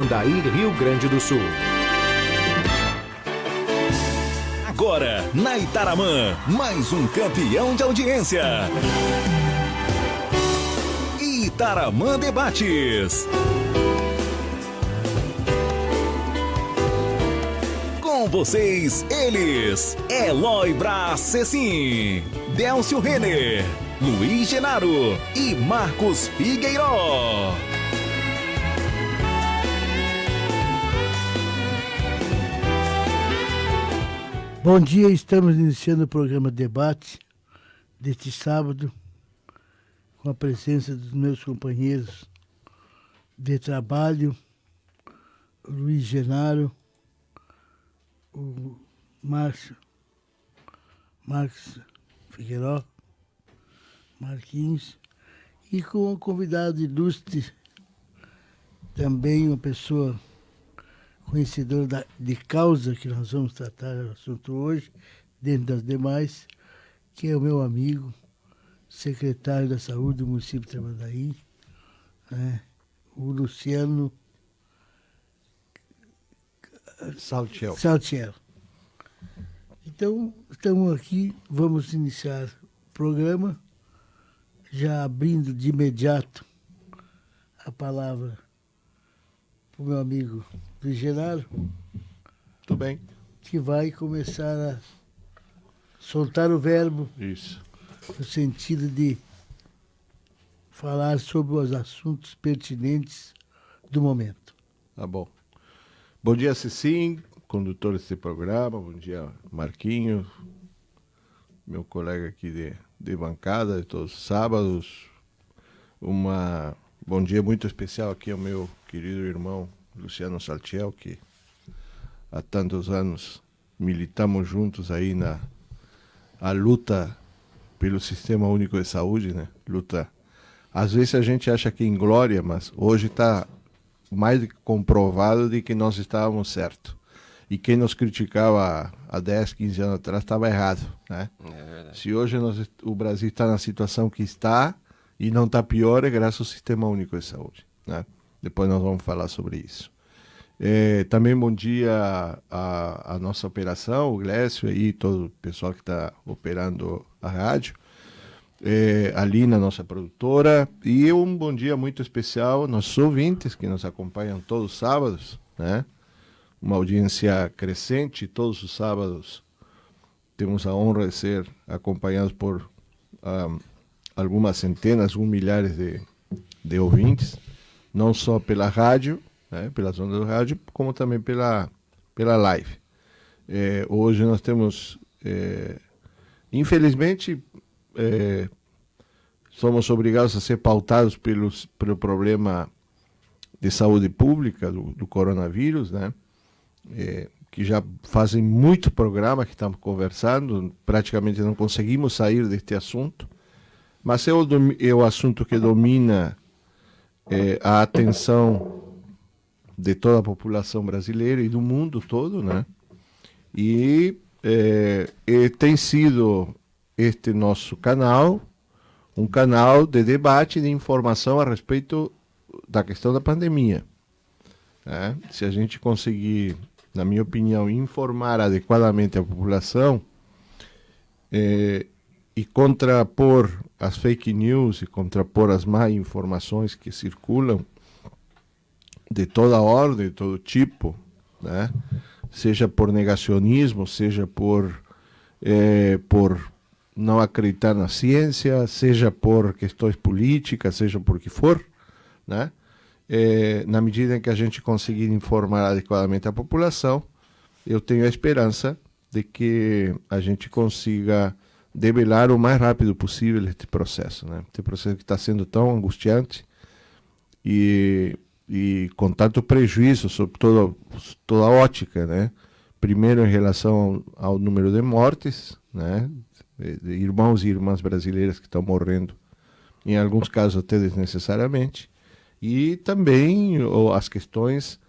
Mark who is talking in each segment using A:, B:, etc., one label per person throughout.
A: Daí, Rio Grande do Sul.
B: Agora, na Itaramã, mais um campeão de audiência. Itaramã Debates. Com vocês, eles, Eloy Braz Cecim, Délcio Renner, Luiz Genaro e Marcos Figueiró.
C: Bom dia, estamos iniciando o programa Debate deste sábado com a presença dos meus companheiros de trabalho, o Luiz Genaro, o Marcos Figueiró, Marquinhos, e com um convidado ilustre, também uma pessoa conhecedora de causa, que nós vamos tratar o assunto hoje, dentro das demais, que é o meu amigo, secretário da Saúde do município de Tramandaí, né, o Luciano Saltiel. Então, estamos aqui, vamos iniciar o programa, já abrindo de imediato a palavra para o meu amigo Luiz Genaro.
D: Tudo bem.
C: Que vai começar a soltar o verbo.
D: Isso.
C: No sentido de falar sobre os assuntos pertinentes do momento.
D: Tá bom. Bom dia, Cecim, condutor desse programa. Bom dia, Marquinhos, meu colega aqui de bancada de todos os sábados. Bom dia muito especial aqui ao meu querido irmão Luciano Saltiel, que há tantos anos militamos juntos aí na luta pelo Sistema Único de Saúde, né? Luta. Às vezes a gente acha que em glória, mas hoje está mais do que comprovado de que nós estávamos certos. E quem nos criticava há 10, 15 anos atrás estava errado, né? Se hoje o Brasil está na situação que está e não está pior, é graças ao Sistema Único de Saúde, né? Depois nós vamos falar sobre isso. Também bom dia à nossa operação, o Glécio e todo o pessoal que está operando a rádio. A Lina, nossa produtora. E um bom dia muito especial aos nossos ouvintes que nos acompanham todos os sábados, né? Uma audiência crescente. Todos os sábados temos a honra de ser acompanhados por algumas centenas, milhares de ouvintes. Não só pela rádio, né, pelas ondas do rádio, como também pela live. Hoje nós temos, infelizmente, somos obrigados a ser pautados pelo problema de saúde pública do coronavírus, né, que já fazem muito programa que estamos conversando, praticamente não conseguimos sair deste assunto, mas é o assunto que domina a atenção de toda a população brasileira e do mundo todo, né? E tem sido este nosso canal um canal de debate e de informação a respeito da questão da pandemia, né? Se a gente conseguir, na minha opinião, informar adequadamente a população e contrapor as fake news e contrapor as má informações que circulam de toda ordem, de todo tipo, né? Seja por negacionismo, seja por não acreditar na ciência, seja por questões políticas, seja por que for, né? Na medida em que a gente conseguir informar adequadamente a população, eu tenho a esperança de que a gente consiga debelar o mais rápido possível este processo, né? Este processo que está sendo tão angustiante e com tanto prejuízo sobre toda a ótica, né? Primeiro em relação ao número de mortes, né? De irmãos e irmãs brasileiras que estão morrendo, em alguns casos até desnecessariamente, e também as questões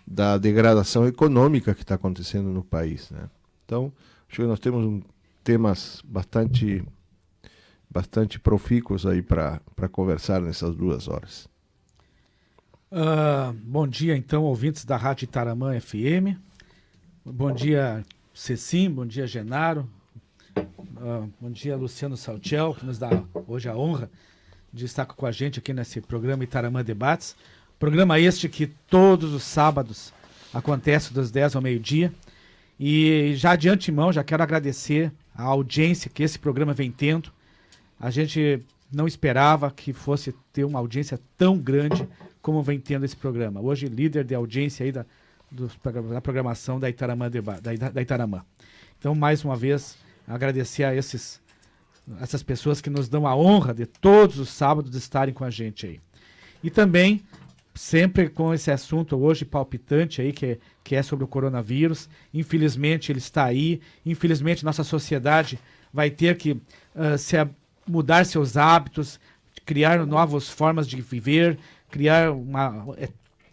D: da degradação econômica que está acontecendo no país, né? Então, acho que nós temos temas bastante profícuos aí para conversar nessas 2 horas.
E: Bom dia, então, ouvintes da Rádio Itaramã FM. Bom dia, Cecim, bom dia, Genaro. Bom dia, Luciano Saltiel, que nos dá hoje a honra de estar com a gente aqui nesse programa Itaramã Debates. Programa este que todos os sábados acontece das 10 ao meio-dia. E já de antemão, já quero agradecer a audiência que esse programa vem tendo. A gente não esperava que fosse ter uma audiência tão grande como vem tendo esse programa. Hoje, líder de audiência aí da programação da Itaramã. Da Itaramã. Então, mais uma vez, agradecer a essas pessoas que nos dão a honra de todos os sábados estarem com a gente aí. E também, sempre com esse assunto hoje palpitante aí, que é sobre o coronavírus. Infelizmente, ele está aí. Infelizmente, nossa sociedade vai ter que mudar seus hábitos, criar novas formas de viver,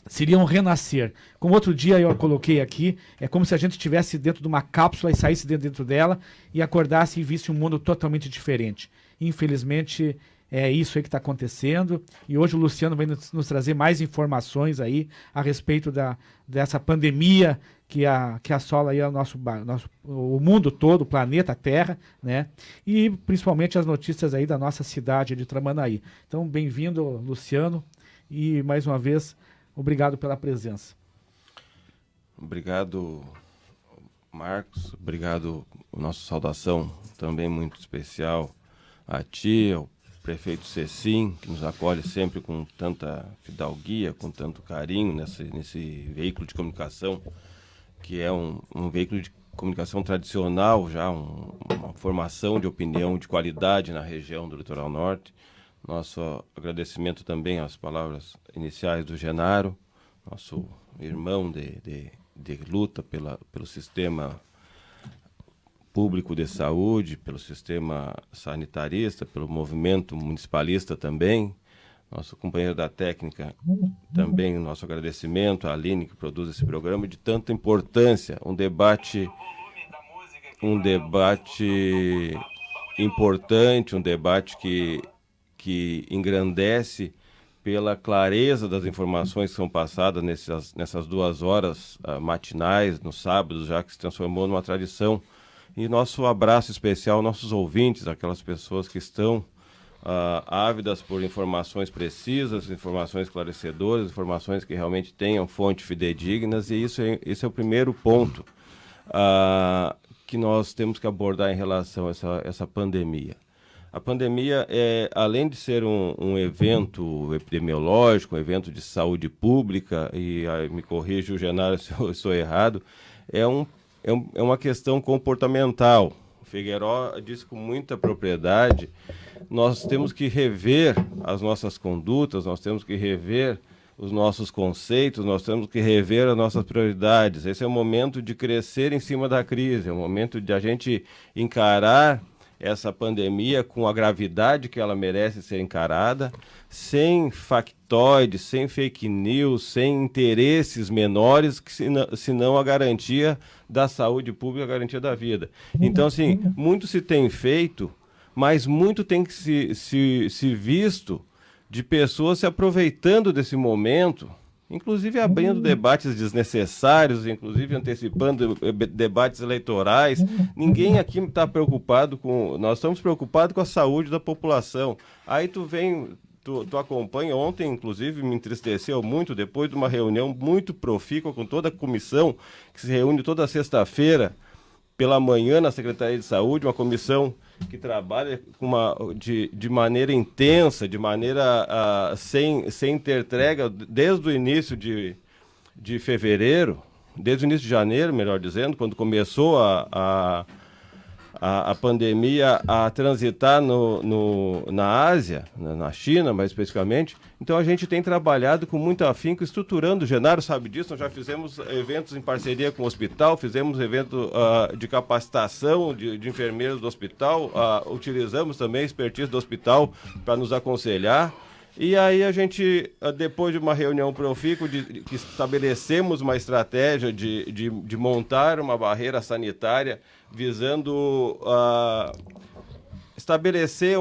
E: seria um renascer. Como outro dia eu coloquei aqui, é como se a gente estivesse dentro de uma cápsula e saísse dentro dela e acordasse e visse um mundo totalmente diferente. Infelizmente, é isso aí que está acontecendo. E hoje o Luciano vai nos trazer mais informações aí a respeito dessa pandemia que assola aí o mundo todo, o planeta Terra, né? E principalmente as notícias aí da nossa cidade de Tramandaí. Então, bem-vindo, Luciano. E, mais uma vez, obrigado pela presença.
F: Obrigado, Marcos. Obrigado, nossa saudação também muito especial a ti, ao prefeito Cecim, que nos acolhe sempre com tanta fidalguia, com tanto carinho nesse veículo de comunicação, que é um veículo de comunicação tradicional, já uma formação de opinião de qualidade na região do Litoral Norte. Nosso agradecimento também às palavras iniciais do Genaro, nosso irmão de luta pelo sistema público de saúde, pelo sistema sanitarista, pelo movimento municipalista também. Nosso companheiro da técnica também, nosso agradecimento à Aline, que produz esse programa de tanta importância, um debate importante, um debate que engrandece pela clareza das informações que são passadas nessas 2 horas matinais, no sábado, já que se transformou numa tradição. E nosso abraço especial aos nossos ouvintes, aquelas pessoas que estão ávidas por informações precisas, informações esclarecedoras, informações que realmente tenham fontes fidedignas, e esse é o primeiro ponto que nós temos que abordar em relação a essa pandemia. A pandemia, além de ser um evento epidemiológico, um evento de saúde pública, e me corrija o Genaro se eu estou errado, é uma questão comportamental. O Figueiró disse com muita propriedade, nós temos que rever as nossas condutas, nós temos que rever os nossos conceitos, nós temos que rever as nossas prioridades. Esse é o momento de crescer em cima da crise, é o momento de a gente encarar essa pandemia com a gravidade que ela merece ser encarada, sem factoides, sem fake news, sem interesses menores, senão a garantia da saúde pública, a garantia da vida. Então, assim, muito se tem feito, mas muito tem que se visto de pessoas se aproveitando desse momento, inclusive abrindo debates desnecessários, inclusive antecipando debates eleitorais. Ninguém aqui está preocupado nós estamos preocupados com a saúde da população. Aí tu acompanha, ontem inclusive me entristeceu muito, depois de uma reunião muito profícua com toda a comissão, que se reúne toda sexta-feira pela manhã na Secretaria de Saúde, uma comissão que trabalha de maneira intensa, de maneira sem ter trégua, desde o início de fevereiro, desde o início de janeiro, melhor dizendo, quando começou a pandemia a transitar na Ásia, na China mais especificamente. Então a gente tem trabalhado com muito afinco, estruturando. O Genaro sabe disso, nós já fizemos eventos em parceria com o hospital, fizemos evento de capacitação de enfermeiros do hospital, utilizamos também a expertise do hospital para nos aconselhar. E aí a gente, depois de uma reunião profícua, que estabelecemos uma estratégia de montar uma barreira sanitária visando estabelecer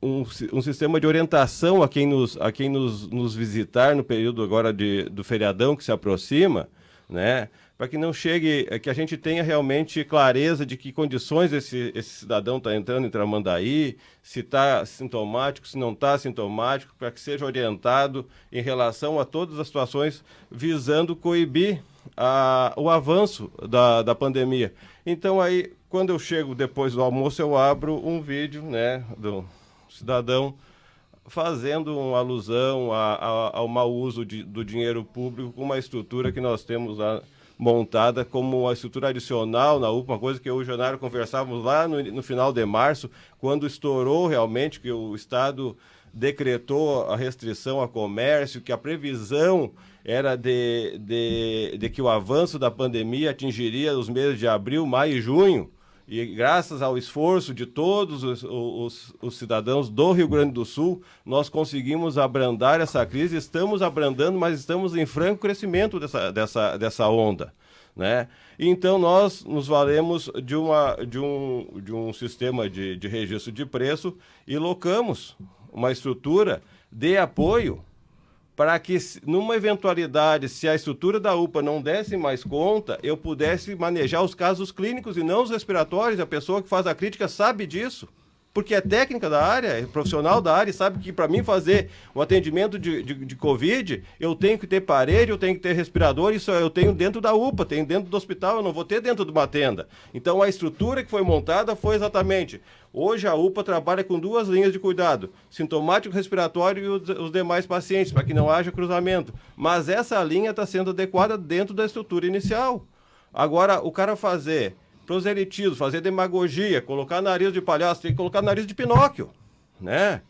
F: um sistema de orientação a quem nos visitar no período agora do feriadão que se aproxima, né? Para que não chegue, que a gente tenha realmente clareza de que condições esse cidadão está entrando em Tramandaí, se está sintomático, se não está sintomático, para que seja orientado em relação a todas as situações visando coibir o avanço da pandemia. Então aí, quando eu chego depois do almoço, eu abro um vídeo, né, do cidadão fazendo uma alusão ao mau uso do dinheiro público com uma estrutura que nós temos lá montada como uma estrutura adicional na UPA, uma coisa que eu e o Janário conversávamos lá no final de março, quando estourou realmente que o Estado decretou a restrição ao comércio, que a previsão era de que o avanço da pandemia atingiria os meses de abril, maio e junho, e graças ao esforço de todos os cidadãos do Rio Grande do Sul, nós conseguimos abrandar essa crise, estamos abrandando, mas estamos em franco crescimento dessa onda, né? Então nós nos valemos de um sistema de registro de preço e locamos uma estrutura de apoio para que, numa eventualidade, se a estrutura da UPA não desse mais conta, eu pudesse manejar os casos clínicos e não os respiratórios. A pessoa que faz a crítica sabe disso, porque é técnica da área, é profissional da área, e sabe que para mim fazer um atendimento de Covid, eu tenho que ter parede, eu tenho que ter respirador, isso eu tenho dentro da UPA, tenho dentro do hospital, eu não vou ter dentro de uma tenda. Então a estrutura que foi montada foi exatamente... Hoje a UPA trabalha com 2 linhas de cuidado, sintomático, respiratório e os demais pacientes, para que não haja cruzamento. Mas essa linha está sendo adequada dentro da estrutura inicial. Agora, o cara fazer proselitismo, fazer demagogia, colocar nariz de palhaço, tem que colocar nariz de Pinóquio, né?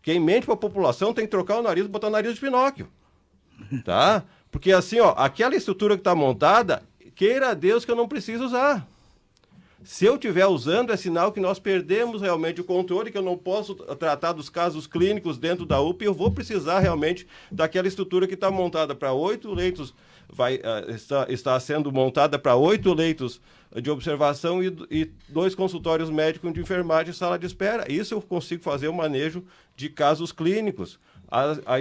F: Quem mente para a população tem que trocar o nariz e botar o nariz de Pinóquio, tá? Porque assim, ó, aquela estrutura que está montada, queira Deus que eu não preciso usar. Se eu estiver usando, é sinal que nós perdemos realmente o controle, que eu não posso tratar dos casos clínicos dentro da UPA, e eu vou precisar realmente daquela estrutura que está montada para 8 leitos, está sendo montada para 8 leitos de observação e 2 consultórios médicos de enfermagem e sala de espera. Isso eu consigo fazer o manejo de casos clínicos.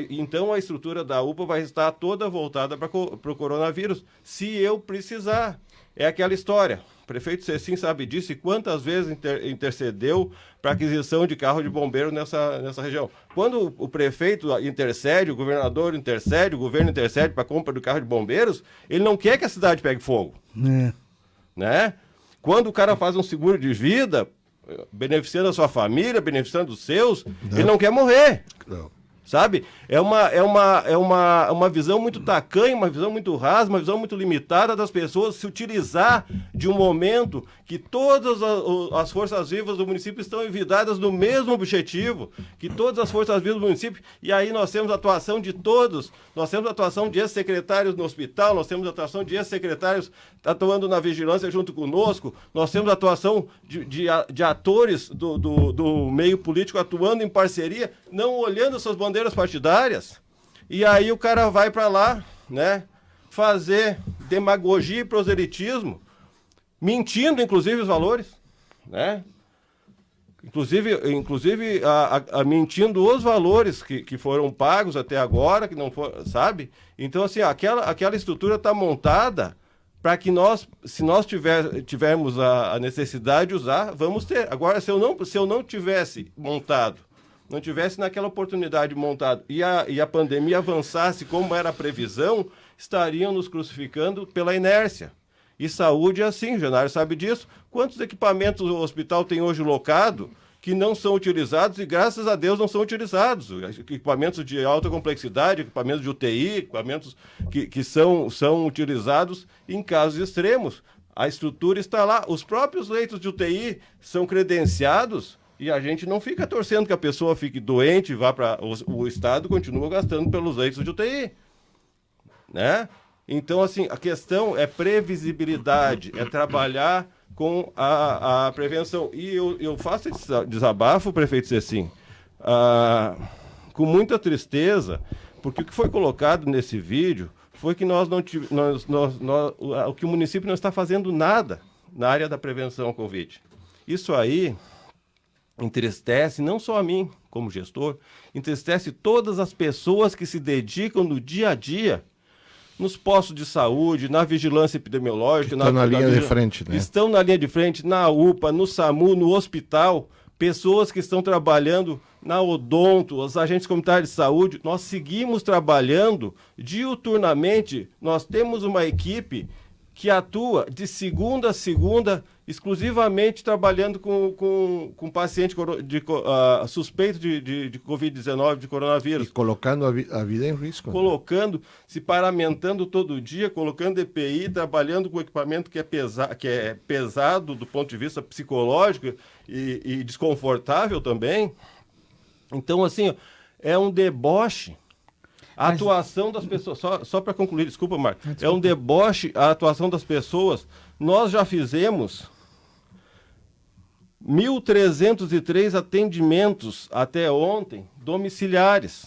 F: Então a estrutura da UPA vai estar toda voltada para o coronavírus, se eu precisar. É aquela história. O prefeito Cecim sabe disso e quantas vezes intercedeu para aquisição de carro de bombeiro nessa região. Quando o prefeito intercede, o governador intercede, o governo intercede para a compra do carro de bombeiros, ele não quer que a cidade pegue fogo. Né? Quando o cara faz um seguro de vida, beneficiando a sua família, beneficiando os seus, ele não quer morrer. Não. Sabe? É uma visão muito tacanha, uma visão muito rasa, uma visão muito limitada das pessoas se utilizar de um momento que todas as forças vivas do município estão envidadas no mesmo objetivo, que todas as forças vivas do município, e aí nós temos a atuação de todos, nós temos a atuação de ex-secretários no hospital, nós temos a atuação de ex-secretários atuando na vigilância junto conosco, nós temos a atuação de atores do meio político atuando em parceria, não olhando suas bandeiras partidárias, e aí o cara vai para lá, né, fazer demagogia e proselitismo, mentindo inclusive os valores, né? Inclusive mentindo os valores que foram pagos até agora, que não foram, sabe? Então assim, aquela estrutura está montada para que se nós tivermos a necessidade de usar, vamos ter. Agora, se eu não tivesse montado, não tivesse naquela oportunidade montado e a pandemia avançasse como era a previsão, estariam nos crucificando pela inércia. E saúde é assim, o Janário sabe disso. Quantos equipamentos o hospital tem hoje locado que não são utilizados e, graças a Deus, não são utilizados? Equipamentos de alta complexidade, equipamentos de UTI, equipamentos que são utilizados em casos extremos. A estrutura está lá. Os próprios leitos de UTI são credenciados e a gente não fica torcendo que a pessoa fique doente e vá para... O Estado continua gastando pelos leitos de UTI, né? Então, assim, a questão é previsibilidade, é trabalhar com a prevenção. E eu faço esse desabafo, prefeito Cecim, com muita tristeza, porque o que foi colocado nesse vídeo foi que o que o município não está fazendo nada na área da prevenção ao Covid. Isso aí entristece não só a mim, como gestor, entristece todas as pessoas que se dedicam no dia a dia, nos postos de saúde, na vigilância epidemiológica.
D: Estão na linha de frente, né?
F: Estão na linha de frente, na UPA, no SAMU, no hospital, pessoas que estão trabalhando na odonto, os agentes comunitários de saúde. Nós seguimos trabalhando diuturnamente, nós temos uma equipe que atua de segunda a segunda, exclusivamente trabalhando com paciente suspeito de Covid-19, de coronavírus.
D: E colocando a vida em risco.
F: Colocando, se paramentando todo dia, colocando EPI, trabalhando com equipamento que é pesado do ponto de vista psicológico e desconfortável também. Então, assim, é um deboche. A atuação das pessoas, só para concluir, desculpa, Marco, é um deboche a atuação das pessoas. Nós já fizemos 1.303 atendimentos até ontem, domiciliares.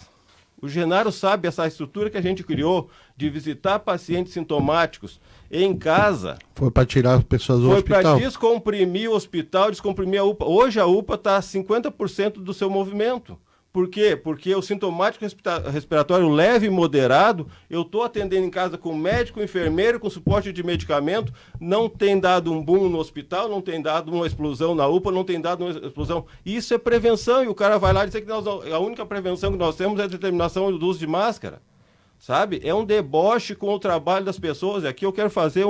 F: O Genaro sabe essa estrutura que a gente criou de visitar pacientes sintomáticos em casa.
D: Foi para tirar as pessoas do hospital.
F: Foi para descomprimir o hospital, descomprimir a UPA. Hoje a UPA está a 50% do seu movimento. Por quê? Porque o sintomático respiratório leve e moderado, eu estou atendendo em casa com médico, enfermeiro, com suporte de medicamento, não tem dado um boom no hospital, não tem dado uma explosão na UPA, não tem dado uma explosão. Isso é prevenção, e o cara vai lá dizer que a única prevenção que nós temos é a determinação do uso de máscara. Sabe? É um deboche com o trabalho das pessoas. E aqui eu quero fazer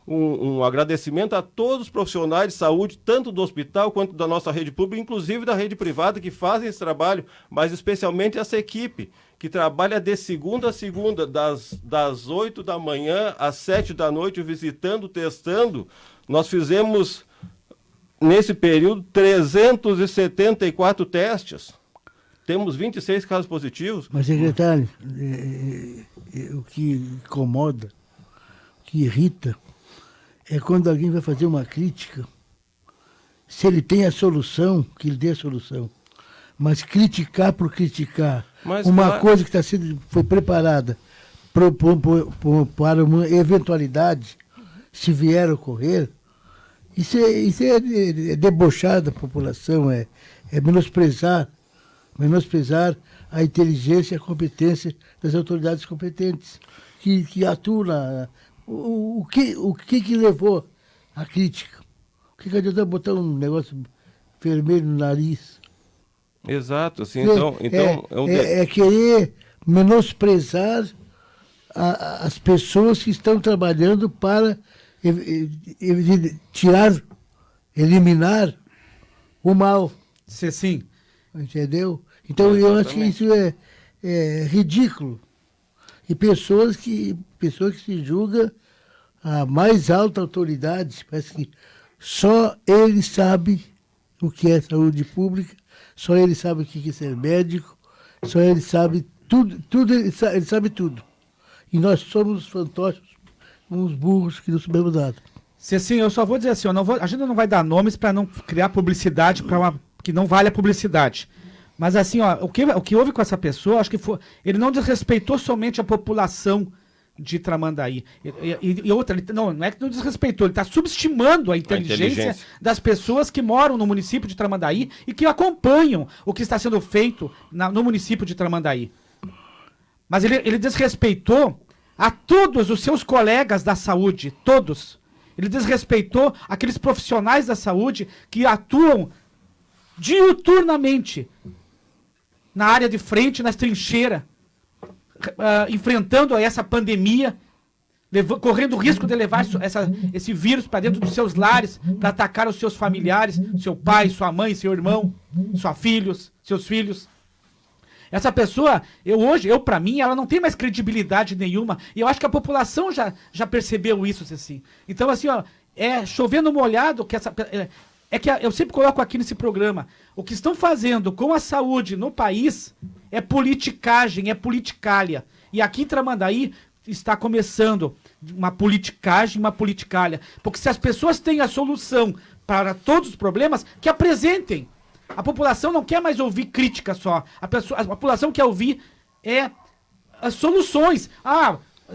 F: um agradecimento a todos os profissionais de saúde, tanto do hospital quanto da nossa rede pública, inclusive da rede privada, que fazem esse trabalho, mas especialmente essa equipe, que trabalha de segunda a segunda, das 8 da manhã às 7 da noite, visitando, testando. Nós fizemos, nesse período, 374 testes. Temos 26 casos positivos.
C: Mas, secretário, o que incomoda, o que irrita, é quando alguém vai fazer uma crítica, se ele tem a solução, que ele dê a solução. Mas criticar por criticar uma coisa que foi preparada para uma eventualidade, se vier a ocorrer, isso é debochar da população, é menosprezar a inteligência e a competência das autoridades competentes que atuam o que levou à crítica? O que adianta botar um negócio vermelho no nariz?
F: Exato, assim,
C: é querer menosprezar as pessoas que estão trabalhando para eliminar o mal.
E: Sim.
C: Entendeu? Então eu acho que isso é ridículo. E pessoas que se julgam a mais alta autoridade, parece que só ele sabe o que é saúde pública, só ele sabe o que é ser médico, só ele sabe tudo ele sabe tudo. E nós somos fantoches, uns burros que não sabemos nada.
E: Sim, eu só vou dizer assim, a gente não vai dar nomes para não criar publicidade que não vale a publicidade. Mas assim, o que houve com essa pessoa, acho que ele não desrespeitou somente a população de Tramandaí. E outra, não é que não desrespeitou, ele está subestimando a inteligência das pessoas que moram no município de Tramandaí e que acompanham o que está sendo feito no município de Tramandaí. Mas ele desrespeitou a todos os seus colegas da saúde, todos. Ele desrespeitou aqueles profissionais da saúde que atuam diuturnamente na área de frente, nas trincheiras, enfrentando essa pandemia, correndo o risco de levar esse vírus para dentro dos seus lares, para atacar os seus familiares, seu pai, sua mãe, seu irmão, seus filhos. Essa pessoa, para mim, ela não tem mais credibilidade nenhuma, e eu acho que a população já percebeu isso, assim. Então, assim, chovendo molhado, eu sempre coloco aqui nesse programa, o que estão fazendo com a saúde no país é politicagem, é politicalha. E aqui em Tramandaí está começando uma politicagem, uma politicalha. Porque se as pessoas têm a solução para todos os problemas, que apresentem. A população não quer mais ouvir crítica só. A população quer ouvir as soluções.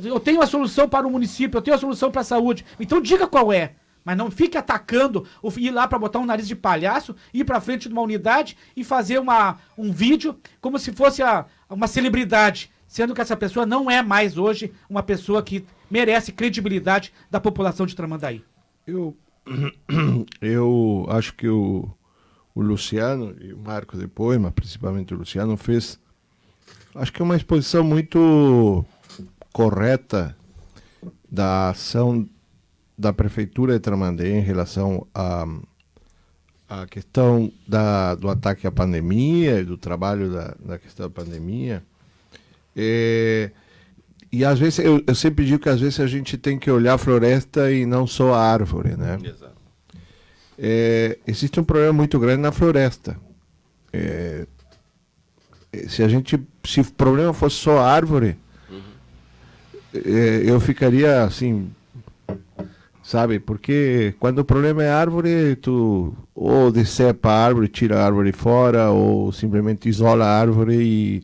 E: Eu tenho a solução para o município, eu tenho a solução para a saúde. Então diga qual é. Mas não fique atacando, ou ir lá para botar um nariz de palhaço, ir para frente de uma unidade e fazer um vídeo como se fosse uma celebridade, sendo que essa pessoa não é mais hoje uma pessoa que merece credibilidade da população de Tramandaí.
D: Eu acho que o Luciano e o Marco depois, mas principalmente o Luciano, fez, acho que uma exposição muito correta da ação da Prefeitura de Tramandaí em relação à questão do ataque à pandemia e do trabalho da questão da pandemia. E às vezes, eu sempre digo que às vezes a gente tem que olhar a floresta e não só a árvore, né?
F: Exato.
D: Existe um problema muito grande na floresta. Se o problema fosse só a árvore, eu ficaria assim, sabe? Porque quando o problema é árvore, tu ou decepa a árvore, tira a árvore fora, ou simplesmente isola a árvore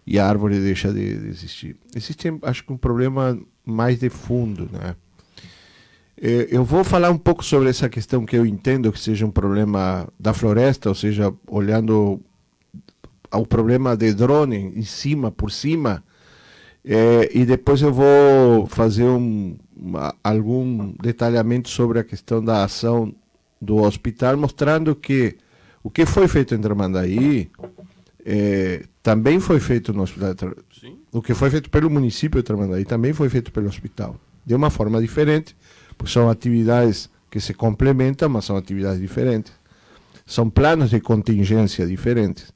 D: e a árvore deixa de existir. Existe, acho que, um problema mais de fundo, né? Eu vou falar um pouco sobre essa questão que eu entendo que seja um problema da floresta, ou seja, olhando ao problema de drone por cima, e depois eu vou fazer algum detalhamento sobre a questão da ação do hospital, mostrando que o que foi feito em Tramandaí também foi feito no hospital.
F: Sim.
D: O que foi feito pelo município de Tramandaí também foi feito pelo hospital, de uma forma diferente, porque são atividades que se complementam, mas são atividades diferentes. São planos de contingência diferentes.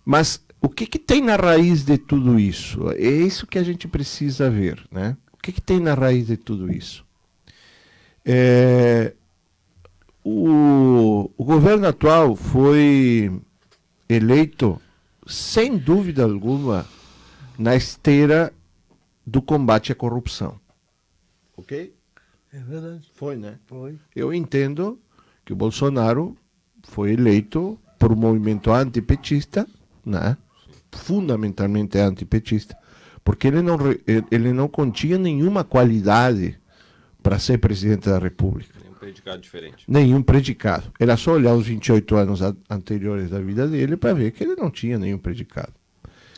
D: Mas o que tem na raiz de tudo isso? É isso que a gente precisa ver, né? O que tem na raiz de tudo isso? O governo atual foi eleito, sem dúvida alguma, na esteira do combate à corrupção. Ok?
C: É verdade.
D: Foi, né?
C: Foi.
D: Eu entendo que o Bolsonaro foi eleito por um movimento antipetista, né? Fundamentalmente antipetista, porque ele não continha nenhuma qualidade para ser presidente da República.
F: Nenhum predicado diferente.
D: Nenhum predicado. Era só olhar os 28 anos anteriores da vida dele para ver que ele não tinha nenhum predicado.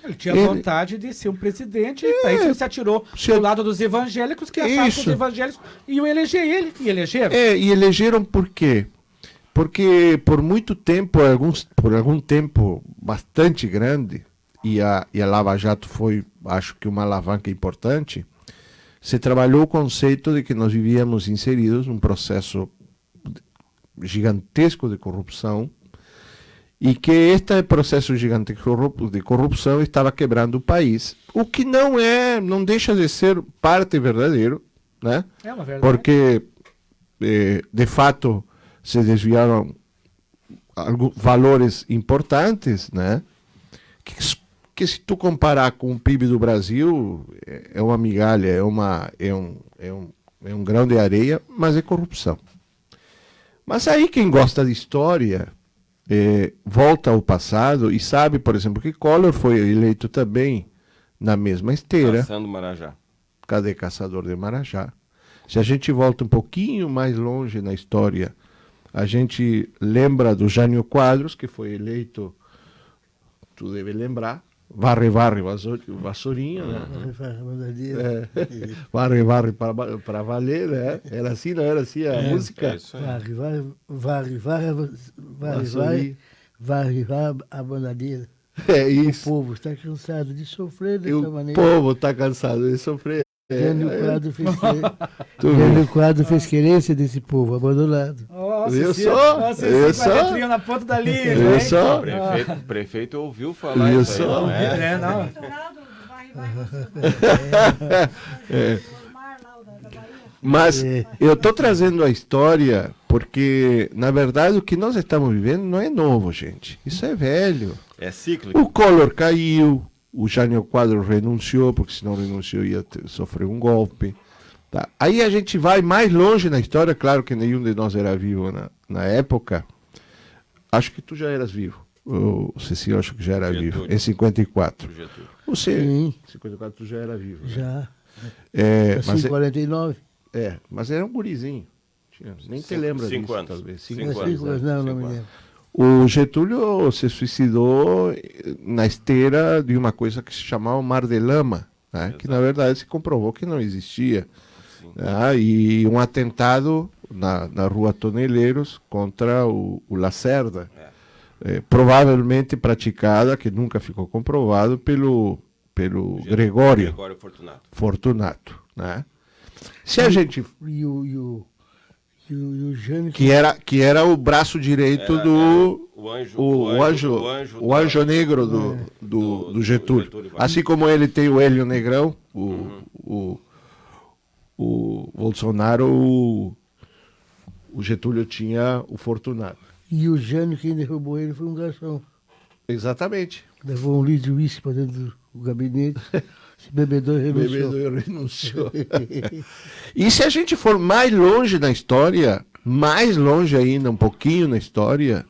E: Ele tinha vontade de ser um presidente, e para isso ele se atirou do lado dos evangélicos, que achavam que os evangélicos iam eleger ele, e elegeram.
D: E elegeram por quê? Porque por muito tempo, por algum tempo bastante grande, e a Lava Jato foi, acho que, uma alavanca importante, se trabalhou o conceito de que nós vivíamos inseridos num processo gigantesco de corrupção, e que este processo gigantesco de corrupção estava quebrando o país. O que não deixa de ser parte verdadeiro, né?
E: É uma verdade.
D: Porque, de fato, se desviaram alguns valores importantes, né? Que se tu comparar com o PIB do Brasil, é uma migalha, é um grão de areia, mas é corrupção. Mas aí quem gosta de história volta ao passado e sabe, por exemplo, que Collor foi eleito também na mesma esteira.
F: Caçando Marajá.
D: Cadê Caçador de Marajá? Se a gente volta um pouquinho mais longe na história, a gente lembra do Jânio Quadros, que foi eleito, tu deve lembrar, varre, vassourinha, né? Varre para valer, né? Era assim, não era assim a música?
C: Varre, a banadeira.
D: É isso.
C: O povo está cansado de sofrer dessa maneira.
D: O povo está cansado de sofrer.
C: Jânio Quadro fez querência desse povo abandonado.
D: Eu sou.
E: Na ponta da linha.
D: Eu sou.
F: O prefeito ouviu falar
D: Eu
F: isso aí,
D: sou.
F: não é?
E: Não.
D: Mas eu estou trazendo a história porque, na verdade, o que nós estamos vivendo não é novo, gente. Isso é velho.
F: É cíclico.
D: O Collor caiu, o Jânio Quadros renunciou, porque se não renunciou ia sofrer um golpe. Tá. Aí a gente vai mais longe na história, claro que nenhum de nós era vivo na época. Acho que tu já eras vivo. O Cecílio acho que já era vivo, em 54. Você, em 54 tu já era vivo. Né?
C: Já.
D: Mas
C: em 49.
D: mas era um gurizinho. Nem te lembra disso,
F: 5 anos.
D: talvez.
F: 5
C: Não,
F: anos.
C: não, não me
F: 5 anos.
C: lembro.
D: O Getúlio se suicidou na esteira de uma coisa que se chamava Mar de Lama, né? Que na verdade se comprovou que não existia. Né? E um atentado na rua Toneleiros contra o Lacerda, provavelmente praticada, que nunca ficou comprovado, pelo Gregório Fortunato. Né? Se a gente...
C: E o Jânio...
D: Que era o braço direito o anjo negro do Getúlio. Assim como ele tem o Hélio Negrão, o Bolsonaro, o Getúlio tinha o Fortunato.
C: E o Jânio, quem derrubou ele foi um garçom.
D: Exatamente.
C: Levou um litro de uísque para dentro do gabinete. Esse bebedor
D: renunciou. E se a gente for mais longe na história, mais longe ainda, um pouquinho na história,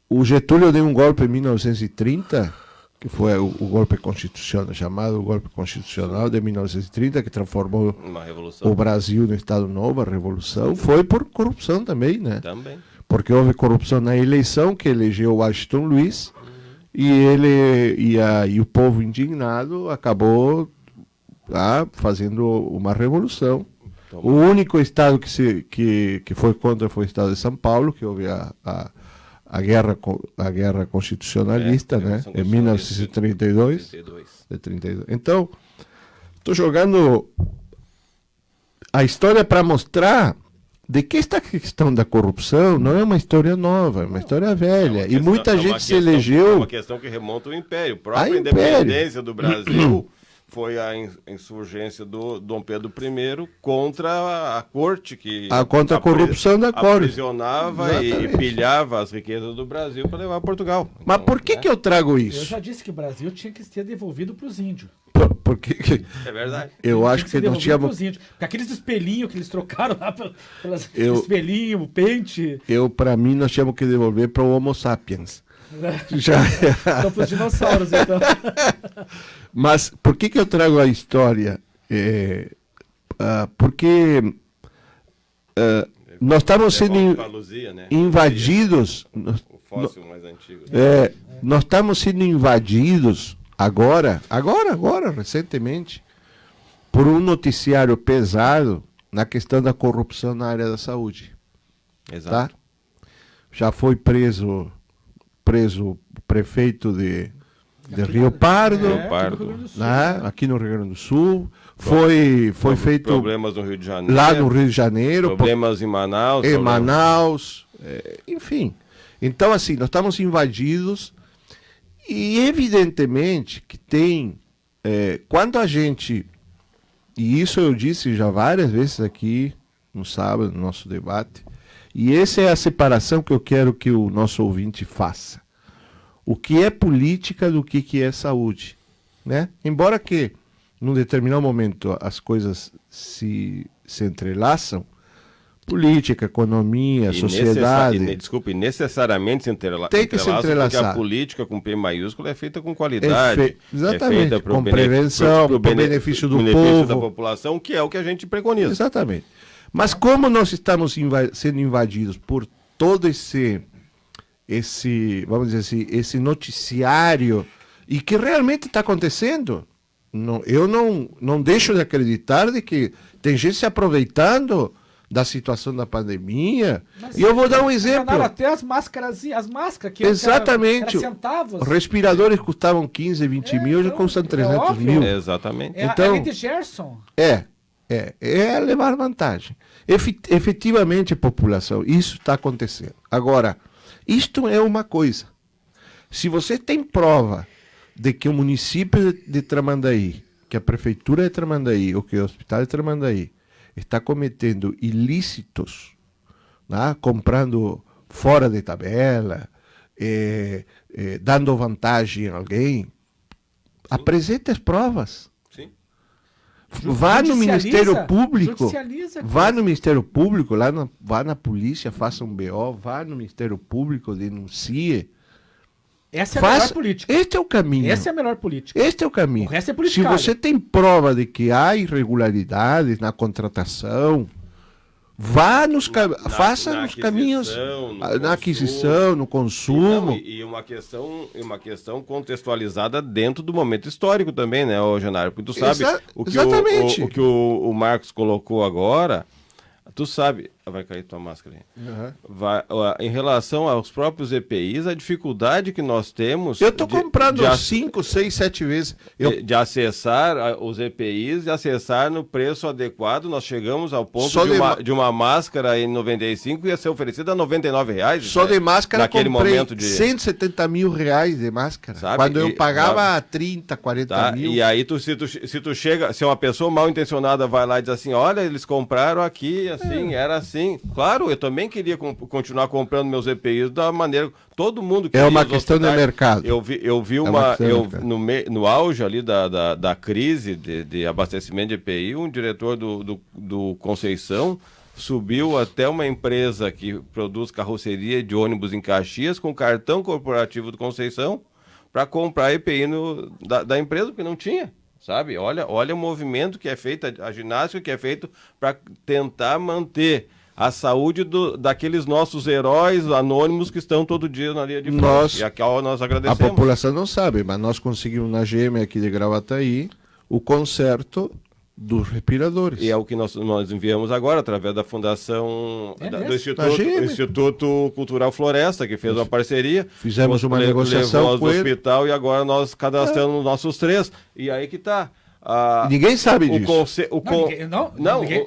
D: o Getúlio deu um golpe em 1930, que foi o golpe constitucional, chamado golpe constitucional de 1930, que transformou o Brasil no Estado Novo, a Revolução, foi por corrupção também, né?
F: Também.
D: Porque houve corrupção na eleição que elegeu Washington Luiz, e o povo indignado acabou fazendo uma revolução. O único estado que foi contra foi o estado de São Paulo, que houve a guerra constitucionalista, né? Em 1932. Então, estou jogando a história para mostrar de que esta questão da corrupção não é uma história nova, é uma história velha. E muita gente se elegeu...
F: É uma questão que remonta ao Império. A própria independência do Brasil foi a insurgência do Dom Pedro I contra a corte que...
D: contra a corrupção da corte.
F: Aprisionava e pilhava as riquezas do Brasil para levar a Portugal.
D: Mas então, por que eu trago isso?
E: Eu já disse que o Brasil tinha que ser devolvido para os índios.
D: Porque
F: é verdade.
D: Eu acho que não tinha...
E: Porque aqueles espelhinhos que eles trocaram lá, espelhinho, pente...
D: Para mim, nós tínhamos que devolver para o Homo sapiens.
E: Então, para os dinossauros, então.
D: Mas por que eu trago a história? Porque nós estamos sendo invadidos.
F: O fóssil mais antigo.
D: Nós estamos sendo invadidos agora, recentemente, por um noticiário pesado na questão da corrupção na área da saúde.
F: Exato.
D: Tá? Já foi preso o prefeito de Rio Pardo, né? Aqui no Rio Grande do Sul. Foi feito
F: problemas no Rio de Janeiro.
D: Lá no Rio de Janeiro.
F: Problemas em Manaus.
D: Enfim. Então, assim, nós estamos invadidos e evidentemente que tem... quando a gente... E isso eu disse já várias vezes aqui no sábado, no nosso debate, e essa é a separação que eu quero que o nosso ouvinte faça. O que é política do que é saúde, né? Embora que, num determinado momento, as coisas se entrelaçam, política, economia, sociedade...
F: necessariamente se entrelaçam.
D: Tem que se entrelaçar.
F: Porque a política com P maiúsculo é feita com qualidade.
D: Exatamente,
F: é feita
D: com prevenção, pro benefício do povo.
F: Da população, que é o que a gente preconiza.
D: Exatamente. Mas como nós estamos sendo invadidos por todo esse, vamos dizer assim, esse noticiário, e que realmente está acontecendo, eu não deixo de acreditar de que tem gente se aproveitando da situação da pandemia. E eu vou dar um exemplo.
E: Até as máscaras que
D: exatamente.
E: Era centavos.
D: Respiradores custavam 15, 20 mil, hoje custam 300 mil.
F: Exatamente.
E: Então, a de Gerson.
D: É levar vantagem. Efetivamente, população, isso está acontecendo. Agora, isto é uma coisa. Se você tem prova de que o município de Tramandaí, que a prefeitura de Tramandaí, ou que o hospital de Tramandaí, está cometendo ilícitos, né? Comprando fora de tabela, dando vantagem a alguém, apresente as provas. Vá no Ministério Público, vá na polícia, faça um BO, vá no Ministério Público, denuncie,
E: Essa é a melhor política.
D: Este é o caminho.
E: Essa é a melhor política.
D: Este é o caminho.
E: O resto é
D: Se
E: politicagem.
D: você tem prova de que há irregularidades na contratação, vá faça nos caminhos, na aquisição, no consumo.
F: E uma questão contextualizada dentro do momento histórico também, né, Genário? Porque tu sabe
D: Exatamente.
F: o que o Marcos colocou agora, tu sabe... Vai cair tua máscara aí. Em relação aos próprios EPIs, a dificuldade que nós temos...
D: Eu estou comprando 5, 6, 7 vezes.
F: De acessar os EPIs, de acessar no preço adequado. Nós chegamos ao ponto de uma máscara em 95 ia ser oferecida a R$99.
D: Só de máscara
F: naquele
D: comprei
F: momento de
D: 170 mil reais de máscara.
F: Sabe?
D: Quando eu pagava 30, 40 mil.
F: E aí, se tu chega, se uma pessoa mal intencionada vai lá e diz assim, olha, eles compraram aqui, assim, era assim. Claro, eu também queria continuar comprando meus EPIs da maneira... Todo mundo queria.
D: É uma questão de mercado.
F: Eu vi no auge ali da crise de abastecimento de EPI, um diretor do Conceição subiu até uma empresa que produz carroceria de ônibus em Caxias com cartão corporativo do Conceição para comprar EPI da empresa, porque não tinha. Sabe? Olha o movimento que é feito, a ginástica que é feito para tentar manter a saúde daqueles nossos heróis anônimos que estão todo dia na linha de frente. E a qual nós agradecemos.
D: A população não sabe, mas nós conseguimos na GM aqui de Gravataí o conserto dos respiradores.
F: E é o que nós enviamos agora, através da Fundação do Instituto Cultural Floresta, que fez uma parceria.
D: Fizemos uma negociação
F: com o hospital e agora nós cadastramos nossos 3. E aí que está.
D: Ninguém sabe disso.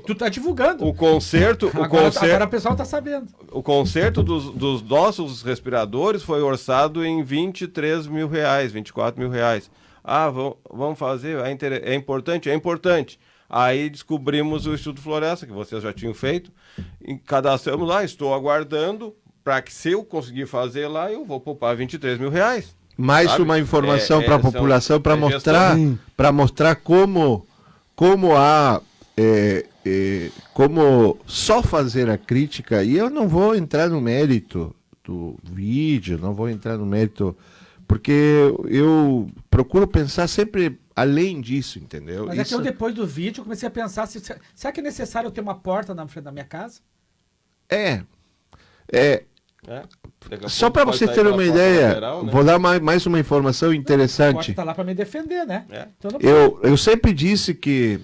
E: Tu tá divulgando.
F: O conserto.
E: Agora o pessoal tá sabendo.
F: O conserto dos nossos respiradores foi orçado em R$23 mil, R$24 mil. Vamos fazer, é importante? É importante. Aí descobrimos o Instituto Floresta, que vocês já tinham feito, e cadastramos lá, estou aguardando, para que se eu conseguir fazer lá, eu vou poupar R$23 mil.
D: Mais sabe? Uma informação para a população, para mostrar como como só fazer a crítica, e eu não vou entrar no mérito do vídeo, não vou entrar no mérito... Porque eu procuro pensar sempre além disso, entendeu?
E: Mas é que eu, depois do vídeo, eu comecei a pensar, será que é necessário eu ter uma porta na frente da minha casa?
D: Só para você ter uma ideia, lateral, né? Vou dar mais uma informação interessante.
E: Pode estar lá para me defender, né?
D: Então eu sempre disse que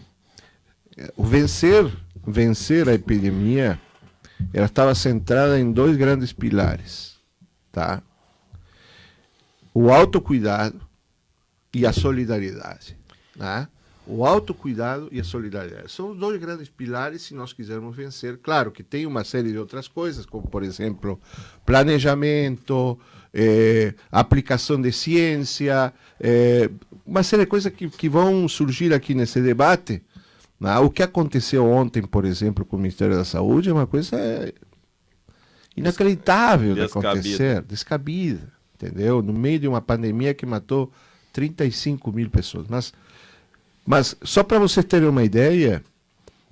D: o vencer a epidemia, ela estava centrada em 2 grandes pilares, tá? O autocuidado e a solidariedade. Né? O autocuidado e a solidariedade. São os 2 grandes pilares se nós quisermos vencer. Claro que tem uma série de outras coisas, como, por exemplo, planejamento, aplicação de ciência, uma série de coisas que vão surgir aqui nesse debate. Né? O que aconteceu ontem, por exemplo, com o Ministério da Saúde é uma coisa inacreditável de acontecer, descabida. Entendeu? No meio de uma pandemia que matou 35 mil pessoas. Mas só para vocês terem uma ideia,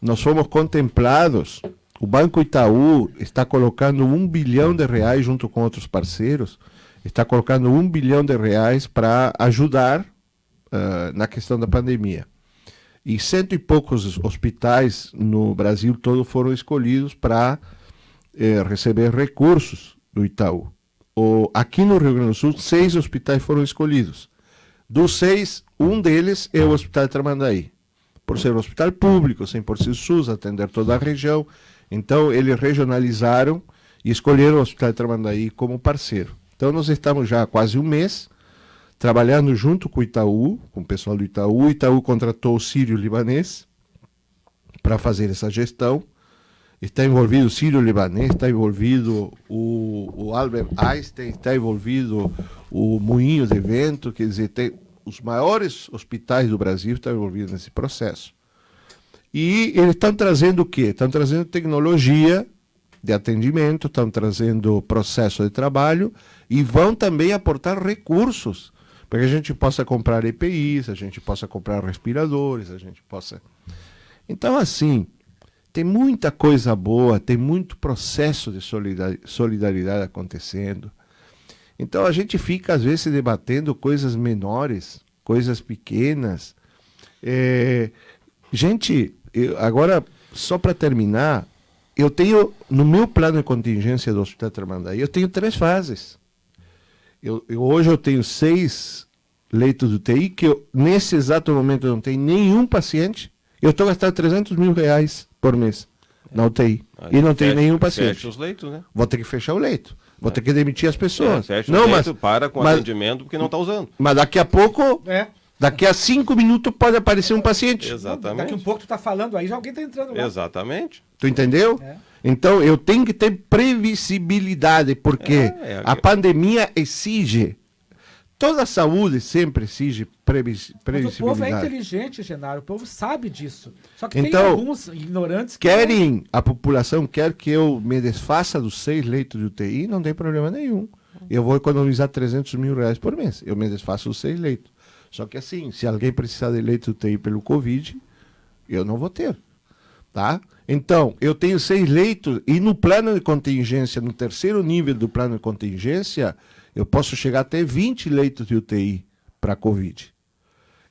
D: nós fomos contemplados, o Banco Itaú está colocando R$1 bilhão junto com outros parceiros, está colocando R$1 bilhão para ajudar na questão da pandemia. E 100 e poucos hospitais no Brasil todo foram escolhidos para receber recursos do Itaú. Aqui no Rio Grande do Sul, 6 hospitais foram escolhidos. Dos 6, um deles é o Hospital de Tramandaí. Por ser um hospital público, 100% SUS, atender toda a região. Então, eles regionalizaram e escolheram o Hospital de Tramandaí como parceiro. Então, nós estamos já há quase um mês trabalhando junto com o Itaú, com o pessoal do Itaú. O Itaú contratou o Sírio-Libanês para fazer essa gestão. Está envolvido o Sírio-Libanês, está envolvido o Albert Einstein, está envolvido o Moinho de Vento, quer dizer, os maiores hospitais do Brasil estão envolvidos nesse processo. E eles estão trazendo o quê? Estão trazendo tecnologia de atendimento, estão trazendo processo de trabalho e vão também aportar recursos para que a gente possa comprar EPIs, a gente possa comprar respiradores, a gente possa... Então, assim... Tem muita coisa boa, tem muito processo de solidariedade acontecendo. Então a gente fica, às vezes, debatendo coisas menores, coisas pequenas. Gente, agora, só para terminar, eu tenho, no meu plano de contingência do Hospital Tramandaí, eu tenho 3 fases. Hoje eu tenho 6 leitos de UTI, que nesse exato momento não tem nenhum paciente. Eu estou gastando 300 mil reais por mês na UTI. E não tem nenhum paciente.
F: Fecha os leitos, né?
D: Vou ter que fechar o leito. Vou ter que demitir as pessoas.
F: Fecha
D: não,
F: o leito, para com atendimento porque não está usando.
D: Mas daqui a pouco, daqui a 5 minutos pode aparecer um paciente.
E: Exatamente. Daqui a um pouco tu tá falando aí, já alguém tá entrando lá.
F: Exatamente.
D: Tu entendeu? Então eu tenho que ter previsibilidade, porque a pandemia exige. Toda a saúde sempre exige previsibilidade.
E: Mas o povo é inteligente, Genaro, o povo sabe disso. Só que
D: então,
E: tem alguns ignorantes que...
D: A população quer que eu me desfaça dos 6 leitos de UTI, não tem problema nenhum. Eu vou economizar 300 mil reais por mês. Eu me desfaço dos 6 leitos. Só que assim, se alguém precisar de leito de UTI pelo Covid, eu não vou ter. Tá? Então, eu tenho 6 leitos e no plano de contingência, no terceiro nível do plano de contingência, eu posso chegar até 20 leitos de UTI para Covid.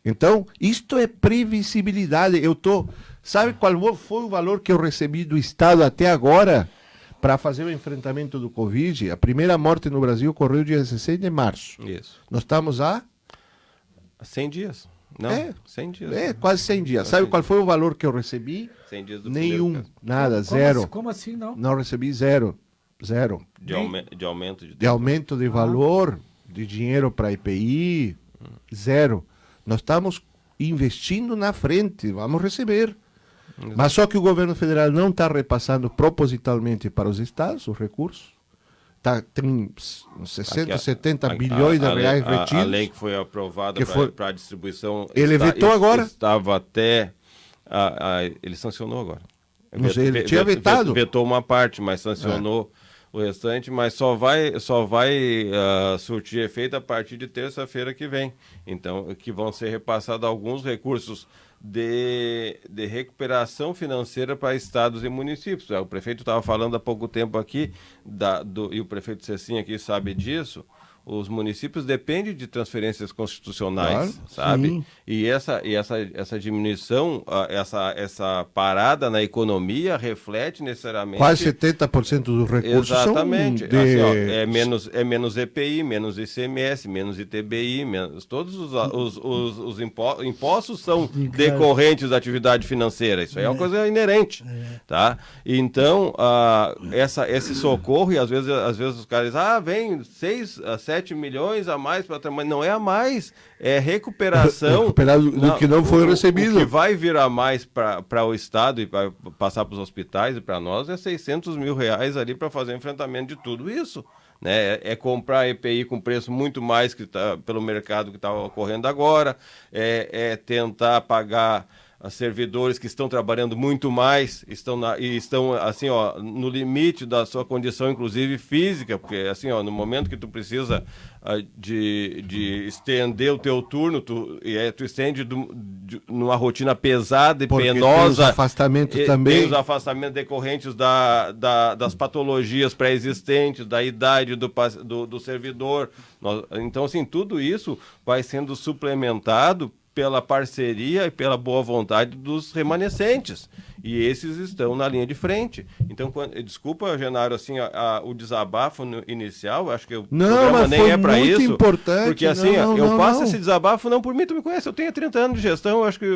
D: Então, isto é previsibilidade. Sabe qual foi o valor que eu recebi do Estado até agora para fazer o enfrentamento do Covid? A primeira morte no Brasil ocorreu dia 16 de março.
F: Isso.
D: Nós estamos há
F: 100 dias. Não, 100 dias.
D: Quase 100 dias. Sabe qual foi o valor que eu recebi?
F: 100 dias do
D: nenhum, nada, zero.
E: Como assim, não?
D: Não recebi zero.
F: De
D: aumento de valor, de dinheiro para IPI, zero. Nós estamos investindo na frente, vamos receber. Mas só que o governo federal não está repassando propositalmente para os estados os recursos. Tem 60, 70 bilhões de reais retidos.
F: A lei que foi aprovada para a distribuição...
D: Ele vetou agora.
F: Estava até... ele sancionou agora.
D: Não sei, ele tinha vetado.
F: Vetou uma parte, mas sancionou o restante, mas só vai surtir efeito a partir de terça-feira que vem. Então, que vão ser repassados alguns recursos de recuperação financeira para estados e municípios. O prefeito estava falando há pouco tempo aqui, e o prefeito Cecinha aqui sabe disso, os municípios dependem de transferências constitucionais, claro, sabe? Sim. E essa diminuição, essa parada na economia reflete necessariamente...
D: Quase 70% dos recursos
F: exatamente,
D: são
F: assim, ó, é menos EPI, menos ICMS, menos ITBI, todos os impostos são decorrentes da atividade financeira. Isso aí é uma coisa inerente, tá? Então, esse socorro, e às vezes os caras dizem, vem 6 a 7 milhões a mais para mas não é a mais, é recuperação
D: recuperado do que não foi recebido.
F: O que vai vir a mais para o Estado e vai passar para os hospitais e para nós é 600 mil reais ali para fazer enfrentamento de tudo isso, né? É comprar EPI com preço muito mais que pelo mercado que está ocorrendo agora, é tentar pagar servidores que estão trabalhando muito mais, estão assim, ó, no limite da sua condição, inclusive física, porque assim, ó, no momento que tu precisa de estender o teu turno, tu estende numa rotina pesada e
D: porque
F: penosa.
D: Tem os afastamentos também.
F: Tem os afastamentos decorrentes das patologias pré-existentes, da idade do servidor. Então, assim, tudo isso vai sendo suplementado pela parceria e pela boa vontade dos remanescentes. E esses estão na linha de frente. Então, desculpa, Genaro, assim, o desabafo inicial, acho que o programa nem é para isso.
D: Importante.
F: Porque assim, eu faço esse desabafo não por mim, tu me conhece, eu tenho 30 anos de gestão, eu acho que...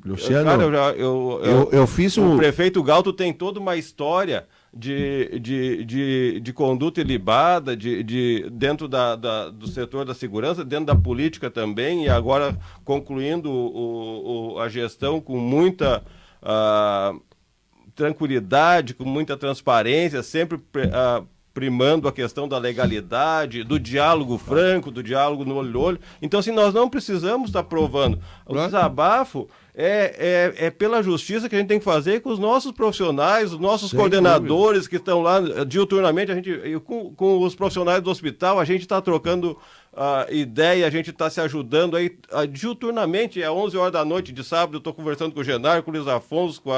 D: Luciano,
F: cara,
D: eu fiz
F: o prefeito Galto tem toda uma história de conduta ilibada, dentro do setor da segurança, dentro da política também, e agora concluindo a gestão com muita tranquilidade, com muita transparência, sempre primando a questão da legalidade, do diálogo franco, do diálogo no olho no olho. Então, assim, nós não precisamos estar provando. O desabafo é pela justiça que a gente tem que fazer com os nossos profissionais, os nossos coordenadores que estão lá diuturnamente. Com os profissionais do hospital, a gente está trocando ideia, a gente está se ajudando aí diuturnamente. É 11 horas da noite de sábado, eu estou conversando com o Genaro, com o Luiz Afonso, com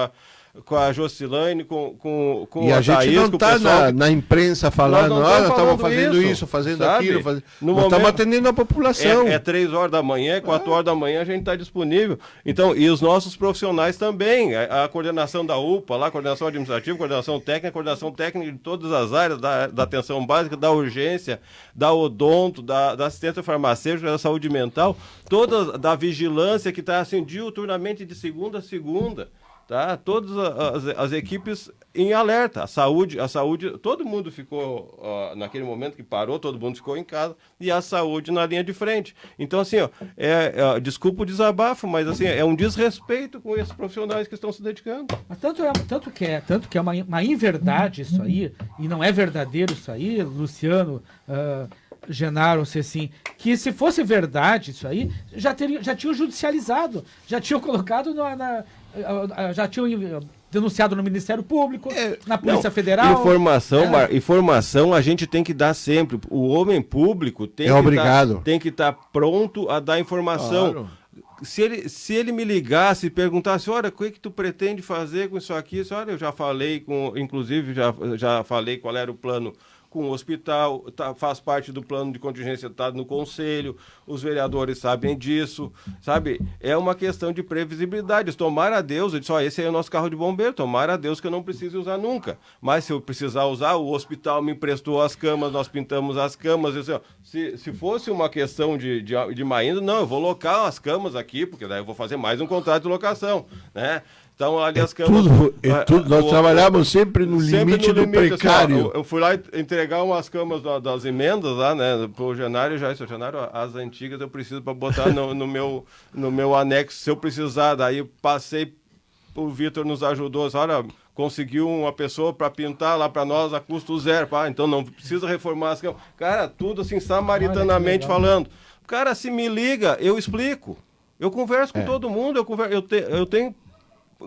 F: com a Jocilane, com
D: E
F: a
D: a gente
F: Thaís,
D: não
F: com o
D: está
F: pessoal
D: na imprensa falando,
F: não
D: olha,
F: estamos
D: estamos
F: falando
D: fazendo
F: isso,
D: isso, fazendo
F: sabe?
D: aquilo.
F: No
D: Nós estamos
F: momento-
D: atendendo a população.
F: É 3 horas da manhã, 4 horas da manhã a gente está disponível. Então, e os nossos profissionais também, a coordenação da UPA, lá, coordenação administrativa, coordenação técnica de todas as áreas, da atenção básica, da urgência, da odonto, da assistência farmacêutica, da saúde mental, toda da vigilância que está assim diuturnamente de segunda a segunda. Tá? Todas as equipes em alerta. A saúde, todo mundo ficou, naquele momento que parou, todo mundo ficou em casa, e a saúde na linha de frente. Então, assim, desculpa o desabafo, mas assim, é um desrespeito com esses profissionais que estão se dedicando.
E: Mas tanto que é uma inverdade isso aí, e não é verdadeiro isso aí, Luciano, Genaro, Cecim, que se fosse verdade isso aí, já tinham judicializado, já tinham colocado já tinham denunciado no Ministério Público, na Polícia Federal.
F: Informação a gente tem que dar sempre. O homem público tem que estar pronto a dar informação.
D: Claro.
F: Se ele me ligasse e perguntasse, olha, o que tu pretende fazer com isso aqui? Olha, eu já falei inclusive já falei qual era o plano com o hospital, faz parte do plano de contingência, está no conselho, os vereadores sabem disso, sabe? É uma questão de previsibilidade. Tomara a Deus, eu disse, esse aí é o nosso carro de bombeiro, tomara a Deus que eu não precise usar nunca. Mas se eu precisar usar, o hospital me emprestou as camas, nós pintamos as camas. Se fosse uma questão de má índole, não, eu vou locar as camas aqui, porque daí eu vou fazer mais um contrato de locação, né? Então, ali as camas...
D: Nós trabalhamos sempre no limite do precário.
F: Assim, eu fui lá entregar umas camas das emendas lá, né, pro Genário, Genário, as antigas eu preciso para botar no meu anexo, se eu precisar. Daí passei, o Vitor nos ajudou, olha, conseguiu uma pessoa para pintar lá para nós a custo zero, então não precisa reformar as camas. Cara, tudo assim, samaritanamente falando. Cara, se me liga, eu explico. Eu converso com todo mundo,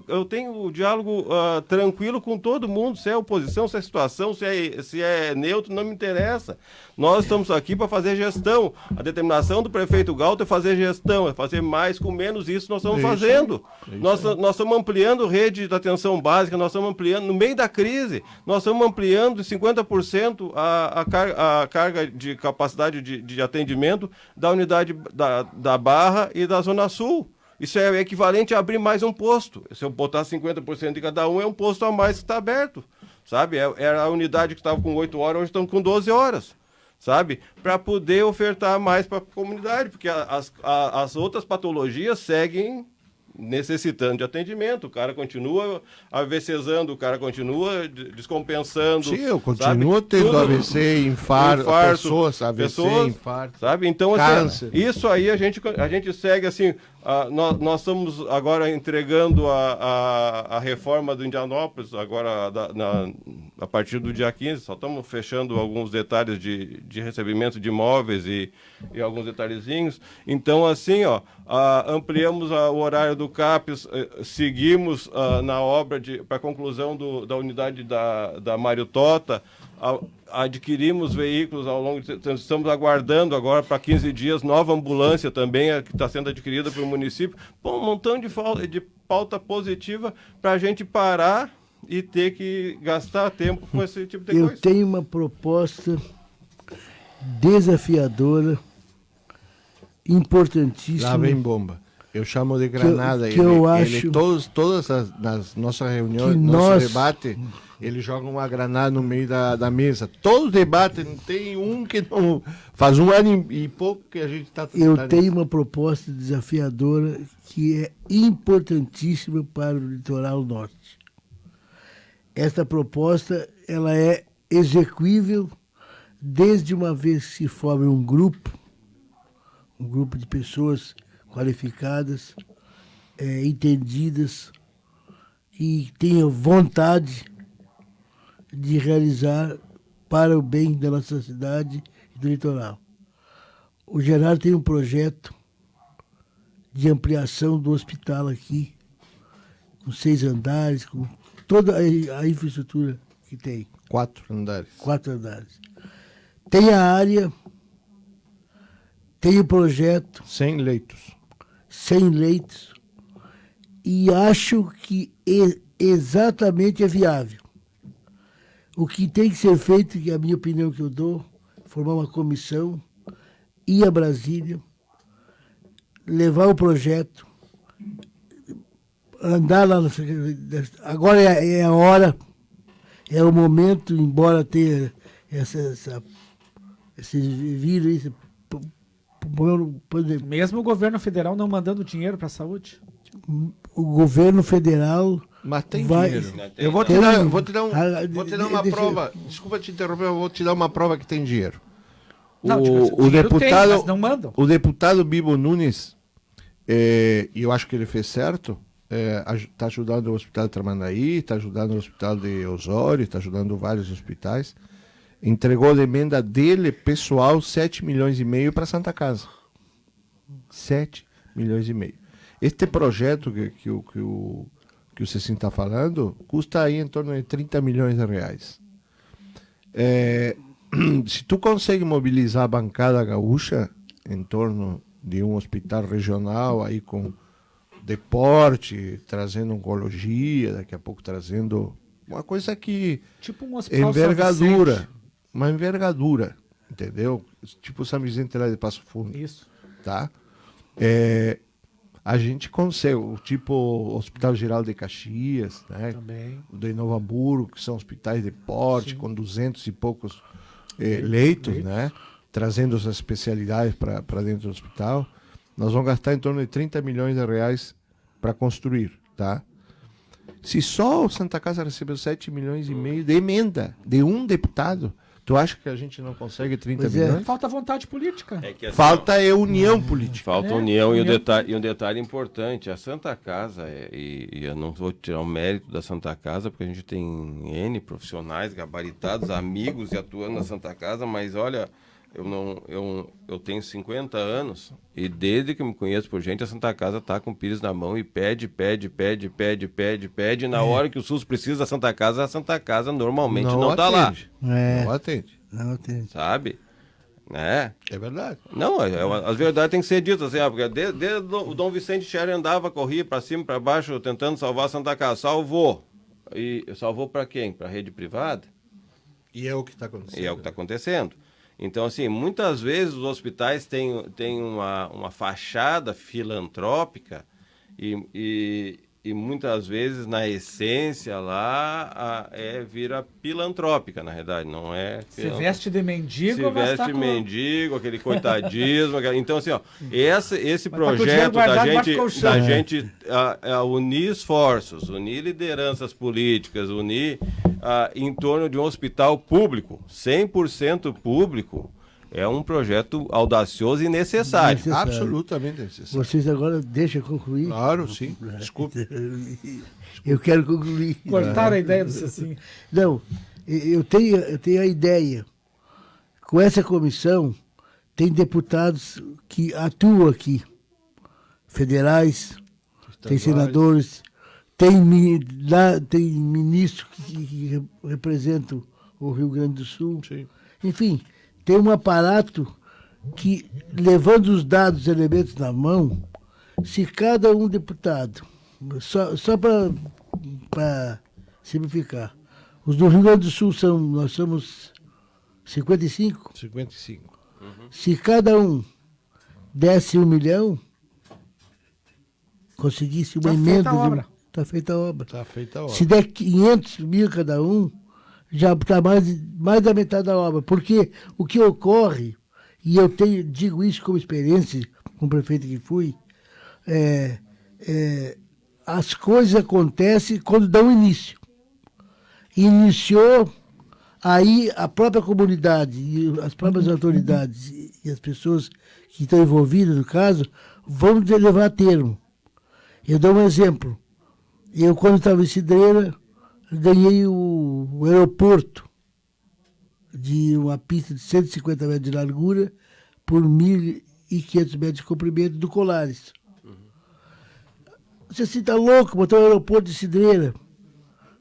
F: eu tenho o diálogo tranquilo com todo mundo, se é oposição, se é situação, se é neutro, não me interessa. Nós estamos aqui para fazer gestão. A determinação do prefeito Galto é fazer gestão, é fazer mais com menos, isso nós estamos fazendo. Nós estamos ampliando rede de atenção básica, nós estamos ampliando, no meio da crise, nós estamos ampliando em 50% a carga de capacidade de atendimento da unidade da Barra e da Zona Sul. Isso é equivalente a abrir mais um posto. Se eu botar 50% de cada um, é um posto a mais que está aberto, sabe? Era a unidade que estava com 8 horas, hoje estão com 12 horas, sabe? Para poder ofertar mais para a comunidade, porque as outras patologias seguem necessitando de atendimento. O cara continua AVCzando, o cara continua descompensando.
D: Sim, eu continuo tendo AVC, infarto, pessoas, infarto.
F: Sabe? Então,
D: câncer.
F: Assim, isso aí a gente segue assim. Nós estamos agora entregando a reforma do Indianópolis, agora a partir do dia 15, só estamos fechando alguns detalhes de recebimento de imóveis e alguns detalhezinhos. Então, assim, ampliamos o horário do CAPES, seguimos na obra para a conclusão da unidade da Mário Tota, adquirimos veículos ao longo estamos aguardando agora para 15 dias nova ambulância também que está sendo adquirida pelo município. Um montão de pauta positiva para a gente parar e ter que gastar tempo com esse tipo de coisa.
C: Eu tenho uma proposta desafiadora, importantíssima.
D: Lá vem bomba. Eu chamo de granada.
C: Eu acho
D: todas nas nossas reuniões, nosso debate, ele joga uma granada no meio da mesa. Todo debate, não tem um que não... Faz um ano e pouco que a gente está...
C: Eu tenho uma proposta desafiadora que é importantíssima para o litoral norte. Esta proposta, ela é execuível desde uma vez que se forme um grupo de pessoas qualificadas, entendidas e tenham vontade de realizar para o bem da nossa cidade e do litoral. O Gerardo tem um projeto de ampliação do hospital aqui, com 6 andares, com toda a infraestrutura que tem.
D: 4 andares.
C: 4 andares. Tem a área, tem o projeto.
D: 100 leitos.
C: 100 leitos. E acho que exatamente é viável. O que tem que ser feito, que é a minha opinião que eu dou, formar uma comissão, ir a Brasília, levar o projeto, andar lá. Agora é a hora, é o momento, embora tenha esse vírus,
E: Mesmo o governo federal não mandando dinheiro para a saúde?
C: o governo federal
D: Mas tem
C: vai...
D: dinheiro.
F: Tem,
D: Eu vou
F: tem.
D: te dar, vou te dar, vou te dar uma
C: Deixa eu-
D: prova. Desculpa te interromper, eu vou te dar uma prova que tem dinheiro.
E: Não,
D: o
E: dinheiro
D: deputado,
E: tem, mas não mandam.
D: o deputado Bibo Nunes, e eu acho que ele fez certo, está ajudando o Hospital de Tramandaí, está ajudando o Hospital de Osório, está ajudando vários hospitais. Entregou de emenda dele, pessoal, 7 milhões e meio para Santa Casa. 7 milhões e meio. Este projeto que o Cecim está falando custa aí em torno de 30 milhões de reais. Se tu consegue mobilizar a bancada gaúcha em torno de um hospital regional aí com deporte, trazendo oncologia, daqui a pouco trazendo uma coisa que
E: Tipo um hospital São
D: envergadura,
E: Vicente.
D: uma envergadura, entendeu? Tipo São Vicente lá de Passo Fundo,
E: Isso.
D: tá? A gente consegue, o tipo Hospital Geral de Caxias, né?
E: Também.
D: O de Novo Hamburgo, que são hospitais de porte, com 200 e poucos leitos, né? Trazendo as especialidades para dentro do hospital. Nós vamos gastar em torno de 30 milhões de reais para construir, tá? Se só o Santa Casa recebeu 7 milhões e meio de emenda de um deputado, tu acha que a gente não consegue 30
C: Pois é.
D: milhões?
E: Falta vontade política.
F: É que assim,
D: Falta união política.
F: falta
E: É,
F: união e
E: união.
F: um detalhe importante, a Santa Casa, e eu não vou tirar o mérito da Santa Casa, porque a gente tem N profissionais gabaritados, amigos e atuando na Santa Casa, mas olha, eu tenho 50 anos e desde que eu me conheço por gente, a Santa Casa tá com o pires na mão e pede, e na hora que o SUS precisa da Santa Casa, a Santa Casa normalmente não tá lá,
D: atende.
C: É.
D: Não atende.
C: Não tem.
F: sabe? Né?
D: É verdade.
F: Não, as verdades têm que ser ditas, assim, porque desde o Dom Vicente Scherer andava, corria para cima, para baixo, tentando salvar a Santa Casa. Salvou. E salvou para quem? Para a rede privada?
D: E é o que está acontecendo.
F: E é o que está acontecendo. Então, assim, muitas vezes os hospitais têm uma fachada filantrópica e muitas vezes, na essência, lá vira pilantrópica, na realidade, não é...
E: Se veste de mendigo,
F: Se
E: mas tá
F: veste
E: com...
F: mendigo, aquele coitadismo. Então, assim, ó, esse
E: Mas tá com o
F: projeto
E: dinheiro guardado
F: da
E: debaixo
F: gente,
E: do colchão.
F: da gente unir esforços, unir lideranças políticas, unir em torno de um hospital público, 100% público, é um projeto audacioso e necessário.
C: Necessário.
D: Absolutamente necessário.
C: Vocês agora deixem eu concluir.
D: Claro, sim. Desculpe.
C: Eu quero concluir.
E: Cortaram a ideia do Cecim.
C: Não, eu tenho a ideia. Com essa comissão, tem deputados que atuam aqui, federais, tem senadores, tem ministros que representam o Rio Grande do Sul.
D: Sim.
C: Enfim, tem um aparato que, levando os dados, os elementos na mão, se cada um deputado, só para simplificar, os do Rio Grande do Sul nós somos 55,
D: 55.
C: se cada um desse 1 milhão, conseguisse uma
E: Tá
C: emenda,
E: feita a obra.
C: está feita a obra.
D: Está feita a obra.
C: Se der 500 mil cada um, já está mais da metade da obra. Porque o que ocorre, e eu digo isso como experiência, como prefeito que fui, as coisas acontecem quando dão início. Iniciou, aí a própria comunidade, e as próprias autoridades e as pessoas que estão envolvidas no caso, vão levar a termo. Eu dou um exemplo. Eu, quando estava em Cidreira, ganhei o aeroporto de uma pista de 150 metros de largura por 1.500 metros de comprimento do Colares. Você se está louco, botar o aeroporto de Cidreira.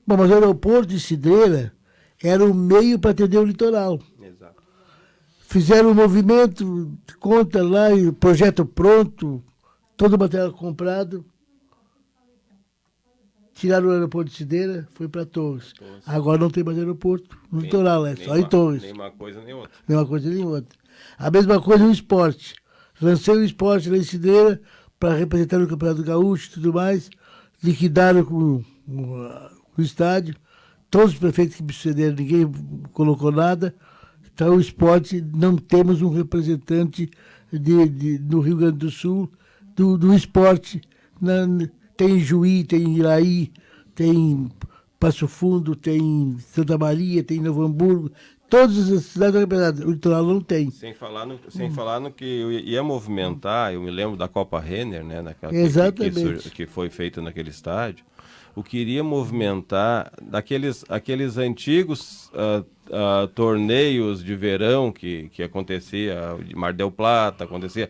C: Bom, mas o aeroporto de Cidreira era o meio para atender o litoral.
F: Exato.
C: Fizeram um movimento, conta lá, e o projeto pronto, todo o material comprado. tiraram o aeroporto de Cideira, foi para Torres. Agora não tem mais aeroporto no litoral, é só em Torres.
F: Nem uma coisa nem outra.
C: Nem uma coisa nem outra. A mesma coisa no esporte. Lancei o esporte lá em Cideira para representar o Campeonato Gaúcho e tudo mais. Liquidaram com o estádio. Todos os prefeitos que me sucederam, ninguém colocou nada. Então, o esporte, não temos um representante no Rio Grande do Sul do esporte. Tem Juí, tem Iraí, tem Passo Fundo, tem Santa Maria, tem Novo Hamburgo. Todas as cidades do campeonato. O litoral não tem.
F: Sem falar no que ia movimentar, eu me lembro da Copa Renner, né?
C: Exatamente.
F: Que foi feita naquele estádio. O que iria movimentar aqueles antigos torneios de verão que acontecia, de Mar del Plata, acontecia,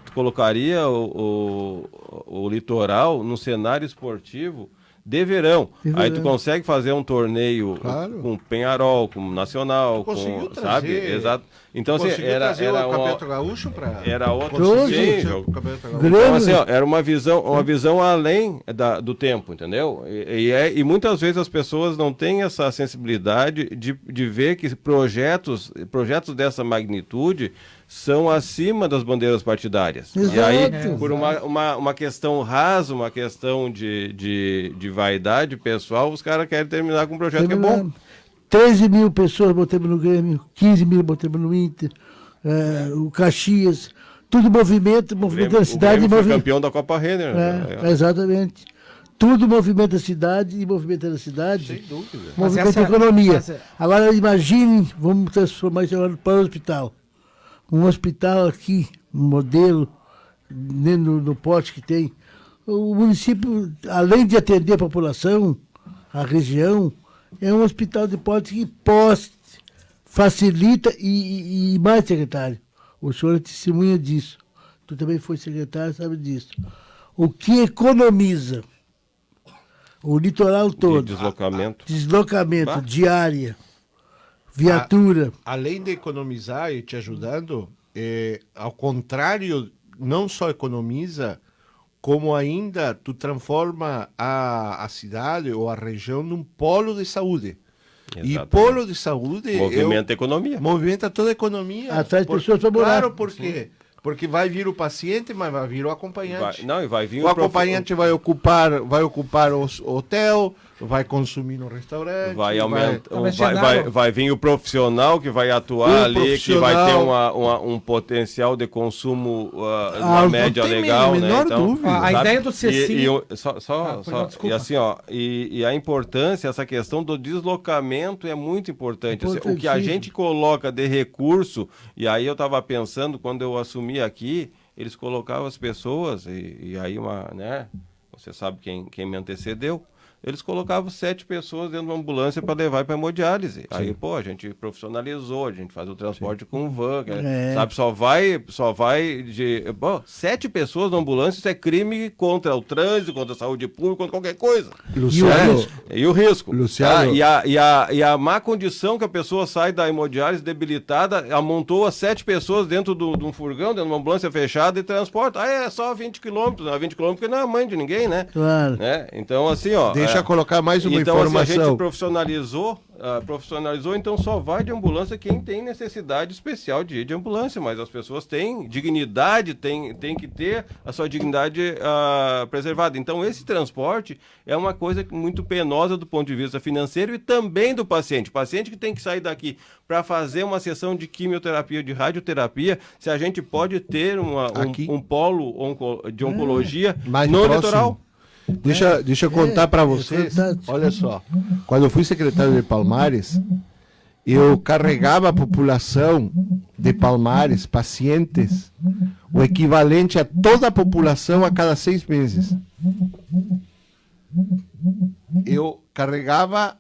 F: tu colocaria o litoral no cenário esportivo de verão. Aí tu consegue fazer um torneio com Penharol, com Nacional,
D: conseguiu
F: com, sabe? Exato. Então assim, era
D: o Campeonato Gaúcho para
F: era outro
C: Então,
F: assim, ó, era uma visão além do tempo, entendeu? E muitas vezes as pessoas não têm essa sensibilidade de ver que projetos dessa magnitude são acima das bandeiras partidárias.
C: Exato.
F: E aí, por uma questão rasa, uma questão de vaidade pessoal, os caras querem terminar com um projeto que é bom.
C: 13 mil pessoas botamos no Grêmio, 15 mil botamos no Inter, o Caxias, tudo movimento da cidade.
F: O Grêmio foi campeão da Copa Renner.
C: Exatamente. Tudo movimenta a cidade e movimenta a cidade.
D: Sem dúvida.
C: Movimenta a economia. Agora imagine, vamos transformar isso agora para o hospital. Um hospital aqui, um modelo, no porte que tem. O município, além de atender a população, a região, é um hospital de porte que facilita e mais, secretário. O senhor é testemunha disso. Tu também foi secretário, sabe disso. O que economiza o litoral todo. Deslocamento, diária, viatura.
D: Além de economizar e te ajudando, ao contrário, não só economiza, como ainda tu transforma a cidade ou a região num polo de saúde. Exatamente. E polo de saúde...
F: Movimenta a economia.
D: Movimenta toda a economia.
C: Atrai pessoas para morar.
D: Claro, por quê? Porque vai vir o paciente, mas vai vir o acompanhante.
F: Vai vir
D: o acompanhante vai ocupar o hotel, vai consumir no restaurante.
F: Vai vir o profissional que vai atuar ali, que vai ter um potencial de consumo na média legal, né? Então,
E: a ideia do CECIM...
F: E assim, ó, e a importância, essa questão do deslocamento é muito importante. O que a gente coloca de recurso, e aí eu estava pensando, quando eu assumi aqui, eles colocavam as pessoas, e aí né? Você sabe quem me antecedeu. Eles colocavam 7 pessoas dentro de uma ambulância para levar para hemodiálise. Sim. Aí, a gente profissionalizou, a gente faz o transporte com van, sabe? Só vai de... 7 pessoas na ambulância, isso é crime contra o trânsito, contra a saúde pública, contra qualquer coisa.
D: Luciano,
F: e o risco.
D: Luciano.
F: E a má condição que a pessoa sai da hemodiálise debilitada, amontoa 7 pessoas dentro de um furgão, dentro de uma ambulância fechada e transporta. É só 20 quilômetros, 20 quilômetros porque não é a mãe de ninguém, né?
C: Claro.
F: Então, assim, ó...
D: Deixa eu colocar mais uma informação.
F: Então, se a gente profissionalizou, então só vai de ambulância quem tem necessidade especial de ir de ambulância, mas as pessoas têm dignidade, têm que ter a sua dignidade preservada. Então, esse transporte é uma coisa muito penosa do ponto de vista financeiro e também do paciente. O paciente que tem que sair daqui para fazer uma sessão de quimioterapia, de radioterapia, se a gente pode ter um polo de oncologia no litoral.
D: Deixa eu contar para vocês, olha só, quando eu fui secretário de Palmares, eu carregava a população de Palmares, pacientes, o equivalente a toda a população a cada 6 meses. Eu carregava,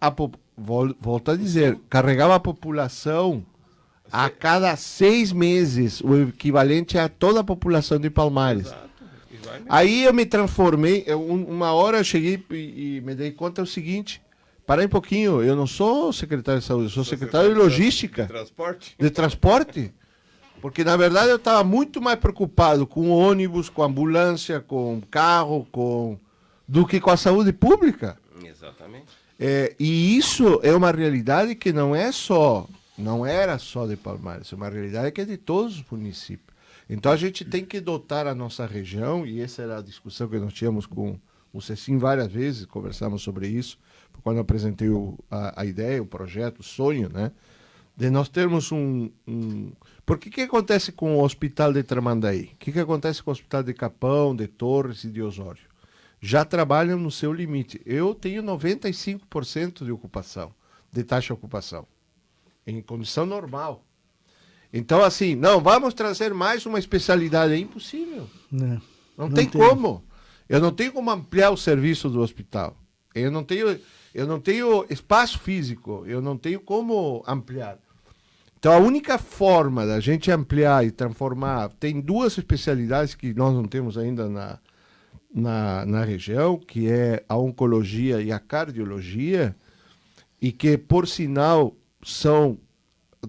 D: volto a dizer, carregava a população a cada 6 meses, o equivalente a toda a população de Palmares. Aí eu me transformei, uma hora eu cheguei e me dei conta do seguinte, para um pouquinho, eu não sou secretário de saúde, eu sou secretário de logística, de transporte, porque na verdade eu estava muito mais preocupado com ônibus, com ambulância, com carro, com do que com a saúde pública.
F: Exatamente.
D: E isso é uma realidade que não era só de Palmares, é uma realidade que é de todos os municípios. Então a gente tem que dotar a nossa região, e essa era a discussão que nós tínhamos com o Cecim várias vezes, conversamos sobre isso, quando eu apresentei a ideia, o projeto, o sonho, né? De nós termos Porque o que acontece com o Hospital de Tramandaí? O que acontece com o Hospital de Capão, de Torres e de Osório? Já trabalham no seu limite. Eu tenho 95% de ocupação, de taxa de ocupação, em condição normal. Então, assim, não, vamos trazer mais uma especialidade. É impossível. Não tem como. Eu não tenho como ampliar o serviço do hospital. Eu não tenho espaço físico. Eu não tenho como ampliar. Então, a única forma da gente ampliar e transformar... Tem duas especialidades que nós não temos ainda na região, que é a oncologia e a cardiologia, e que, por sinal, são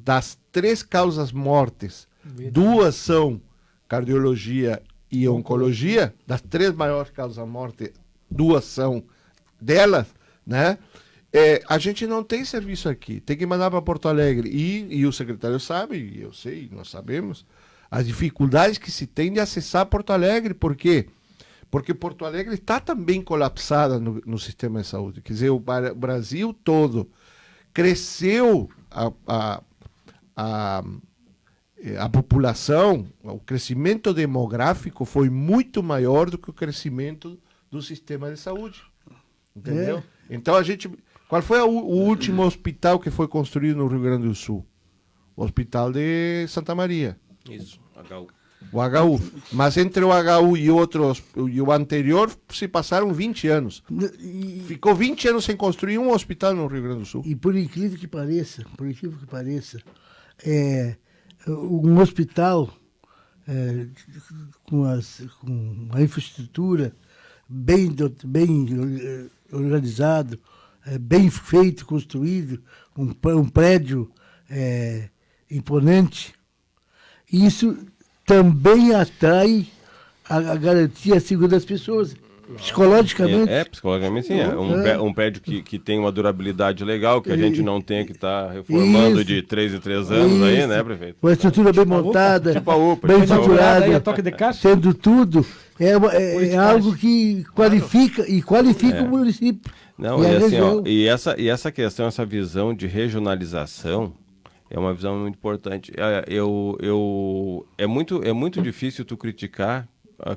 D: das 3 causas mortes, 2 são cardiologia e oncologia, das 3 maiores causas de morte, 2 são delas, né? A gente não tem serviço aqui, tem que mandar para Porto Alegre, e o secretário sabe, e eu sei, nós sabemos, as dificuldades que se tem de acessar Porto Alegre. Por quê? Porque Porto Alegre está também colapsada no sistema de saúde. Quer dizer, o Brasil todo cresceu a população, o crescimento demográfico foi muito maior do que o crescimento do sistema de saúde. Entendeu? Então qual foi o último hospital que foi construído no Rio Grande do Sul? O Hospital de Santa Maria.
F: Isso, HU.
D: O HU. Mas entre o HU e o anterior se passaram 20 anos. Ficou 20 anos sem construir um hospital no Rio Grande do Sul.
C: E por incrível que pareça, um hospital com uma infraestrutura bem organizado, bem feito, construído, um prédio imponente, isso também atrai a garantia, a segurança das pessoas, psicologicamente.
F: Psicologicamente sim. Um prédio que tem uma durabilidade legal, que a gente não tem que estar reformando de 3 em 3 anos aí, né, prefeito?
C: Uma estrutura bem montada,
F: tipo a UPA,
C: bem
F: tipo a UPA.
C: estruturada,
E: Aí a toque de caixa?
C: tendo tudo, é algo que qualifica o município.
F: Não,
C: e
F: e
C: a
F: assim,
C: região.
F: essa questão, essa visão de regionalização é uma visão muito importante. É muito difícil tu criticar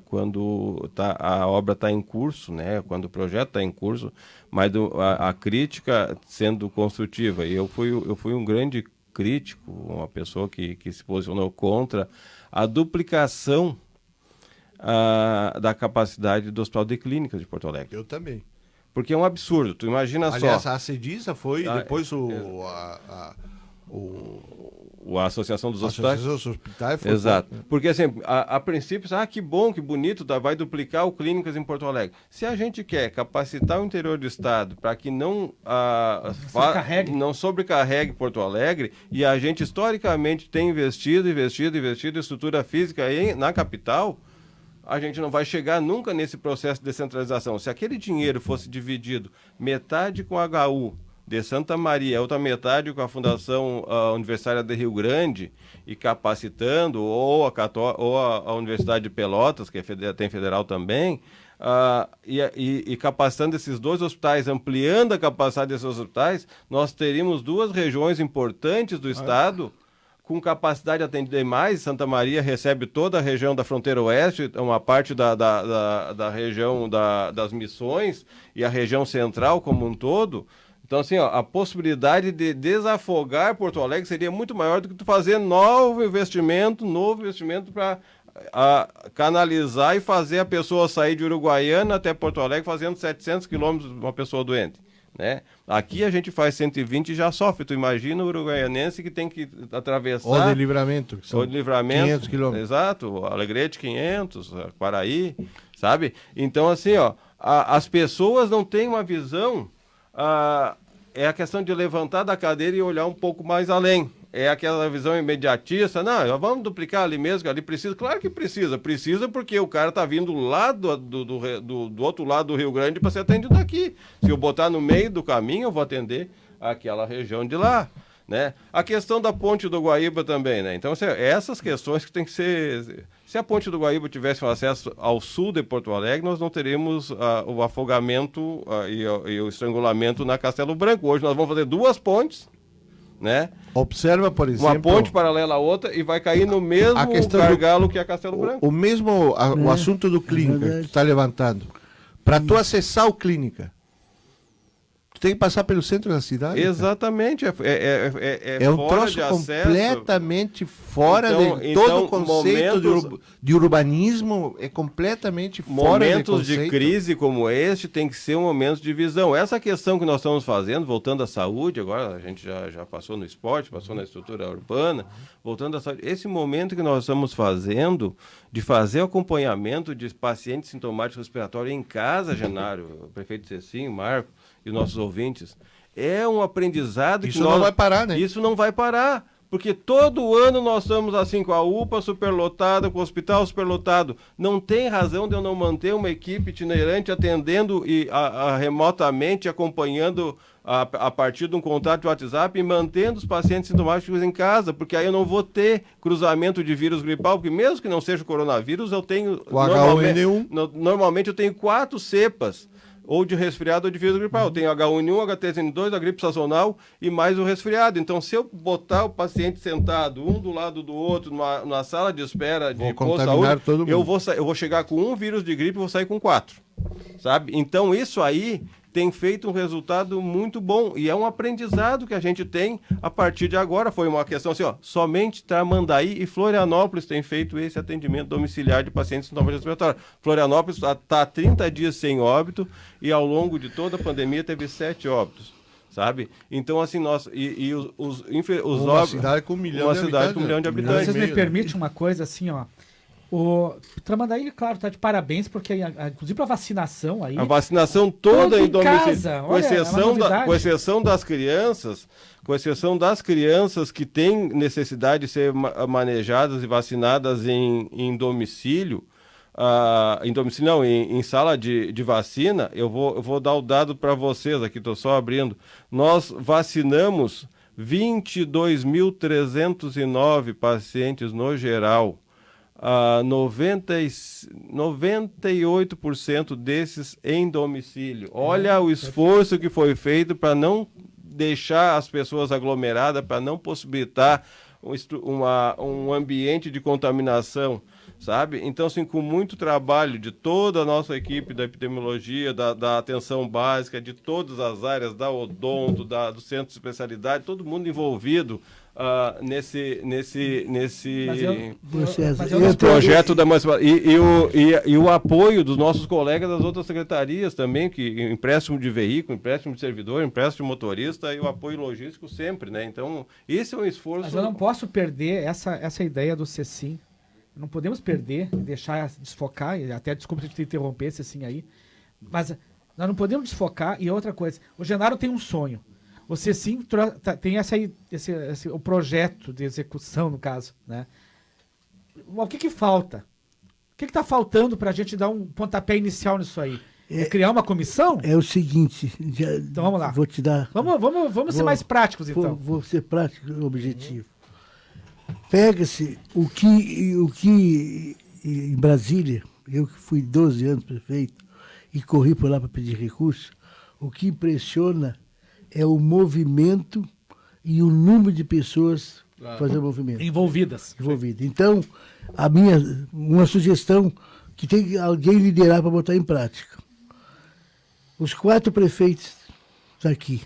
F: quando a obra está em curso, né? Quando o projeto está em curso, mas a crítica sendo construtiva. E eu fui um grande crítico, uma pessoa que se posicionou contra a duplicação da capacidade do Hospital de Clínicas de Porto Alegre.
D: Eu também.
F: Porque é um absurdo, tu imagina
D: Aliás,
F: só.
D: a Cedisa foi, depois
F: A Associação dos
D: a
F: Hospitais.
D: Associação dos Hospitais foi.
F: Exato. Porque, assim, a princípio, que bom, que bonito, vai duplicar o Clínicas em Porto Alegre. Se a gente quer capacitar o interior do estado para que não sobrecarregue Porto Alegre, e a gente historicamente tem investido em estrutura física na capital, a gente não vai chegar nunca nesse processo de descentralização. Se aquele dinheiro fosse dividido metade com a HU de Santa Maria, outra metade com a Fundação Universitária de Rio Grande, e capacitando, ou a Universidade de Pelotas, que tem federal também, e capacitando esses 2 hospitais, ampliando a capacidade desses hospitais, nós teríamos 2 regiões importantes do estado com capacidade de atender mais. Santa Maria recebe toda a região da fronteira oeste, uma parte da região das Missões e a região central como um todo. Então, assim, a possibilidade de desafogar Porto Alegre seria muito maior do que tu fazer novo investimento para canalizar e fazer a pessoa sair de Uruguaiana até Porto Alegre fazendo 700 quilômetros uma pessoa doente. Né? Aqui a gente faz 120 e já sofre. Tu imagina o uruguaianense que tem que atravessar...
D: O de Livramento, que são 500 quilômetros.
F: Exato, Alegrete 500, Quaraí, sabe? Então, assim, as pessoas não têm uma visão... é a questão de levantar da cadeira e olhar um pouco mais além. é aquela visão imediatista, não, vamos duplicar ali mesmo, que ali precisa. Claro que precisa porque o cara tá vindo lá do outro lado do Rio Grande para ser atendido aqui. Se eu botar no meio do caminho, eu vou atender aquela região de lá, né? A questão da ponte do Guaíba também, né? Então, essas questões que tem que ser... Se a ponte do Guaíba tivesse um acesso ao sul de Porto Alegre, nós não teríamos o afogamento e o estrangulamento na Castelo Branco. Hoje nós vamos fazer 2 pontes, né?
D: Observa, por exemplo...
F: Uma ponte paralela à outra e vai cair no mesmo gargalo que a Castelo Branco.
D: O mesmo o assunto do clínica que tu está levantando. Para tu acessar o clínica, tu tem que passar pelo centro da cidade.
F: Exatamente.
D: É um
F: fora
D: troço
F: de acesso.
D: completamente fora de todo o conceito de urbanismo, é completamente fora de conceito.
F: Momentos de crise como este tem que ser um momento de visão. Essa questão que nós estamos fazendo, voltando à saúde, agora a gente já passou no esporte, passou na estrutura urbana, voltando à saúde, esse momento que nós estamos fazendo de fazer acompanhamento de pacientes sintomáticos respiratórios em casa, Genaro, o prefeito Cecinho, Marco, e os nossos ouvintes, é um aprendizado
D: Isso não vai parar, né?
F: Isso não vai parar, porque todo ano nós estamos assim com a UPA superlotada, com o hospital superlotado. Não tem razão de eu não manter uma equipe itinerante atendendo e remotamente, acompanhando a partir de um contato de WhatsApp e mantendo os pacientes sintomáticos em casa, porque aí eu não vou ter cruzamento de vírus gripal, porque mesmo que não seja o coronavírus, eu tenho...
D: O H1N1.
F: Normalmente eu tenho 4 cepas, ou de resfriado ou de vírus gripal. Eu tenho H1N1, HTLV2, a gripe sazonal e mais o resfriado. Então, se eu botar o paciente sentado, um do lado do outro, na sala de espera de
D: saúde, todo mundo.
F: eu vou chegar com um vírus de gripe e vou sair com 4. Sabe? Então, isso aí tem feito um resultado muito bom e é um aprendizado que a gente tem a partir de agora. Foi uma questão assim, somente Tramandaí e Florianópolis têm feito esse atendimento domiciliar de pacientes com sintomas respiratórios. Florianópolis está há 30 dias sem óbito e ao longo de toda a pandemia teve 7 óbitos. Sabe? Então, assim, nós... os
D: uma cidade com 1 milhão de habitantes.
E: Vocês me permitem uma coisa assim, ó. O Tramandaí, claro, tá de parabéns, porque inclusive para vacinação aí...
F: A vacinação toda em domicílio,
E: casa,
F: com exceção das crianças que têm necessidade de ser manejadas e vacinadas em domicílio, em sala de vacina, eu vou dar o dado para vocês aqui, estou só abrindo. Nós vacinamos 22.309 pacientes no geral. 98% desses em domicílio. Olha o esforço que foi feito para não deixar as pessoas aglomeradas, para não possibilitar um ambiente de contaminação, sabe? Então, assim, com muito trabalho de toda a nossa equipe da epidemiologia, da atenção básica, de todas as áreas, da odonto, do centro de especialidade, todo mundo envolvido nesse projeto da emancipação e o apoio dos nossos colegas das outras secretarias também, que empréstimo de veículo, empréstimo de servidor, empréstimo de motorista e o apoio logístico sempre, né? Então, esse é um esforço...
E: Mas eu não posso perder essa ideia do CECIM. Não podemos perder e deixar desfocar, e até desculpa te interromper, CECIM aí, mas nós não podemos desfocar. E outra coisa, o Genaro tem um sonho. Você sim tem o projeto de execução, no caso, né? O que falta? O que está faltando para a gente dar um pontapé inicial nisso aí? É criar uma comissão?
C: É o seguinte...
E: então vamos lá.
C: Vou te dar...
E: Vamos ser mais práticos, então.
C: Vou ser prático e objetivo. Pega-se o que em Brasília, eu que fui 12 anos prefeito e corri por lá para pedir recurso, o que impressiona é o movimento e o número de pessoas fazendo movimento.
E: Envolvidas.
C: Então, uma sugestão que tem alguém liderar para botar em prática. Os 4 prefeitos daqui,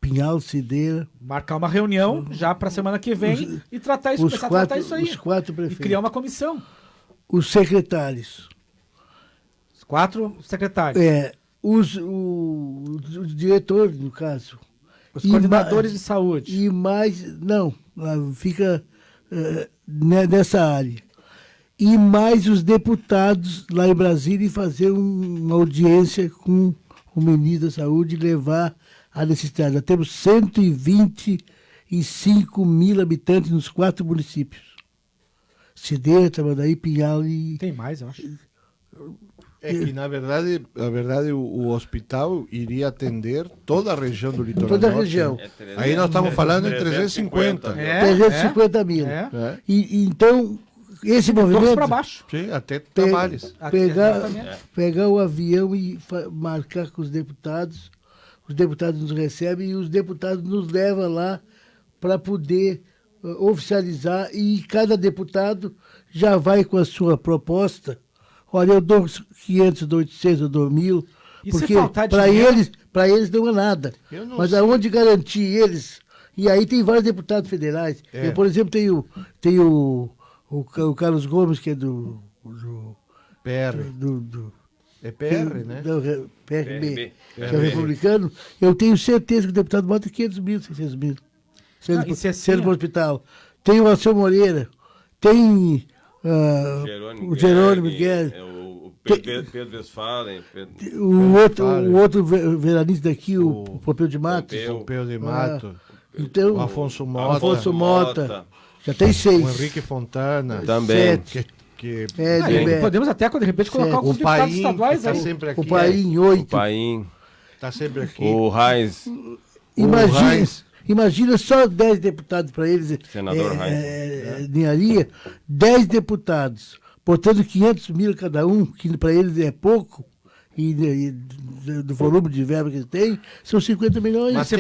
C: Pinhal, Cideira...
E: Marcar uma reunião já para a semana que vem e tratar isso, começar a tratar isso aí.
C: Os 4 prefeitos.
E: E criar uma comissão.
C: Os secretários.
E: Os 4 secretários.
C: Os diretores, no caso.
E: Os coordenadores de saúde.
C: E mais... Não, fica nessa área. E mais os deputados lá em Brasília e fazer uma audiência com o ministro da Saúde e levar a necessidade. Nós temos 120 105 mil habitantes nos 4 municípios. Cedeira, Tramandaí, Pinhal e...
E: Tem mais, eu acho.
D: É que, na verdade, o hospital iria atender toda a região do litoral
C: Toda a
D: norte.
C: região.
D: Aí nós estamos falando em 350.
C: 350 mil.
D: É.
C: E, então, esse
E: Todos
C: movimento...
E: para baixo.
D: Sim, até Tavares.
C: Pegar o avião e marcar com os deputados nos recebem e os deputados nos levam lá para poder oficializar, e cada deputado já vai com a sua proposta. Olha, eu dou 500, eu dou 800, eu dou 1.000,
E: E se
C: porque
E: faltar
C: para
E: dinheiro?
C: eles não é nada.
D: Eu não
C: Mas
D: sei.
C: aonde garantir eles? E aí tem vários deputados federais.
D: É.
C: Eu, por exemplo, tenho o Carlos Gomes, que é do
D: PR. É PR, né?
C: do PRB, que é o
F: PRB.
C: republicano. Eu tenho certeza que o deputado bota 500 mil, 600 mil.
E: Não, e se assim,
C: Sendo para o hospital. Tem o Alceu Moreira, tem o Jerônimo Guedes,
F: O Pedro Westphalen.
C: o outro veranista daqui, o Pompeu de Matos.
D: Pompeu de Mato.
C: Então,
D: O Afonso Mota.
C: Afonso Mota. Já tem 6.
D: O Henrique Fontana.
F: Também.
D: Que
E: Podemos até, de repente, colocar alguns
D: o
E: deputados
D: Paim,
E: estaduais
D: que
E: aí.
D: tá sempre aqui.
C: O Paim,
F: O
C: 8.
F: Paim.
D: Tá sempre aqui.
F: O Reis.
C: Imagina só 10 deputados para eles.
F: Senador Reis.
C: Ninharia, 10 deputados, portanto 500 mil cada um, que para eles é pouco, e do volume de verba que eles têm, são 50 milhões.
D: Mas
E: Se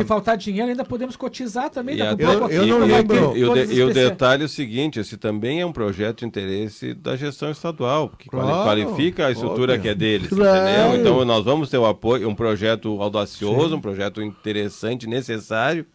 E: faltar dinheiro, ainda podemos cotizar também.
F: E,
E: Daqui a pouco
D: eu não
E: aqui vai
D: lembro.
E: ter
F: E
E: todas as
F: o
E: especiais.
F: detalhe é o seguinte, esse também é um projeto de interesse da gestão estadual, que
D: Claro,
F: qualifica a estrutura
D: óbvio.
F: que é deles,
C: Claro.
F: entendeu? Então nós vamos ter o apoio, um projeto audacioso, um projeto interessante, necessário,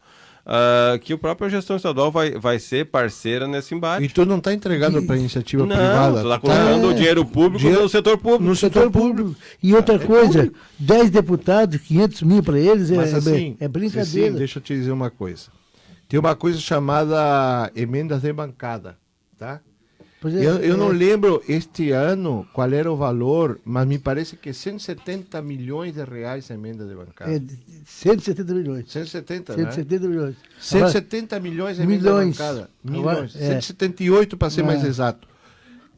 F: que a própria gestão estadual vai ser parceira nesse embate.
D: E tu não está entregando para iniciativa
F: Não,
D: privada.
F: tu está colocando o dinheiro público no setor público.
D: No setor público.
C: E outra coisa, 10 deputados, 500 mil para eles,
D: Mas assim,
C: é brincadeira.
D: Cecim, deixa eu te dizer uma coisa. Tem uma coisa chamada emendas de bancada, tá?
C: Pois é,
D: Eu não lembro este ano qual era o valor, mas me parece que 170 milhões de reais a emenda de bancada.
C: É 170 milhões.
D: 170, né?
C: 170 milhões.
D: 170 milhões a emenda
C: Milhões.
D: de bancada.
C: Agora,
D: Milhões.
C: é.
D: 178 para ser mais
C: É.
D: exato.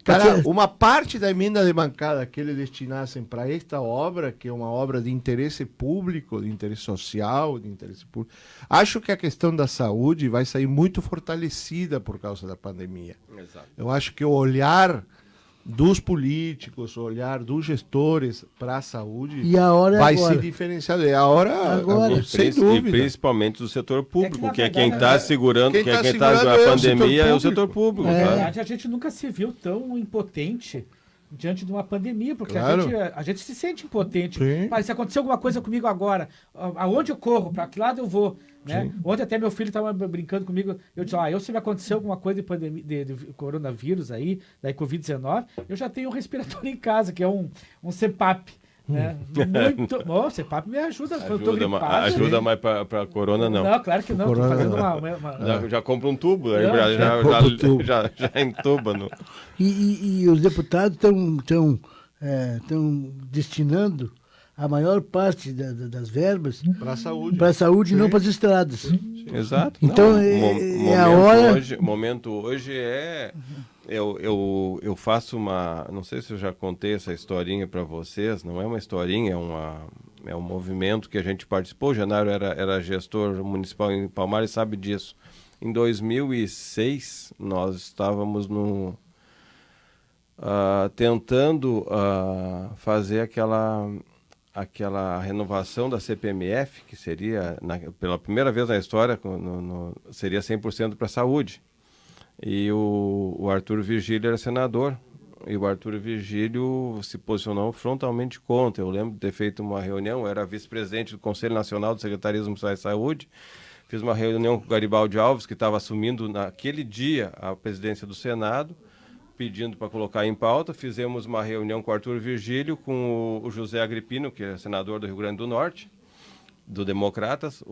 D: Cara,
C: Porque-
D: uma parte da emenda de bancada que eles destinassem para esta obra, que é uma obra de interesse público, de interesse social, de interesse público, acho que a questão da saúde vai sair muito fortalecida por causa da pandemia.
F: Exato.
D: Eu acho que o olhar dos políticos, o olhar dos gestores para a saúde
C: E a hora é
D: vai
C: agora.
D: se diferenciar. É a hora,
C: Agora.
D: sem
F: E
D: dúvida.
F: principalmente do setor público,
E: na
F: que é
E: verdade,
F: quem está segurando,
D: quem
F: quem
D: tá
F: está
D: segurando
F: a
D: é o
F: pandemia
D: setor
F: é o setor público.
E: Na
F: Tá?
E: verdade, a gente nunca se viu tão impotente diante de uma pandemia, porque
D: Claro.
E: a gente se sente impotente.
D: Sim.
E: Mas se acontecer alguma coisa comigo agora, aonde eu corro, para que lado eu vou? Né? Ontem até meu filho estava brincando comigo, eu disse, se me acontecer alguma coisa de pandemia, de coronavírus aí, da Covid-19, eu já tenho um respirador em casa, que é um CPAP. Né? Muito. O CPAP me ajuda quando eu tô gripado.
F: Ajuda mais para corona, não.
E: Não, claro que não. Tô
D: Corona
E: fazendo
D: não.
F: Já compra um tubo, aí
E: Não,
D: compra um tubo.
F: já entuba. No...
C: E os deputados estão destinando a maior parte das verbas
D: Para a saúde.
C: para a saúde e não para as estradas.
F: Exato.
C: Então,
F: Não,
C: é a hora...
F: O momento hoje é... Eu faço uma... Não sei se eu já contei essa historinha para vocês. Não é uma historinha, é um movimento que a gente participou. O Genaro era gestor municipal em Palmares, sabe disso. Em 2006, nós estávamos tentando fazer aquela renovação da CPMF, que seria, pela primeira vez na história, seria 100% para a saúde. E o Arthur Virgílio era senador, e o Arthur Virgílio se posicionou frontalmente contra. Eu lembro de ter feito uma reunião, eu era vice-presidente do Conselho Nacional do Secretarismo Municipal de Saúde, fiz uma reunião com o Garibaldi Alves, que estava assumindo naquele dia a presidência do Senado, pedindo para colocar em pauta. Fizemos uma reunião com o Arthur Virgílio, com o José Agripino, que é senador do Rio Grande do Norte, do Democratas,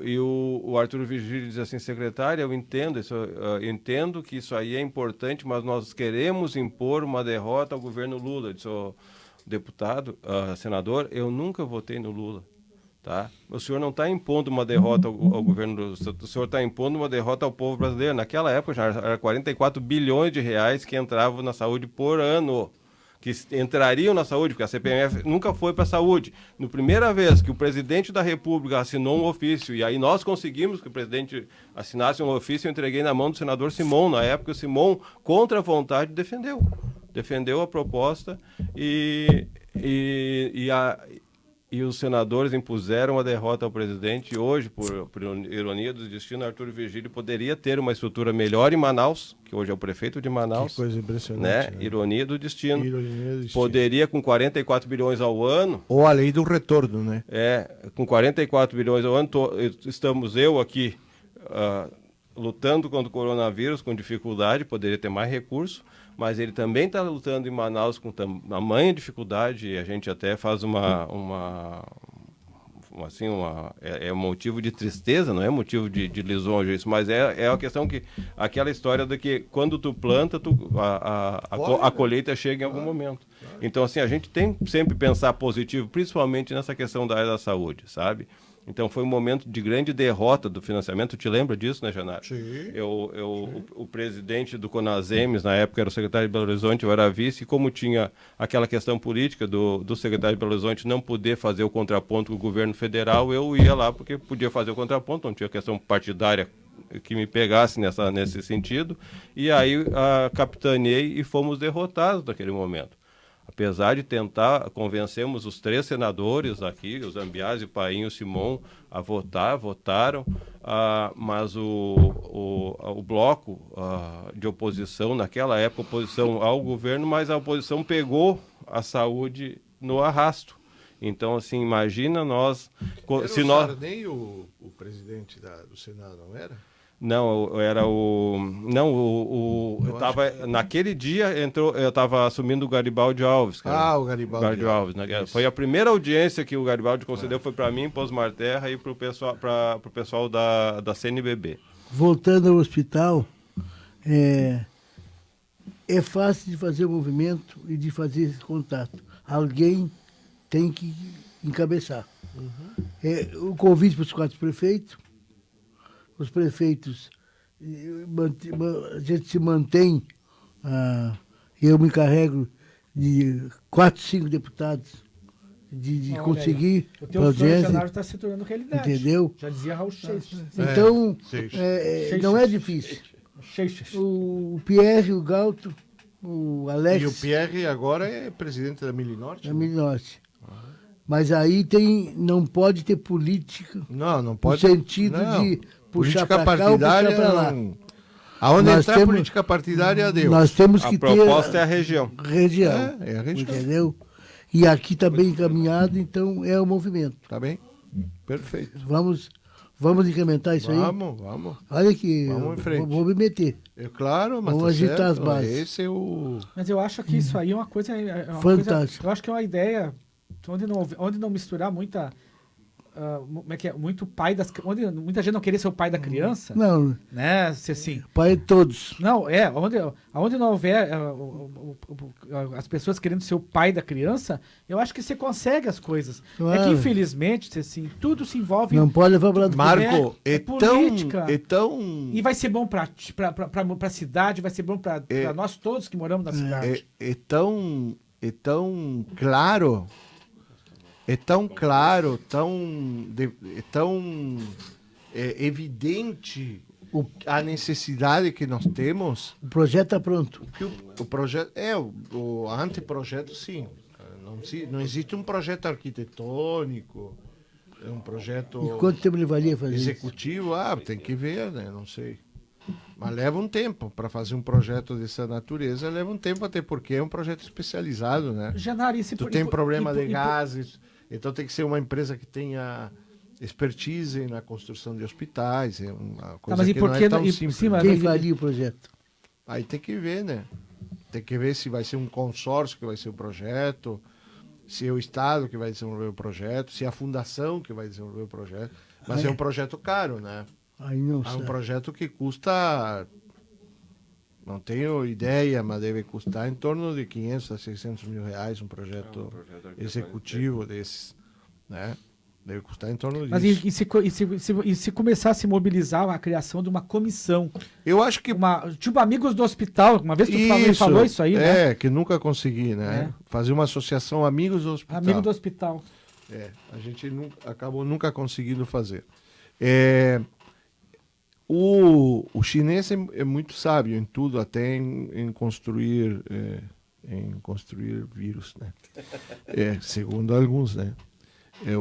F: e o Arthur Virgílio diz assim: secretário, eu entendo que isso aí é importante, mas nós queremos impor uma derrota ao governo Lula. Eu disse, deputado, senador, eu nunca votei no Lula. Tá? O senhor não está impondo uma derrota ao governo, o senhor está impondo uma derrota ao povo brasileiro. Naquela época já era 44 bilhões de reais que entravam na saúde por ano, que entrariam na saúde, porque a CPMF nunca foi para a saúde. Na primeira vez que o presidente da República assinou um ofício, e aí nós conseguimos que o presidente assinasse um ofício, eu entreguei na mão do senador Simon. Na época, o Simon, contra a vontade, defendeu a proposta e os senadores impuseram a derrota ao presidente. E hoje, por ironia do destino, Arthur Virgílio poderia ter uma estrutura melhor em Manaus, que hoje é o prefeito de Manaus.
D: Que coisa impressionante.
F: Né?
D: Né?
F: Ironia do destino.
D: Ironia do destino.
F: Poderia, com 44 bilhões ao ano...
D: Ou a lei do retorno, né?
F: Com 44 bilhões ao ano, estamos eu aqui lutando contra o coronavírus com dificuldade, poderia ter mais recurso, mas ele também está lutando em Manaus com tamanha dificuldade, e a gente até faz é motivo de tristeza, não é motivo de lisonja isso, mas é a questão que, aquela história de que quando tu planta, a colheita chega em algum momento. Então, assim, a gente tem sempre pensar positivo, principalmente nessa questão da área da saúde, sabe? Então foi um momento de grande derrota do financiamento. Tu te lembra disso, né, Genaro?
D: Sim.
F: O presidente do Conasems, na época era o secretário de Belo Horizonte, eu era vice, e como tinha aquela questão política do secretário de Belo Horizonte não poder fazer o contraponto com o governo federal, eu ia lá porque podia fazer o contraponto, não tinha questão partidária que me pegasse nesse sentido, e aí capitaneei e fomos derrotados naquele momento. Apesar de tentar, convencemos os 3 senadores aqui, o Zambiase, o Paim e o Simon, a votaram, mas o bloco de oposição, naquela época, oposição ao governo, mas a oposição pegou a saúde no arrasto. Então, assim, imagina nós...
D: Era
F: se
D: o
F: nós...
D: Sarney o presidente do Senado, não era?
F: Não, era o... Não, eu tava... Naquele dia, eu estava assumindo o Garibaldi Alves. Cara.
D: O Garibaldi
F: Alves. Né? Foi a primeira audiência que o Garibaldi concedeu, foi para mim, para os Marterra e para o pessoal da CNBB.
C: Voltando ao hospital, é fácil de fazer o movimento e de fazer esse contato. Alguém tem que encabeçar. O convite para os 4 prefeitos. Os prefeitos, a gente se mantém, eu me encarrego de 4, 5 deputados de conseguir
E: o teu sonho, Genaro, está se tornando realidade.
C: Entendeu?
E: Já dizia Raul Seixas.
C: Então, não é difícil. O Pierre, o Galto, o Alex...
D: E o Pierre agora é presidente da Milinorte?
C: Da Milinorte. Mas aí não pode ter política.
D: Não pode.
C: No sentido de puxar para cá ou puxar para lá.
D: Aonde entrar política partidária, adeus.
C: Nós temos que ter...
F: A proposta é a região.
C: É a região. Entendeu? E aqui está bem encaminhado, então é o movimento.
D: Tá bem? Perfeito.
C: Vamos incrementar isso aí?
D: Vamos.
C: Olha que
D: vamos em frente.
C: Vou me meter.
D: Claro, mas
C: vamos agitar as bases.
D: Esse é o...
E: Mas eu acho que isso aí é uma coisa...
C: Fantástico.
E: Eu acho que é uma ideia onde não misturar muita... como é que é? Muito pai das... Onde muita gente não queria ser o pai da criança.
C: Não.
E: Né? Se assim...
C: Pai de todos.
E: Não, onde não houver as pessoas querendo ser o pai da criança, eu acho que você consegue as coisas.
C: Claro.
E: É que, infelizmente, assim, tudo se envolve...
C: Não pode levar para do
D: Marco,
E: política.
D: E
E: vai ser bom para a cidade, vai ser bom para nós todos que moramos na cidade.
D: É tão claro... É tão claro, tão evidente a necessidade que nós temos.
C: O projeto está pronto.
D: O projeto o anteprojeto, sim. Não existe um projeto arquitetônico, um projeto.
C: E quanto tempo levaria a fazer
D: executivo? Tem que ver, né? Não sei. Mas leva um tempo para fazer um projeto dessa natureza, leva um tempo, até porque é um projeto especializado, né?
E: Genaro,
D: tu tem problema de gases. Então tem que ser uma empresa que tenha expertise na construção de hospitais. É uma coisa que não é tão simples.
C: Quem faria o projeto?
D: Aí tem que ver, né? Tem que ver se vai ser um consórcio que vai ser o projeto, se é o Estado que vai desenvolver o projeto, se é a fundação que vai desenvolver o projeto. Mas é um projeto caro, né?
C: Aí não
D: é um projeto que custa... Não tenho ideia, mas deve custar em torno de 500 a 600 mil reais um projeto executivo desses, né? Deve custar em torno disso.
E: Mas e se começar a se mobilizar a criação de uma comissão?
D: Eu acho que...
E: Tipo Amigos do Hospital, uma vez tu falou isso aí, né?
D: Que nunca consegui, né? Fazer uma associação Amigos do Hospital.
E: Amigo do Hospital.
D: A gente acabou nunca conseguindo fazer. O chinês é muito sábio em tudo, até em construir vírus, né? Segundo alguns, né?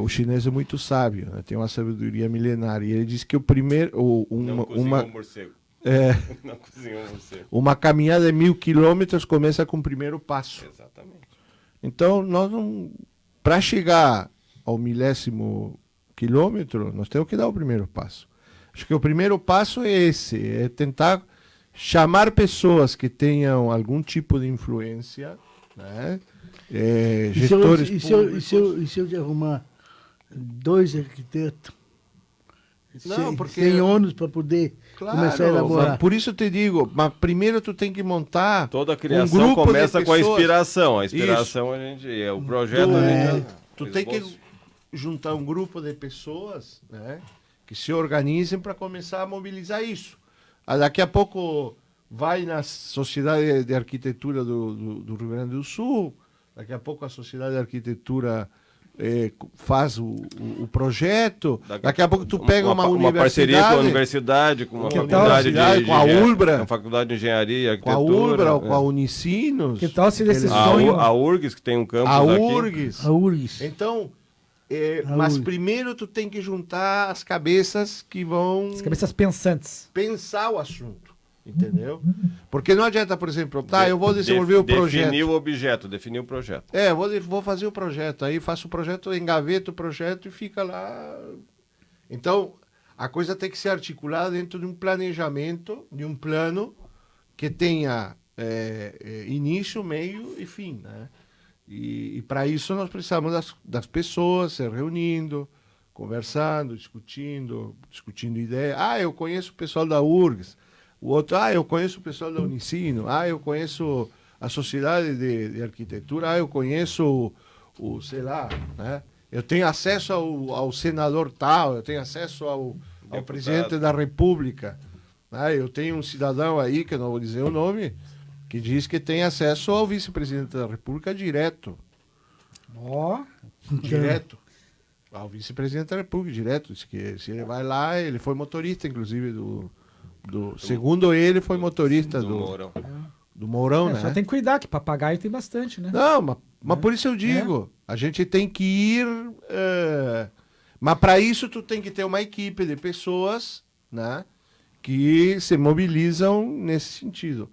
D: O chinês é muito sábio, né? Tem uma sabedoria milenária. E ele diz que o primeiro...
F: Não cozinhou um morcego. Não cozinhou um morcego.
D: Uma caminhada de 1000 quilômetros começa com o primeiro passo.
F: Exatamente.
D: Então, nós não... Para chegar ao 1000º quilômetro, nós temos que dar o primeiro passo. Acho que o primeiro passo é esse, é tentar chamar pessoas que tenham algum tipo de influência, né? Gestores públicos.
C: E se eu te arrumar 2 arquitetos,
D: porque...
C: sem ônus para poder começar a elaborar?
D: Por isso eu te digo, mas primeiro tu tem que montar
F: toda a criação
D: grupo
F: começa
D: de
F: com a
D: pessoas.
F: inspiração. A inspiração o projeto a gente...
D: Tu tem que juntar um grupo de pessoas, né, que se organizem para começar a mobilizar isso. Daqui a pouco vai na Sociedade de Arquitetura do Rio Grande do Sul, daqui a pouco a Sociedade de Arquitetura faz o projeto, daqui a pouco tu pega uma universidade...
F: Uma parceria com a universidade, com uma faculdade
D: com a Ulbra,
F: uma faculdade de engenharia e
D: com
F: arquitetura.
D: a Ulbra, ou com a Unicinos.
E: Que tal se desse sonho...
F: A URGS, que tem um campus
D: a
F: aqui.
D: URGS. Então... mas primeiro tu tem que juntar as cabeças que vão...
E: As cabeças pensantes.
D: Pensar o assunto, entendeu? Porque não adianta, por exemplo, eu vou desenvolver o projeto.
F: Definir o projeto.
D: Vou fazer o projeto, aí faço o projeto, engaveto o projeto e fica lá. Então, a coisa tem que ser articulada dentro de um planejamento, de um plano que tenha início, meio e fim, né? E para isso nós precisamos das pessoas se reunindo, conversando, discutindo ideias. Eu conheço o pessoal da URGS. O outro, eu conheço o pessoal da Unicino. Eu conheço a Sociedade de Arquitetura. Eu conheço sei lá, né? Eu tenho acesso ao senador tal, eu tenho acesso ao presidente da República. Eu tenho um cidadão aí, que eu não vou dizer o nome, que diz que tem acesso ao vice-presidente da República direto. Direto. Ao vice-presidente da República, direto. Diz que se ele vai lá, ele foi motorista, inclusive, segundo ele, foi motorista do
F: Mourão.
D: Do Mourão, né?
E: Só tem que cuidar, que papagaio tem bastante, né?
D: Não, mas por isso eu digo, a gente tem que ir... mas para isso tu tem que ter uma equipe de pessoas, né, que se mobilizam nesse sentido.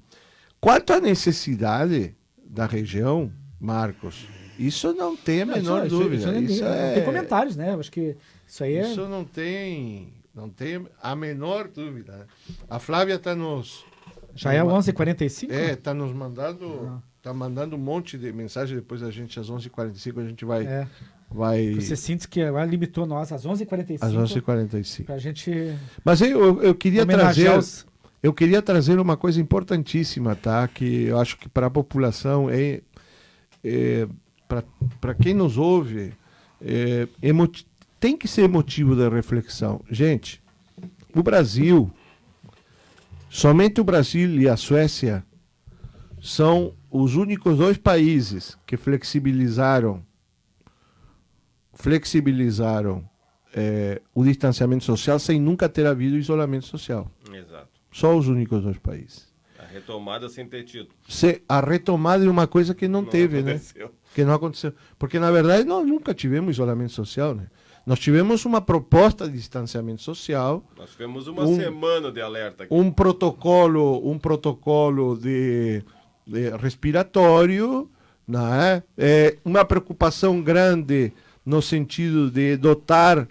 D: Quanto à necessidade da região, Marcos, isso não tem a menor dúvida. Isso
E: não tem comentários, né? Eu acho que isso aí
D: Isso não tem a menor dúvida. Né? A Flávia está nos...
E: Já é 11h45?
D: Está nos mandando... Está mandando um monte de mensagem, depois a gente, às 11h45, a gente vai...
E: Você sente que agora limitou nós às 11h45.
D: Às 11h45.
E: Para a gente...
D: Mas eu queria trazer... Eu queria trazer uma coisa importantíssima, tá? Que eu acho que para a população para quem nos ouve, tem que ser motivo de reflexão. Gente, o Brasil, somente o Brasil e a Suécia são os únicos 2 países que flexibilizaram o distanciamento social sem nunca ter havido isolamento social.
F: Exato.
D: Só os únicos 2 países.
F: A retomada sem ter tido.
D: A retomada de uma coisa que não teve,
F: aconteceu.
D: Né? Que não aconteceu. Porque, na verdade, nós nunca tivemos isolamento social, né? Nós tivemos uma proposta de distanciamento social.
F: Nós tivemos uma semana de alerta aqui.
D: Um protocolo de respiratório, né? Uma preocupação grande no sentido de dotar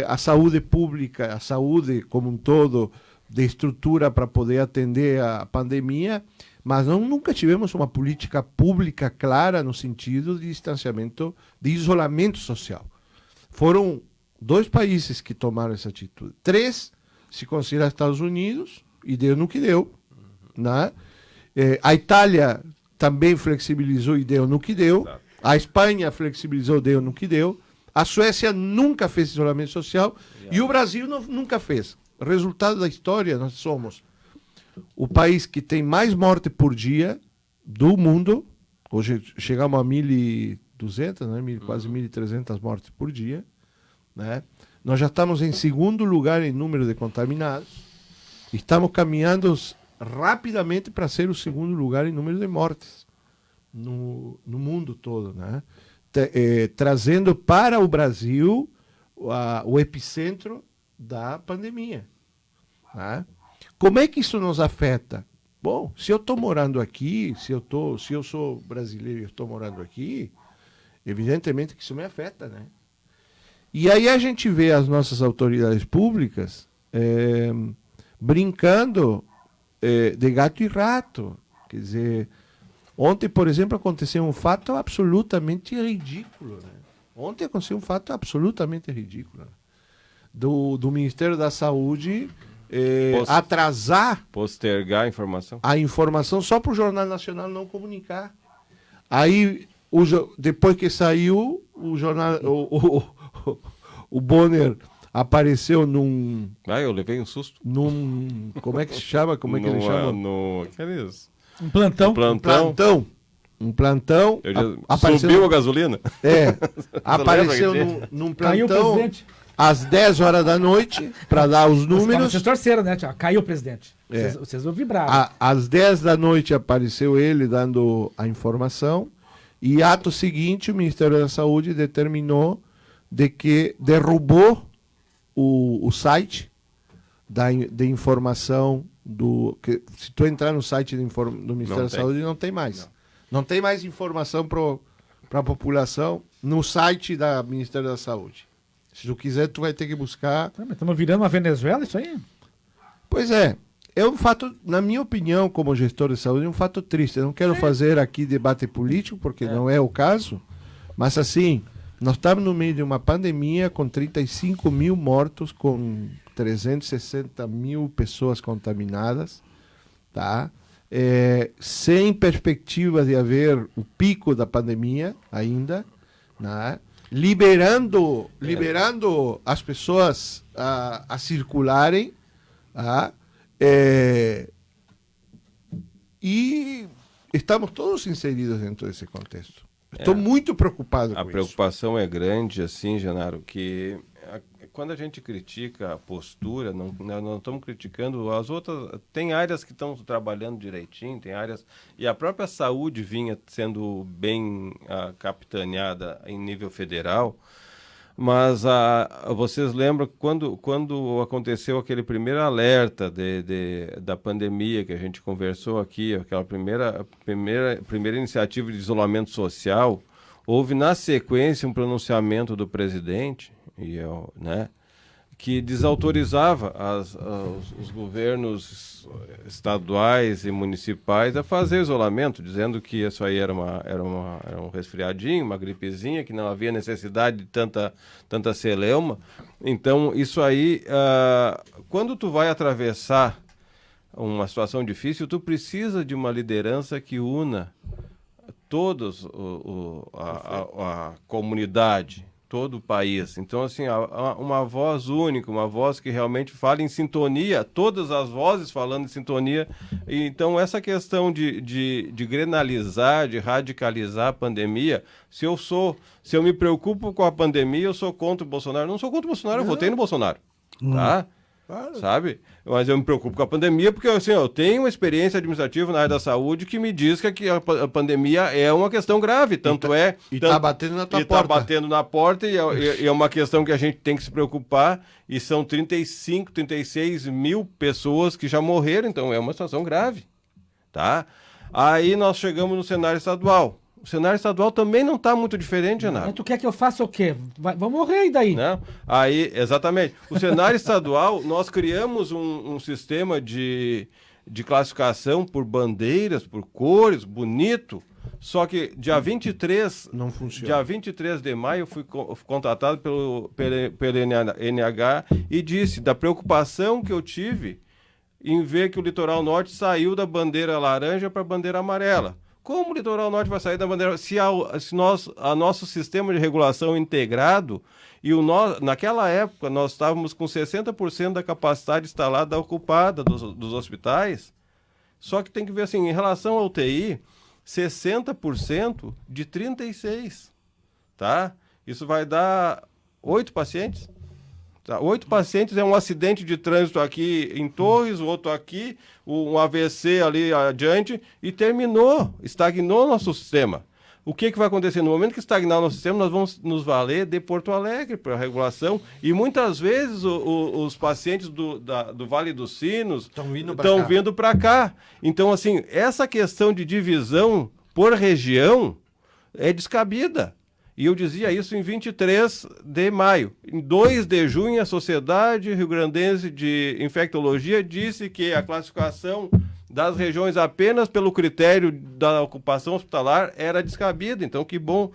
D: a saúde pública, a saúde como um todo, de estrutura para poder atender a pandemia, mas nunca tivemos uma política pública clara no sentido de distanciamento, de isolamento social. Foram 2 países que tomaram essa atitude. 3, se considera Estados Unidos, e deu no que deu. Né? A Itália também flexibilizou e deu no que deu. Exato. A Espanha flexibilizou, deu no que deu. A Suécia nunca fez isolamento social e o Brasil nunca fez. Resultado da história, nós somos o país que tem mais morte por dia do mundo. Hoje chegamos a 1.200, né? Quase 1.300 mortes por dia. Né? Nós já estamos em segundo lugar em número de contaminados. Estamos caminhando rapidamente para ser o segundo lugar em número de mortes no mundo todo. Né? Trazendo para o Brasil o epicentro da pandemia. Né? Como é que isso nos afeta? Bom, se eu estou morando aqui, se eu sou brasileiro e estou morando aqui, evidentemente que isso me afeta, né? E aí a gente vê as nossas autoridades públicas brincando de gato e rato. Quer dizer, ontem, por exemplo, aconteceu um fato absolutamente ridículo. Né? Ontem aconteceu um fato absolutamente ridículo. Do Ministério da Saúde
F: postergar
D: a informação só para o Jornal Nacional não comunicar. Aí, depois que saiu, o jornal, o Bonner apareceu num...
F: eu levei um susto.
D: Como é que se chama? Como é que ele chama?
E: Um plantão.
D: Um plantão.
F: Subiu a gasolina?
D: Apareceu num plantão.
E: Caiu o presidente.
D: Às 10 horas da noite, para dar os números.
E: Vocês torceram, né, Tiago? Caiu o presidente. Vocês vibraram.
D: Às 10 da noite apareceu ele dando a informação. E ato seguinte, o Ministério da Saúde determinou de que derrubou o site de informação que se tu entrar no site do Ministério da Saúde, não tem mais. Não tem mais informação para a população no site do Ministério da Saúde. Se tu quiser, tu vai ter que buscar.
E: Estamos virando uma Venezuela, isso aí?
D: Pois é. É um fato, na minha opinião, como gestor de saúde, é um fato triste. Eu não quero fazer aqui debate político, porque não é o caso. Mas, assim, nós estamos no meio de uma pandemia com 35 mil mortos, com 360 mil pessoas contaminadas, tá? Sem perspectiva de haver o pico da pandemia ainda, né? Liberando as pessoas a circularem, tá? E estamos todos inseridos dentro desse contexto. Estou muito preocupado com isso.
F: A preocupação é grande, assim, Genaro, que quando a gente critica a postura, não estamos criticando as outras. Tem áreas que estão trabalhando direitinho, tem áreas. E a própria saúde vinha sendo bem capitaneada em nível federal. Mas vocês lembram quando aconteceu aquele primeiro alerta da pandemia que a gente conversou aqui, aquela primeira iniciativa de isolamento social, houve na sequência um pronunciamento do presidente, né, que desautorizava os governos estaduais e municipais a fazer isolamento, dizendo que isso aí era um resfriadinho, uma gripezinha, que não havia necessidade de tanta celeuma. Então, isso aí, quando tu vai atravessar uma situação difícil, tu precisa de uma liderança que una todos a comunidade, todo o país. Então, assim, uma voz única, uma voz que realmente fala em sintonia, todas as vozes falando em sintonia. E, então, essa questão de grenalizar, de radicalizar a pandemia, se eu me preocupo com a pandemia, eu sou contra o Bolsonaro. Não sou contra o Bolsonaro, eu votei no Bolsonaro. Tá? Claro. Sabe? Mas eu me preocupo com a pandemia porque assim, eu tenho uma experiência administrativa na área da saúde que me diz que a pandemia é uma questão grave.
D: Está batendo na tua porta.
F: Está batendo na porta e é uma questão que a gente tem que se preocupar. E são 35, 36 mil pessoas que já morreram, então é uma situação grave. Tá? Aí nós chegamos no cenário estadual. O cenário estadual também não está muito diferente, Renato.
E: Mas tu quer que eu faça o quê? Vou morrer e daí?
F: Não? Aí, exatamente. O cenário estadual, nós criamos um sistema de classificação por bandeiras, por cores, bonito. Só que dia 23...
D: Não funciona.
F: Dia 23 de maio eu fui contratado pelo NH e disse da preocupação que eu tive em ver que o litoral norte saiu da bandeira laranja para a bandeira amarela. Como o litoral norte vai sair da bandeira? Se a nosso sistema de regulação integrado, naquela época nós estávamos com 60% da capacidade instalada ocupada dos hospitais, só que tem que ver assim, em relação ao UTI, 60% de 36, tá? Isso vai dar 8 pacientes. Tá? 8 pacientes é um acidente de trânsito aqui em Torres, o outro aqui, um AVC ali adiante, e estagnou nosso sistema. O que vai acontecer? No momento que estagnar o nosso sistema, nós vamos nos valer de Porto Alegre para a regulação, e muitas vezes os pacientes do Vale dos Sinos estão vindo para cá. Então, assim, essa questão de divisão por região é descabida. E eu dizia isso em 23 de maio. Em 2 de junho, a Sociedade Rio-Grandense de Infectologia disse que a classificação das regiões apenas pelo critério da ocupação hospitalar era descabida. Então, que bom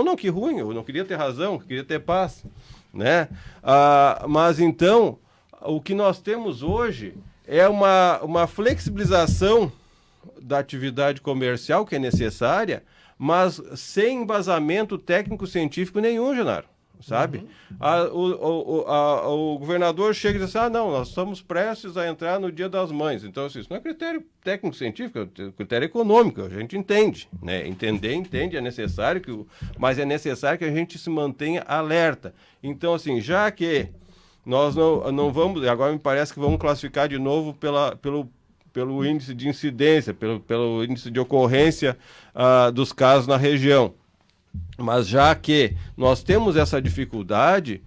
F: não, que ruim. Eu não queria ter razão, queria ter paz, né? Mas, então, o que nós temos hoje é uma flexibilização da atividade comercial que é necessária, mas sem embasamento técnico-científico nenhum, Genaro, sabe? O governador chega e diz assim, não, nós estamos prestes a entrar no Dia das Mães. Então, assim, isso não é critério técnico-científico, é critério econômico, a gente entende, né? Entende, é necessário, mas é necessário que a gente se mantenha alerta. Então, assim, já que nós não vamos, agora me parece que vamos classificar de novo pelo índice de incidência, pelo índice de ocorrência dos casos na região. Mas já que nós temos essa dificuldade,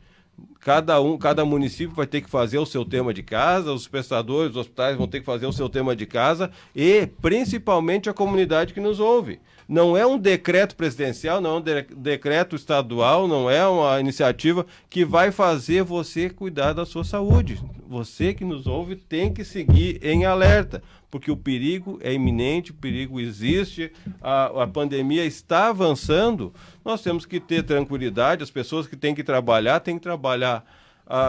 F: cada município vai ter que fazer o seu tema de casa, os prestadores, os hospitais vão ter que fazer o seu tema de casa e, principalmente, a comunidade que nos ouve. Não é um decreto presidencial, não é um decreto estadual, não é uma iniciativa que vai fazer você cuidar da sua saúde. Você que nos ouve tem que seguir em alerta, porque o perigo é iminente, o perigo existe, a pandemia está avançando, nós temos que ter tranquilidade, as pessoas que têm que trabalhar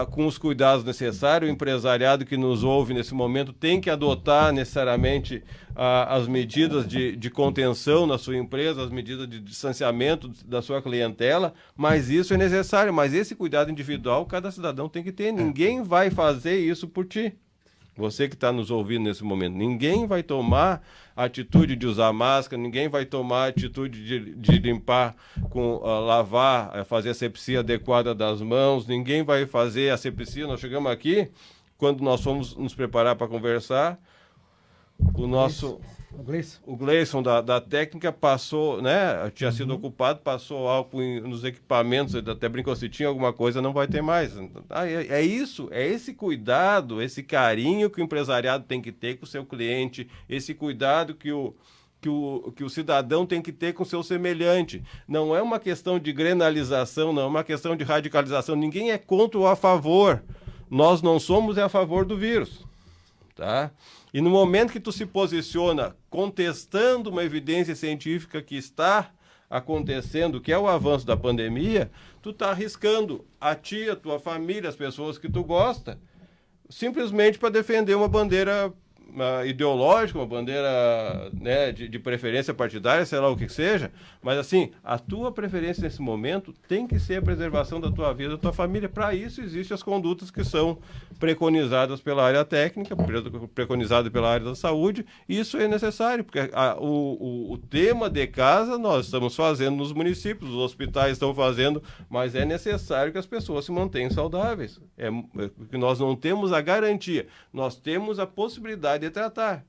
F: com os cuidados necessários, o empresariado que nos ouve nesse momento tem que adotar necessariamente as medidas de contenção na sua empresa, as medidas de distanciamento da sua clientela, mas isso é necessário, mas esse cuidado individual cada cidadão tem que ter, ninguém vai fazer isso por ti. Você que está nos ouvindo nesse momento, ninguém vai tomar a atitude de usar máscara, ninguém vai tomar a atitude de limpar, lavar, fazer a asepsia adequada das mãos, ninguém vai fazer a asepsia. Nós chegamos aqui, quando nós fomos nos preparar para conversar, o Gleison da técnica passou, né? Tinha sido ocupado, passou álcool nos equipamentos, até brincou, se tinha alguma coisa, não vai ter mais. É isso, é esse cuidado, esse carinho que o empresariado tem que ter com o seu cliente, esse cuidado que o cidadão tem que ter com o seu semelhante. Não é uma questão de grenalização, não é uma questão de radicalização. Ninguém é contra ou a favor. Nós não somos a favor do vírus, tá? E no momento que tu se posiciona contestando uma evidência científica que está acontecendo, que é o avanço da pandemia, tu está arriscando a ti, a tua família, as pessoas que tu gosta, simplesmente para defender uma bandeira ideológica, uma bandeira, né, de preferência partidária, sei lá o que seja, mas assim, a tua preferência nesse momento tem que ser a preservação da tua vida, da tua família. Para isso existem as condutas que são preconizadas pela área técnica, preconizadas pela área da saúde, e isso é necessário, porque o tema de casa nós estamos fazendo nos municípios, os hospitais estão fazendo, mas é necessário que as pessoas se mantenham saudáveis, porque nós não temos a garantia, nós temos a possibilidade de tratar,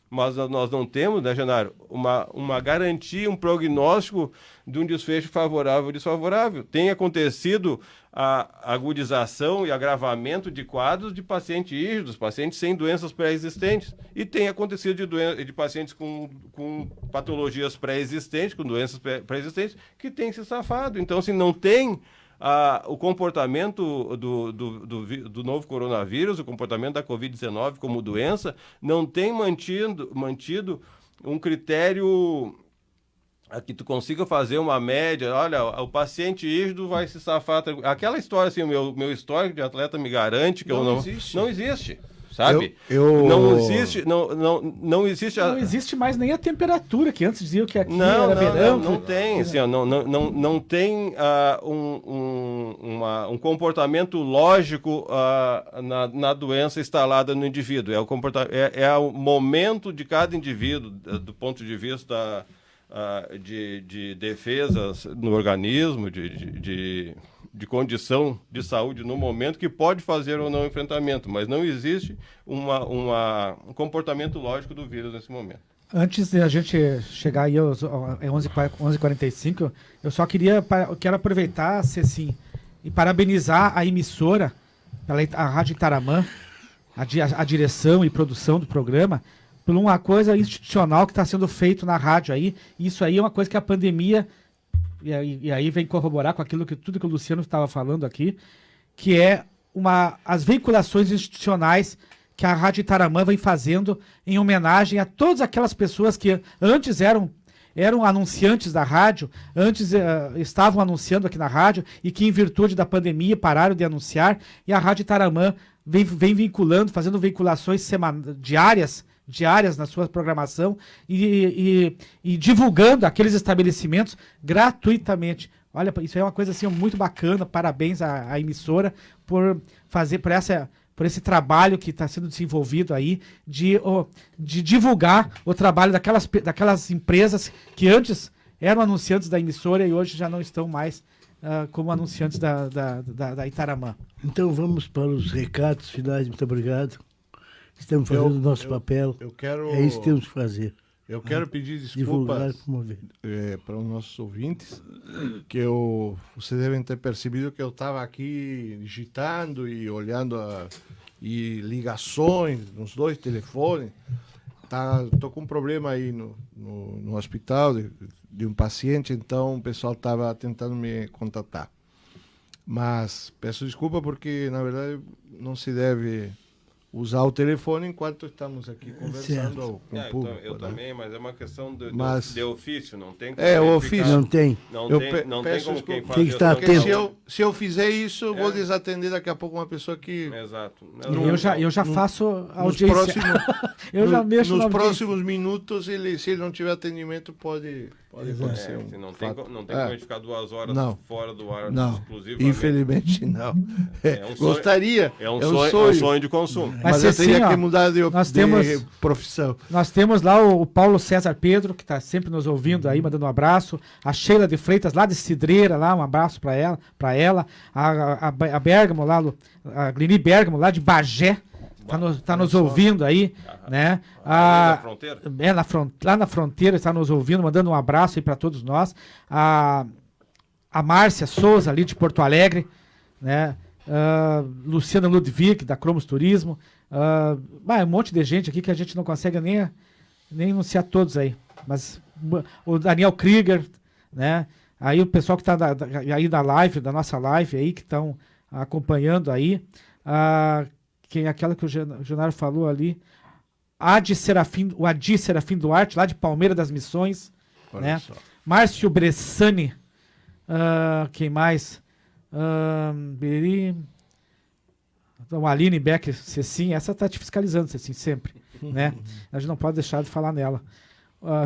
F: mas nós não temos, né, Genaro, uma garantia, um prognóstico de um desfecho favorável ou desfavorável. Tem acontecido a agudização e agravamento de quadros de pacientes rígidos, pacientes sem doenças pré-existentes, e tem acontecido de pacientes com patologias pré-existentes, com doenças pré-existentes, que têm se safado. Então, assim, não tem o comportamento do novo coronavírus, o comportamento da Covid-19 como doença, não tem mantido um critério a que tu consiga fazer uma média. Olha, o paciente rígido vai se safar. Aquela história, assim, o meu histórico de atleta me garante que não existe. sabe? Não existe, não existe
E: Não existe mais nem a temperatura, que antes diziam que aqui era verão.
F: Não tem, assim, ó, não tem um comportamento lógico na doença instalada no indivíduo. É o momento de cada indivíduo, do ponto de vista de defesas no organismo, de condição de saúde no momento, que pode fazer ou não enfrentamento, mas não existe um comportamento lógico do vírus nesse momento.
E: Antes de a gente chegar aí aos 11h45, eu só quero aproveitar, Cecim, e parabenizar a emissora, a Rádio Itaramã, a direção e produção do programa, por uma coisa institucional que está sendo feito na rádio aí. Isso aí é uma coisa que a pandemia, e aí vem corroborar com tudo que o Luciano estava falando aqui, que é as veiculações institucionais que a Rádio Itaramã vem fazendo em homenagem a todas aquelas pessoas que antes eram anunciantes da rádio, antes estavam anunciando aqui na rádio e que, em virtude da pandemia, pararam de anunciar, e a Rádio Itaramã vem vinculando, fazendo veiculações diárias na sua programação e divulgando aqueles estabelecimentos gratuitamente. Olha, isso é uma coisa assim muito bacana. Parabéns à emissora por esse trabalho que está sendo desenvolvido aí de divulgar o trabalho daquelas empresas que antes eram anunciantes da emissora e hoje já não estão mais como anunciantes da Itaramã.
C: Então vamos para os recados finais. Muito obrigado. Estamos fazendo o nosso papel. É isso que temos que fazer.
D: Eu quero pedir
C: Divulgar,
D: desculpas
C: promover.
D: Para os nossos ouvintes, vocês devem ter percebido que eu estava aqui digitando e olhando e ligações nos 2 telefones. Estou com um problema aí no hospital de um paciente, então o pessoal estava tentando me contatar. Mas peço desculpa porque, na verdade, não se deve usar o telefone enquanto estamos aqui conversando com o público.
F: Eu também, mas é uma questão de ofício, não tem como.
C: O ofício não tem.
F: Não tem como quem faz.
C: Tem que estar atento.
D: Se eu fizer isso, eu vou desatender daqui a pouco uma pessoa que...
F: Exato.
E: Eu já faço audiência. Eu já mexo
D: nos próximos minutos, se ele não tiver atendimento, pode acontecer.
F: Não tem como a gente ficar 2 horas fora do ar exclusivamente.
D: Infelizmente não. Gostaria.
F: É um sonho de consumo.
D: Mas eu teria que mudar de profissão.
E: Nós temos lá o Paulo César Pedro, que está sempre nos ouvindo aí, mandando um abraço. A Sheila de Freitas, lá de Cidreira, lá, um abraço para ela. A Bergamo, lá, a Gleni Bergamo, lá de Bagé, está nos ouvindo aí, né?
F: Na fronteira?
E: Lá na fronteira está nos ouvindo, mandando um abraço aí para todos nós. A Márcia Souza, ali de Porto Alegre, né? Luciana Ludwig, da Cromos Turismo. Um monte de gente aqui que a gente não consegue nem anunciar todos aí. Mas o Daniel Krieger, né? Aí o pessoal que está aí da nossa live aí, que estão acompanhando aí. Aquela que o Genaro falou ali. O Adi Serafim Duarte, lá de Palmeira das Missões. Né? Márcio Bressani. Quem mais? Então, a Aline Becker, Cecim, essa tá te fiscalizando, Cecim, sempre, né? A gente não pode deixar de falar nela,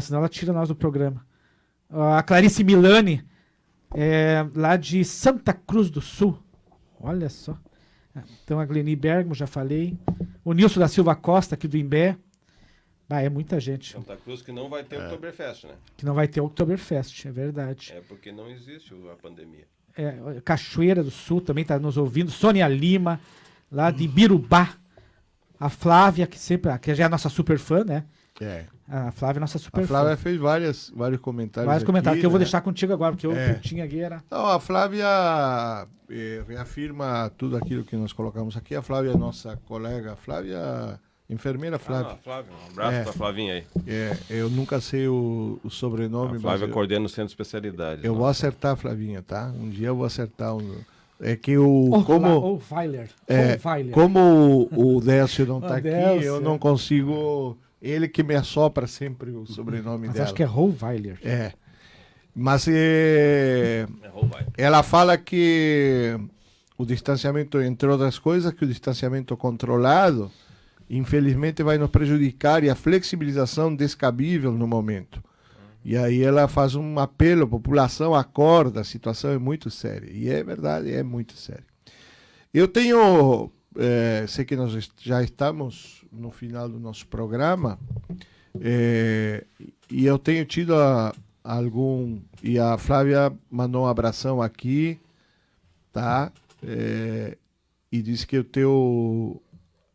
E: senão ela tira nós do programa. A Clarice Milani, lá de Santa Cruz do Sul, olha só. Então a Gleni Bergamo, já falei. O Nilson da Silva Costa, aqui do Imbé. É muita gente.
F: Santa Cruz que não vai ter Oktoberfest, né?
E: Que não vai ter Oktoberfest, é verdade.
F: É porque não existe a pandemia.
E: Cachoeira do Sul também está nos ouvindo. Sônia Lima, lá de Birubá. A Flávia, que já é a nossa super fã, né? A Flávia é nossa super fã.
D: A Flávia fez vários comentários.
E: Vários comentários que eu vou
D: né?
E: deixar contigo agora, porque eu tinha aqui era.
D: Não, a Flávia reafirma tudo aquilo que nós colocamos aqui. A Flávia é nossa colega. A Flávia, enfermeira Flávia.
F: Flávia, um abraço para a Flavinha aí.
D: Eu nunca sei o sobrenome.
F: A Flávia coordena o centro de especialidades.
D: Eu vou acertar a Flavinha, tá? Um dia eu vou acertar. É que
E: como
D: o Décio não está aqui, eu não consigo. Ele que me assopra sempre o sobrenome dela.
E: Acho que é Rottweiler.
D: Mas ela fala que o distanciamento, entre outras coisas, que o distanciamento controlado infelizmente vai nos prejudicar, e a flexibilização descabível no momento. E aí ela faz um apelo, a população acorda, a situação é muito séria. E é verdade, é muito séria. Eu tenho, sei que nós já estamos no final do nosso programa, e eu tenho tido e a Flávia mandou um abração aqui, tá? E disse que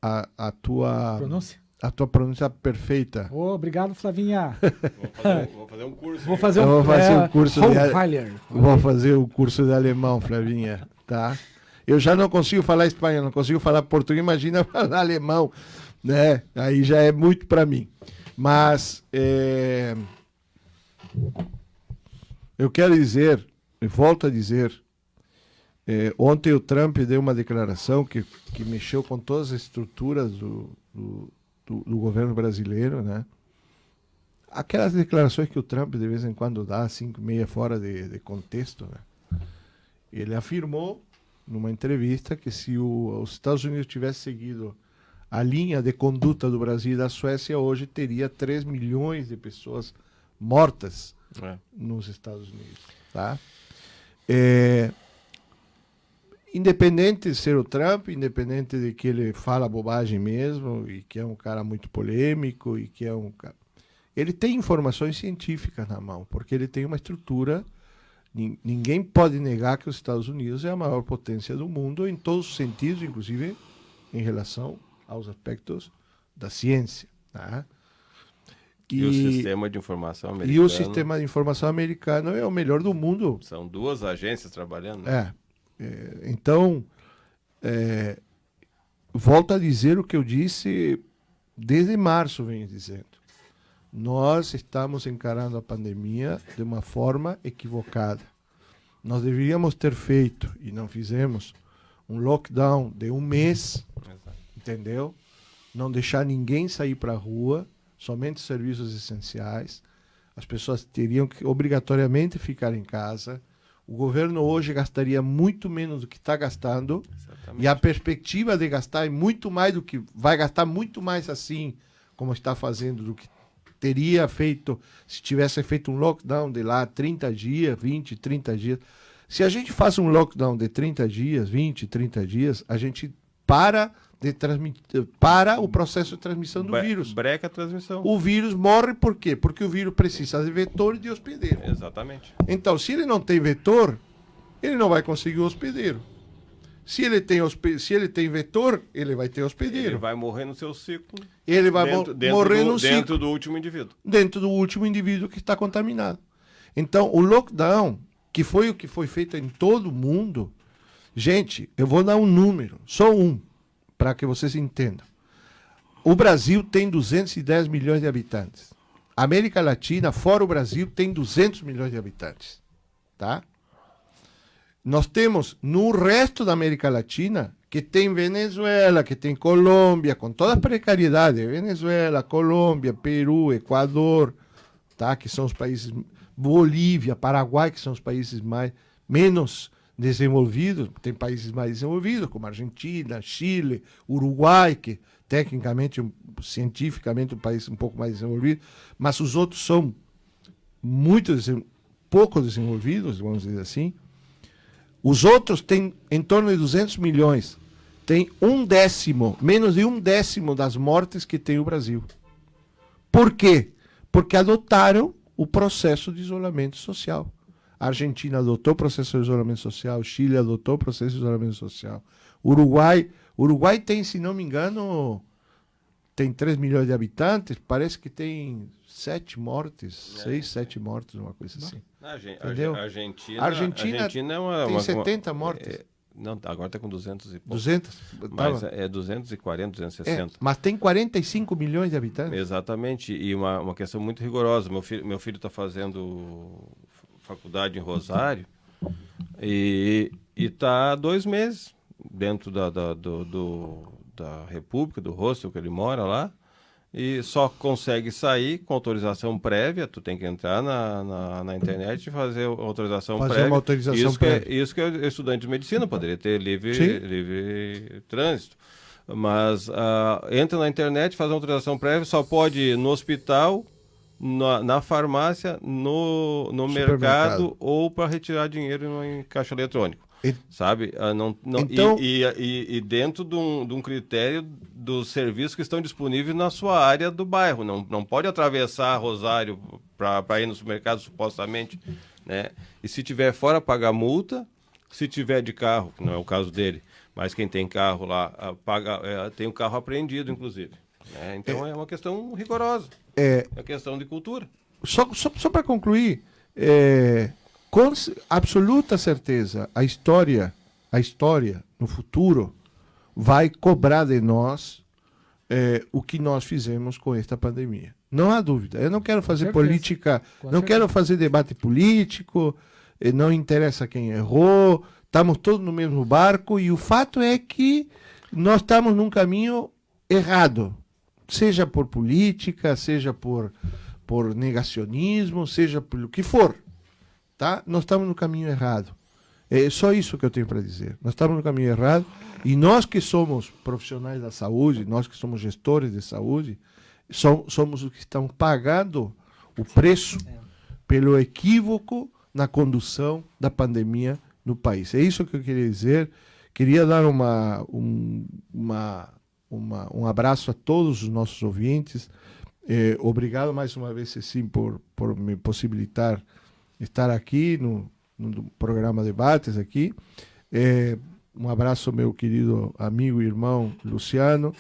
D: a tua pronúncia perfeita.
E: Obrigado, Flavinha.
F: Vou fazer um curso.
E: Vou fazer
D: Vou fazer o curso de alemão, Flavinha, tá? Eu já não consigo falar espanhol, não consigo falar português, imagina falar alemão, né? Aí já é muito para mim. Mas eu quero dizer, e volto a dizer, ontem o Trump deu uma declaração que mexeu com todas as estruturas do governo brasileiro, né? Aquelas declarações que o Trump de vez em quando dá, assim, meia fora de contexto, né? Ele afirmou numa entrevista que se os Estados Unidos tivesse seguido a linha de conduta do Brasil e da Suécia, hoje teria 3 milhões de pessoas mortas nos Estados Unidos, tá? Independente de ser o Trump, independente de que ele fala bobagem mesmo, e que é um cara muito polêmico, e que é um cara... Ele tem informações científicas na mão, porque ele tem uma estrutura... Ninguém pode negar que os Estados Unidos é a maior potência do mundo em todos os sentidos, inclusive em relação aos aspectos da ciência. Tá?
F: E o sistema de informação americano...
D: E o sistema de informação americano é o melhor do mundo.
F: São 2 agências trabalhando.
D: Então, volto a dizer o que eu disse desde março, venho dizendo. Nós estamos encarando a pandemia de uma forma equivocada. Nós deveríamos ter feito, e não fizemos, um lockdown de 1 mês, entendeu? Não deixar ninguém sair para a rua, somente serviços essenciais. As pessoas teriam que obrigatoriamente ficar em casa. O governo hoje gastaria muito menos do que está gastando. Exatamente. E a perspectiva de gastar é muito mais do que... Vai gastar muito mais assim, como está fazendo, do que teria feito se tivesse feito um lockdown de lá 30 dias, 20, 30 dias. Se a gente faz um lockdown de 30 dias, 20, 30 dias, a gente para o processo de transmissão do vírus.
F: Breca a transmissão.
D: O vírus morre por quê? Porque o vírus precisa de vetor e de hospedeiro.
F: Exatamente.
D: Então, se ele não tem vetor, ele não vai conseguir o hospedeiro. Se ele tem vetor, ele vai ter hospedeiro.
F: Ele vai morrer no seu ciclo.
D: Ele vai morrer no ciclo.
F: Dentro do último indivíduo.
D: Dentro do último indivíduo que está contaminado. Então, o lockdown, que foi o que foi feito em todo o mundo... Gente, eu vou dar um número, só um, para que vocês entendam. O Brasil tem 210 milhões de habitantes. A América Latina, fora o Brasil, tem 200 milhões de habitantes. Tá? Nós temos no resto da América Latina, que tem Venezuela, que tem Colômbia, com todas as precariedades, Venezuela, Colômbia, Peru, Equador, tá? Que são os países, Bolívia, Paraguai, que são os países menos desenvolvidos, tem países mais desenvolvidos, como Argentina, Chile, Uruguai, que tecnicamente, cientificamente, um país um pouco mais desenvolvido, mas os outros são pouco desenvolvidos, vamos dizer assim. Os outros têm em torno de 200 milhões. Tem menos de 1/10 das mortes que tem o Brasil. Por quê? Porque adotaram o processo de isolamento social. A Argentina adotou o processo de isolamento social, Chile adotou o processo de isolamento social. Uruguai tem, se não me engano, tem 3 milhões de habitantes, parece que tem 7 mortes, 6, 7 mortes, uma coisa assim.
F: Entendeu? A Argentina
D: tem 70 mortes.
F: Não, agora está com 200 e pouco.
D: 200?
F: Mas é 240, 260.
D: Mas tem 45 milhões de habitantes.
F: Exatamente, e uma questão muito rigorosa. Meu filho está fazendo faculdade em Rosário e está há 2 meses dentro da República, do hostel que ele mora lá, e só consegue sair com autorização prévia. Tu tem que entrar na internet e fazer autorização prévia.
D: Uma autorização
F: prévia. Isso que é estudante de medicina, poderia ter livre trânsito. Mas entra na internet, faz uma autorização prévia, só pode ir no hospital, na farmácia, no mercado ou para retirar dinheiro em caixa eletrônico. Sabe?
D: Então,
F: e dentro de um critério dos serviços que estão disponíveis na sua área do bairro. Não pode atravessar Rosário para ir no supermercado, supostamente. Né? E se tiver fora, paga multa. Se tiver de carro, que não é o caso dele, mas quem tem carro lá, tem o carro apreendido, inclusive. Né? Então é uma questão rigorosa. É uma questão de cultura.
D: Só para concluir, com absoluta certeza, a história no futuro vai cobrar de nós o que nós fizemos com esta pandemia. Não há dúvida. Eu não quero fazer política, não quero fazer debate político, não interessa quem errou, estamos todos no mesmo barco e o fato é que nós estamos num caminho errado, seja por política, seja por negacionismo, seja pelo que for. Tá? Nós estamos no caminho errado. É só isso que eu tenho para dizer. Nós estamos no caminho errado e nós que somos profissionais da saúde, nós que somos gestores de saúde, somos os que estamos pagando o preço pelo equívoco na condução da pandemia no país. É isso que eu queria dizer. Queria dar um abraço a todos os nossos ouvintes. Obrigado mais uma vez, Cecim, por me possibilitar estar aqui no programa Debates aqui. Um abraço ao meu querido amigo e irmão Luciano,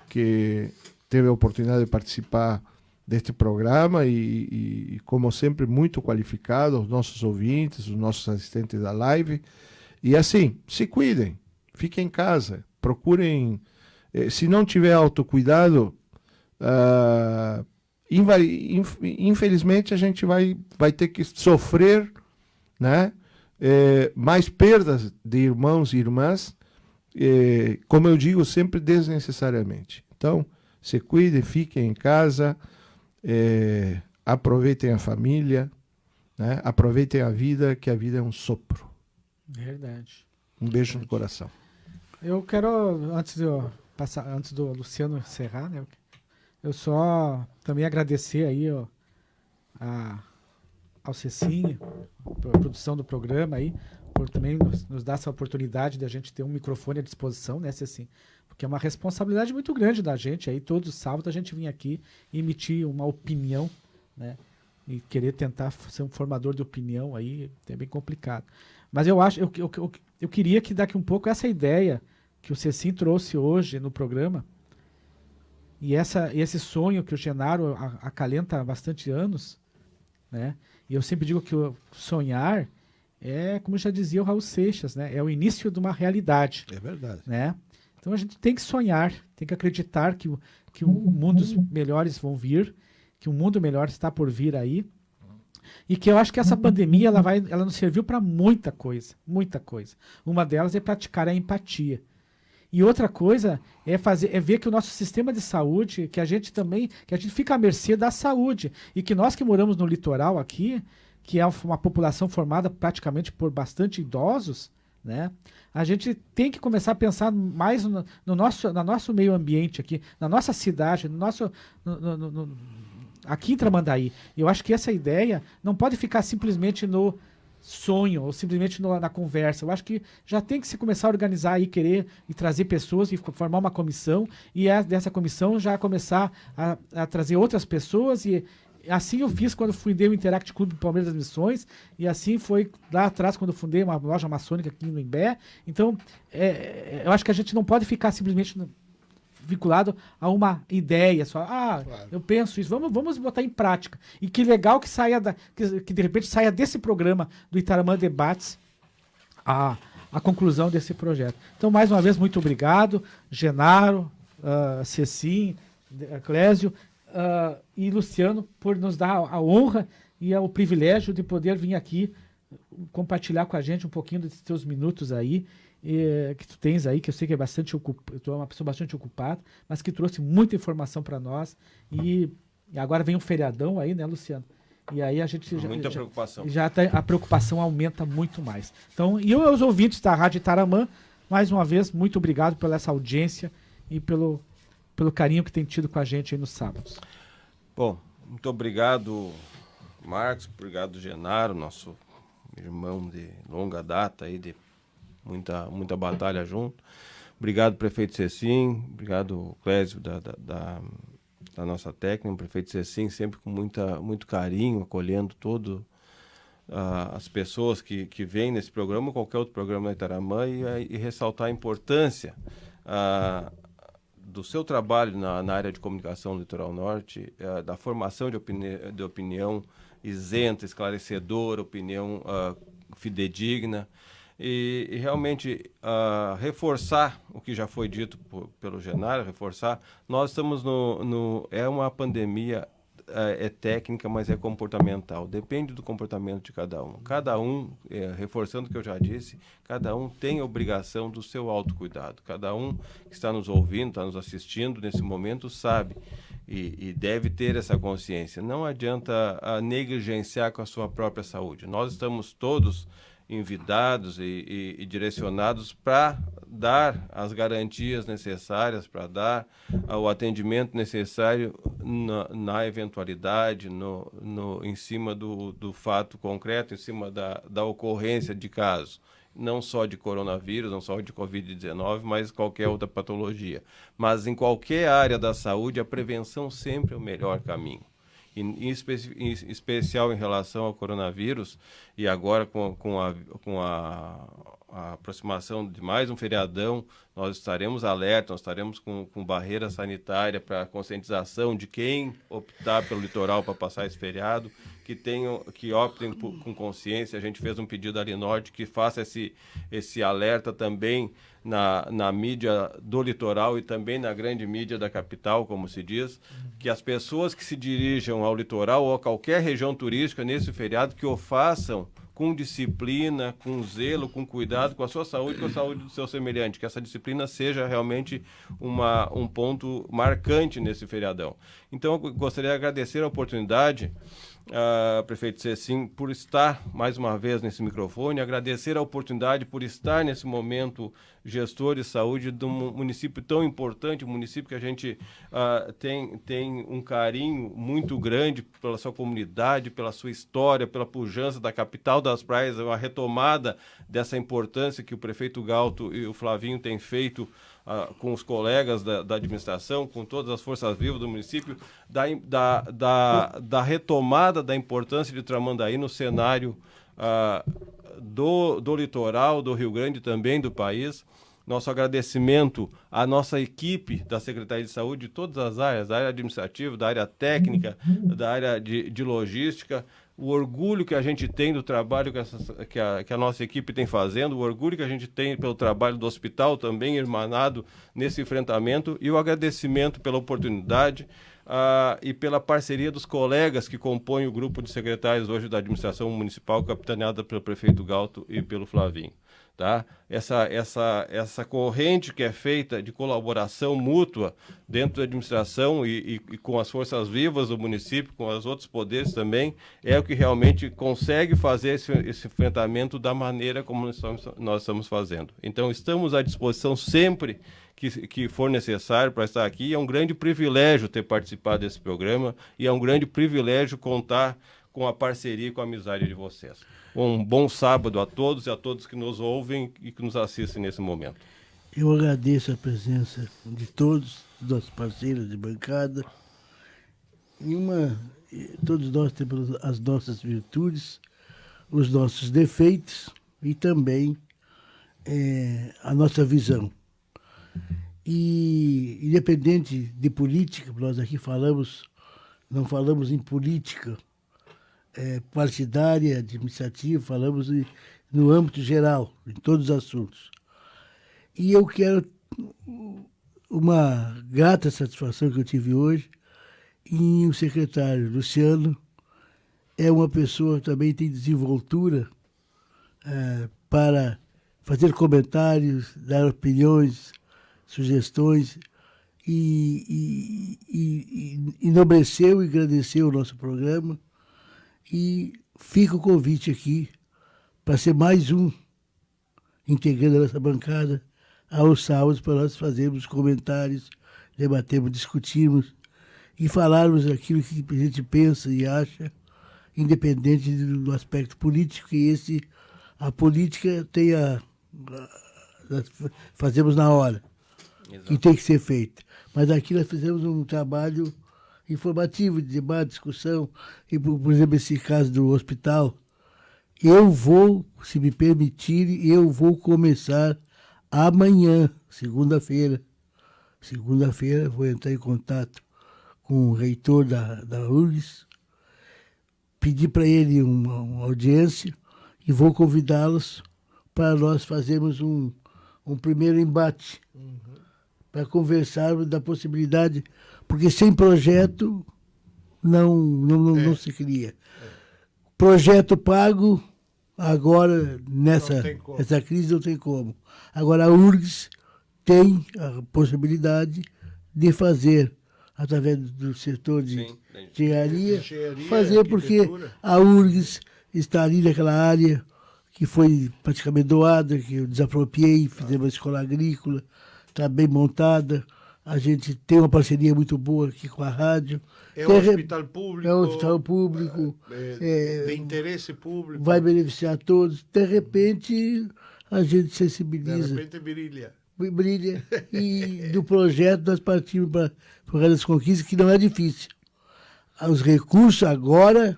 D: que teve a oportunidade de participar deste programa e como sempre, muito qualificado, os nossos ouvintes, os nossos assistentes da live. E assim, se cuidem, fiquem em casa, procurem. Se não tiver autocuidado, infelizmente a gente vai ter que sofrer, né, mais perdas de irmãos e irmãs, como eu digo sempre, desnecessariamente. Então, se cuidem, fiquem em casa, aproveitem a família, né, aproveitem a vida, que a vida é um sopro.
E: Verdade.
D: Um beijo no coração.
E: Eu quero, antes do Luciano encerrar, né, eu só também agradecer aí ao Cecim, a produção do programa aí, por também nos dar essa oportunidade de a gente ter um microfone à disposição, né, Cecim? Porque é uma responsabilidade muito grande da gente aí, todos os sábados a gente vir aqui e emitir uma opinião, né? E querer tentar ser um formador de opinião aí é bem complicado. Mas eu queria que daqui um pouco essa ideia que o Cecim trouxe hoje no programa, e esse sonho que o Genaro acalenta há bastante anos, né? E eu sempre digo que o sonhar como já dizia o Raul Seixas, né? É o início de uma realidade.
D: É verdade.
E: Né? Então a gente tem que sonhar, tem que acreditar que mundos melhores vão vir, que um mundo melhor está por vir aí. E que eu acho que essa pandemia ela nos serviu para muita coisa, muita coisa. Uma delas é praticar a empatia. E outra coisa é ver que o nosso sistema de saúde, que a gente fica à mercê da saúde. E que nós que moramos no litoral aqui, que é uma população formada praticamente por bastante idosos, né? A gente tem que começar a pensar mais no nosso meio ambiente aqui, na nossa cidade, aqui em Tramandaí. E eu acho que essa ideia não pode ficar simplesmente no sonho ou simplesmente na conversa. Eu acho que já tem que se começar a organizar aí, querer e trazer pessoas e formar uma comissão e dessa comissão já começar a trazer outras pessoas e assim eu fiz quando fundei o Interact Clube do Palmeiras das Missões e assim foi lá atrás quando eu fundei uma loja maçônica aqui no Imbé. Então, eu acho que a gente não pode ficar simplesmente vinculado a uma ideia só. Claro. Eu penso isso, vamos botar em prática. E que legal que que de repente saia desse programa do Itaramã Debates a conclusão desse projeto. Então, mais uma vez, muito obrigado, Genaro, Cecim, Clésio, e Luciano, por nos dar a honra e o privilégio de poder vir aqui compartilhar com a gente um pouquinho dos teus minutos aí, que tu tens aí, que eu sei que tu é uma pessoa bastante ocupada, mas que trouxe muita informação para nós. E agora vem um feriadão aí, né, Luciano? E aí a gente
F: preocupação.
E: A preocupação aumenta muito mais. Então, e aos ouvintes da Rádio Itaramã, mais uma vez, muito obrigado pela essa audiência e pelo carinho que tem tido com a gente aí nos sábados.
F: Bom, muito obrigado, Marcos, obrigado, Genaro, nosso irmão de longa data, aí, de muita batalha junto. Obrigado, prefeito Cecim, obrigado, Clésio, da nossa técnica, o prefeito Cecim, sempre com muito carinho, acolhendo as pessoas que vêm nesse programa, qualquer outro programa da Itaramã, e ressaltar a importância do seu trabalho na área de comunicação do Litoral Norte, da formação de opinião isenta, esclarecedora, opinião fidedigna, e realmente reforçar o que já foi dito pelo Genaro, reforçar, nós estamos é uma pandemia, é técnica, mas é comportamental, depende do comportamento de cada um, reforçando o que eu já disse, cada um tem a obrigação do seu autocuidado, cada um que está nos ouvindo, está nos assistindo nesse momento sabe e deve ter essa consciência, não adianta negligenciar com a sua própria saúde, nós estamos todos envidados e direcionados para dar as garantias necessárias, para dar o atendimento necessário na eventualidade, em cima do fato concreto, em cima da ocorrência de caso, não só de coronavírus, não só de Covid-19, mas qualquer outra patologia. Mas em qualquer área da saúde, a prevenção sempre é o melhor caminho. Em especial em relação ao coronavírus, e agora com a aproximação de mais um feriadão, nós estaremos alerta, nós estaremos com barreira sanitária para conscientização de quem optar pelo litoral para passar esse feriado, que optem com consciência. A gente fez um pedido ali norte que faça esse alerta também na mídia do litoral e também na grande mídia da capital, como se diz, que as pessoas que se dirijam ao litoral ou a qualquer região turística nesse feriado, que o façam com disciplina, com zelo, com cuidado, com a sua saúde e com a saúde do seu semelhante, que essa disciplina seja realmente um ponto marcante nesse feriadão. Então, eu gostaria de agradecer a oportunidade, prefeito Cecim, por estar mais uma vez nesse microfone, agradecer a oportunidade por estar nesse momento gestor de saúde de um município tão importante, um município que a gente tem um carinho muito grande pela sua comunidade, pela sua história, pela pujança da capital das praias, uma retomada dessa importância que o prefeito Galto e o Flavinho têm feito com os colegas da administração, com todas as forças vivas do município, da retomada da importância de Tramandaí no cenário do litoral, do Rio Grande e também do país. Nosso agradecimento à nossa equipe da Secretaria de Saúde, de todas as áreas, da área administrativa, da área técnica, da área de logística, o orgulho que a gente tem do trabalho que a nossa equipe tem fazendo, o orgulho que a gente tem pelo trabalho do hospital também irmanado nesse enfrentamento, e o agradecimento pela oportunidade e pela parceria dos colegas que compõem o grupo de secretários hoje da administração municipal, capitaneada pelo prefeito Galto e pelo Flavinho. Tá? Essa corrente que é feita de colaboração mútua dentro da administração e com as forças vivas do município, com os outros poderes também, é o que realmente consegue fazer esse enfrentamento da maneira como nós estamos fazendo. Então, estamos à disposição sempre que for necessário para estar aqui. É um grande privilégio ter participado desse programa e é um grande privilégio contar com a parceria e com a amizade de vocês. Um bom sábado a todos e a todos que nos ouvem e que nos assistem nesse momento.
C: Eu agradeço a presença de todos, dos nossos parceiros de bancada. Todos nós temos as nossas virtudes, os nossos defeitos e também a nossa visão. E, independente de política, nós aqui não falamos em política partidária, administrativa, falamos no âmbito geral, em todos os assuntos. E eu quero uma grata satisfação que eu tive hoje em o secretário Luciano. É uma pessoa que também tem desenvoltura para fazer comentários, dar opiniões, sugestões, e enobreceu e agradeceu o nosso programa. E fica o convite aqui para ser mais um integrante dessa bancada aos sábados para nós fazermos comentários, debatermos, discutirmos e falarmos aquilo que a gente pensa e acha, independente do aspecto político, que a política tem fazemos na hora, que tem que ser feito. Mas aqui nós fizemos um trabalho informativo, de debate, discussão, e, por exemplo, esse caso do hospital, eu vou, se me permitirem, eu vou começar amanhã, segunda-feira. Segunda-feira vou entrar em contato com o reitor da URGS, pedir para ele uma audiência e vou convidá-los para nós fazermos um primeiro embate, para conversarmos da possibilidade, porque sem projeto não se cria. Projeto pago, agora nessa crise não tem como. Agora a URGS tem a possibilidade de fazer, através do setor de engenharia, fazer, porque a URGS está ali naquela área que foi praticamente doada, que eu desapropriei, fizemos uma escola agrícola, está bem montada, a gente tem uma parceria muito boa aqui com a rádio.
D: É um hospital público.
C: É um hospital público.
D: De interesse público.
C: Vai beneficiar todos. De repente, a gente sensibiliza.
D: De repente brilha.
C: E do projeto nós partimos para o Rio das Conquistas, que não é difícil. Os recursos agora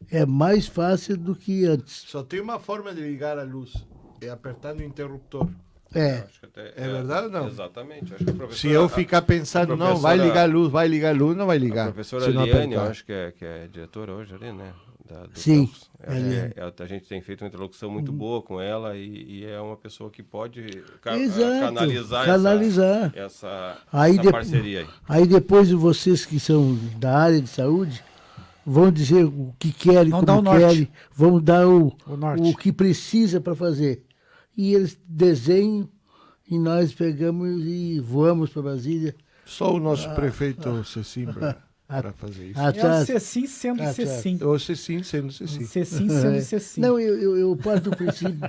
C: é mais fácil do que antes.
D: Só tem uma forma de ligar a luz, é apertando o interruptor.
C: É
D: verdade ou não?
F: Exatamente. Acho que
D: se eu ficar pensando, não, vai ligar a luz, não vai ligar.
F: A professora Liane, eu acho que é diretora hoje ali, né?
C: Sim.
F: A gente tem feito uma interlocução muito boa com ela e é uma pessoa que pode canalizar essa parceria aí.
C: Aí depois vocês que são da área de saúde vão dizer o que querem, como querem, vão dar o que precisa para fazer. E eles desenham e nós pegamos e voamos para Brasília.
D: Só o nosso prefeito Cecim para fazer isso.
E: É o Cecim sendo Cecim.
D: O Cecim sendo Cecim.
E: Cecim sendo Cecim.
C: Não, eu parto do princípio...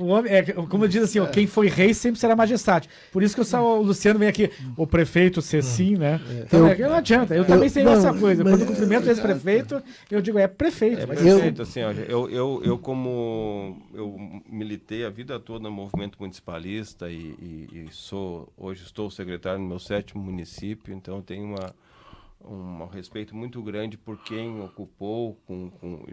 E: O homem, como diz assim, quem foi rei sempre será majestade. Por isso que o Luciano vem aqui, o prefeito Cecim, né? Então, não adianta, eu também sei essa coisa. Quando eu cumprimento esse prefeito, eu digo, é prefeito.
F: É prefeito, assim, ó, eu militei a vida toda no movimento municipalista e hoje estou secretário no meu 7º município, então eu tenho um respeito muito grande por quem ocupou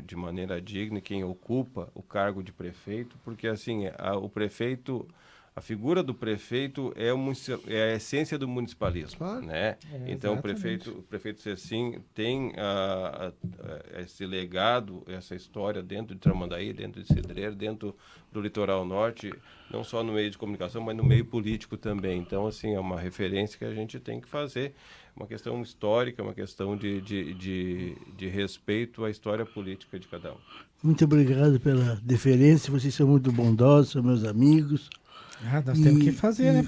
F: de maneira digna, quem ocupa o cargo de prefeito, porque assim, a figura do prefeito é a essência do municipalismo, né? Então o prefeito Cecim tem esse legado, essa história dentro de Tramandaí, dentro de Cidreira, dentro do Litoral Norte, não só no meio de comunicação, mas no meio político também. Então, assim, é uma referência que a gente tem que fazer, uma questão histórica, uma questão de respeito à história política de cada um.
C: Muito obrigado pela deferência, vocês são muito bondosos, são meus amigos.
E: Nós temos que fazer, né?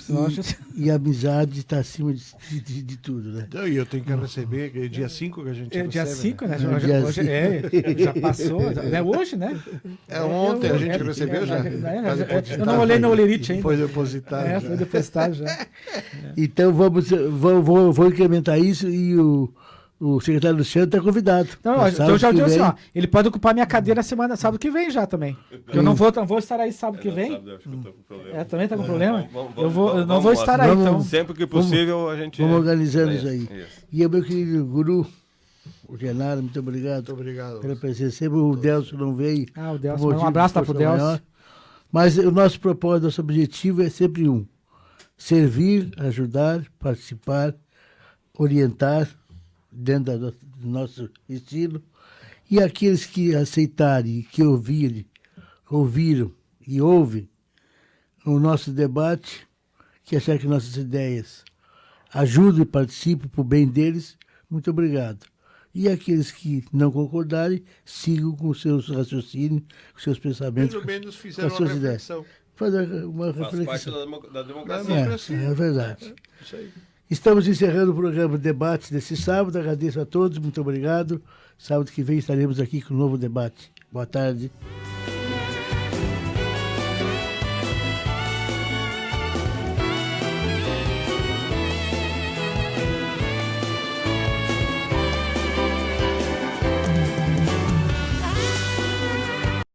C: E a amizade está acima de tudo, né?
D: Então, e eu tenho que receber, é dia 5 que a gente recebe.
E: Dia 5, né?
C: Hoje
E: já passou, é hoje, né?
D: Ontem a gente recebeu já.
E: Eu não olhei na olerite ainda.
D: Foi depositado.
E: Foi depositado já.
C: Então vou incrementar isso e o secretário Luciano está convidado.
E: Não, então eu já disse assim, ele pode ocupar minha cadeira sábado que vem já também. Eu não vou estar aí sábado que vem.
F: Sábado, acho que eu tô com problema.
E: Também está com problema? Eu não vou estar aí, então.
F: Sempre que possível a gente...
C: Vamos organizando isso aí.
F: Isso.
C: E o meu querido guru, o Genaro, muito obrigado. Pela presença. Sempre o Delcio não veio.
E: O Delcio. Um abraço para o Delcio.
C: Mas o nosso propósito, nosso objetivo é sempre servir, ajudar, participar, orientar, dentro do nosso estilo, e aqueles que aceitarem, que ouviram e ouvem o nosso debate, que achar que nossas ideias ajudam e participam para o bem deles, muito obrigado. E aqueles que não concordarem, sigam com seus raciocínios, com seus pensamentos.
D: Pelo menos fizeram
C: com as suas
D: uma reflexão.
C: Ideias. Fazer uma reflexão.
F: Faz parte da democracia.
C: É verdade.
D: Isso aí.
C: Estamos encerrando o programa Debate desse sábado. Agradeço a todos, muito obrigado. Sábado que vem estaremos aqui com um novo debate. Boa tarde.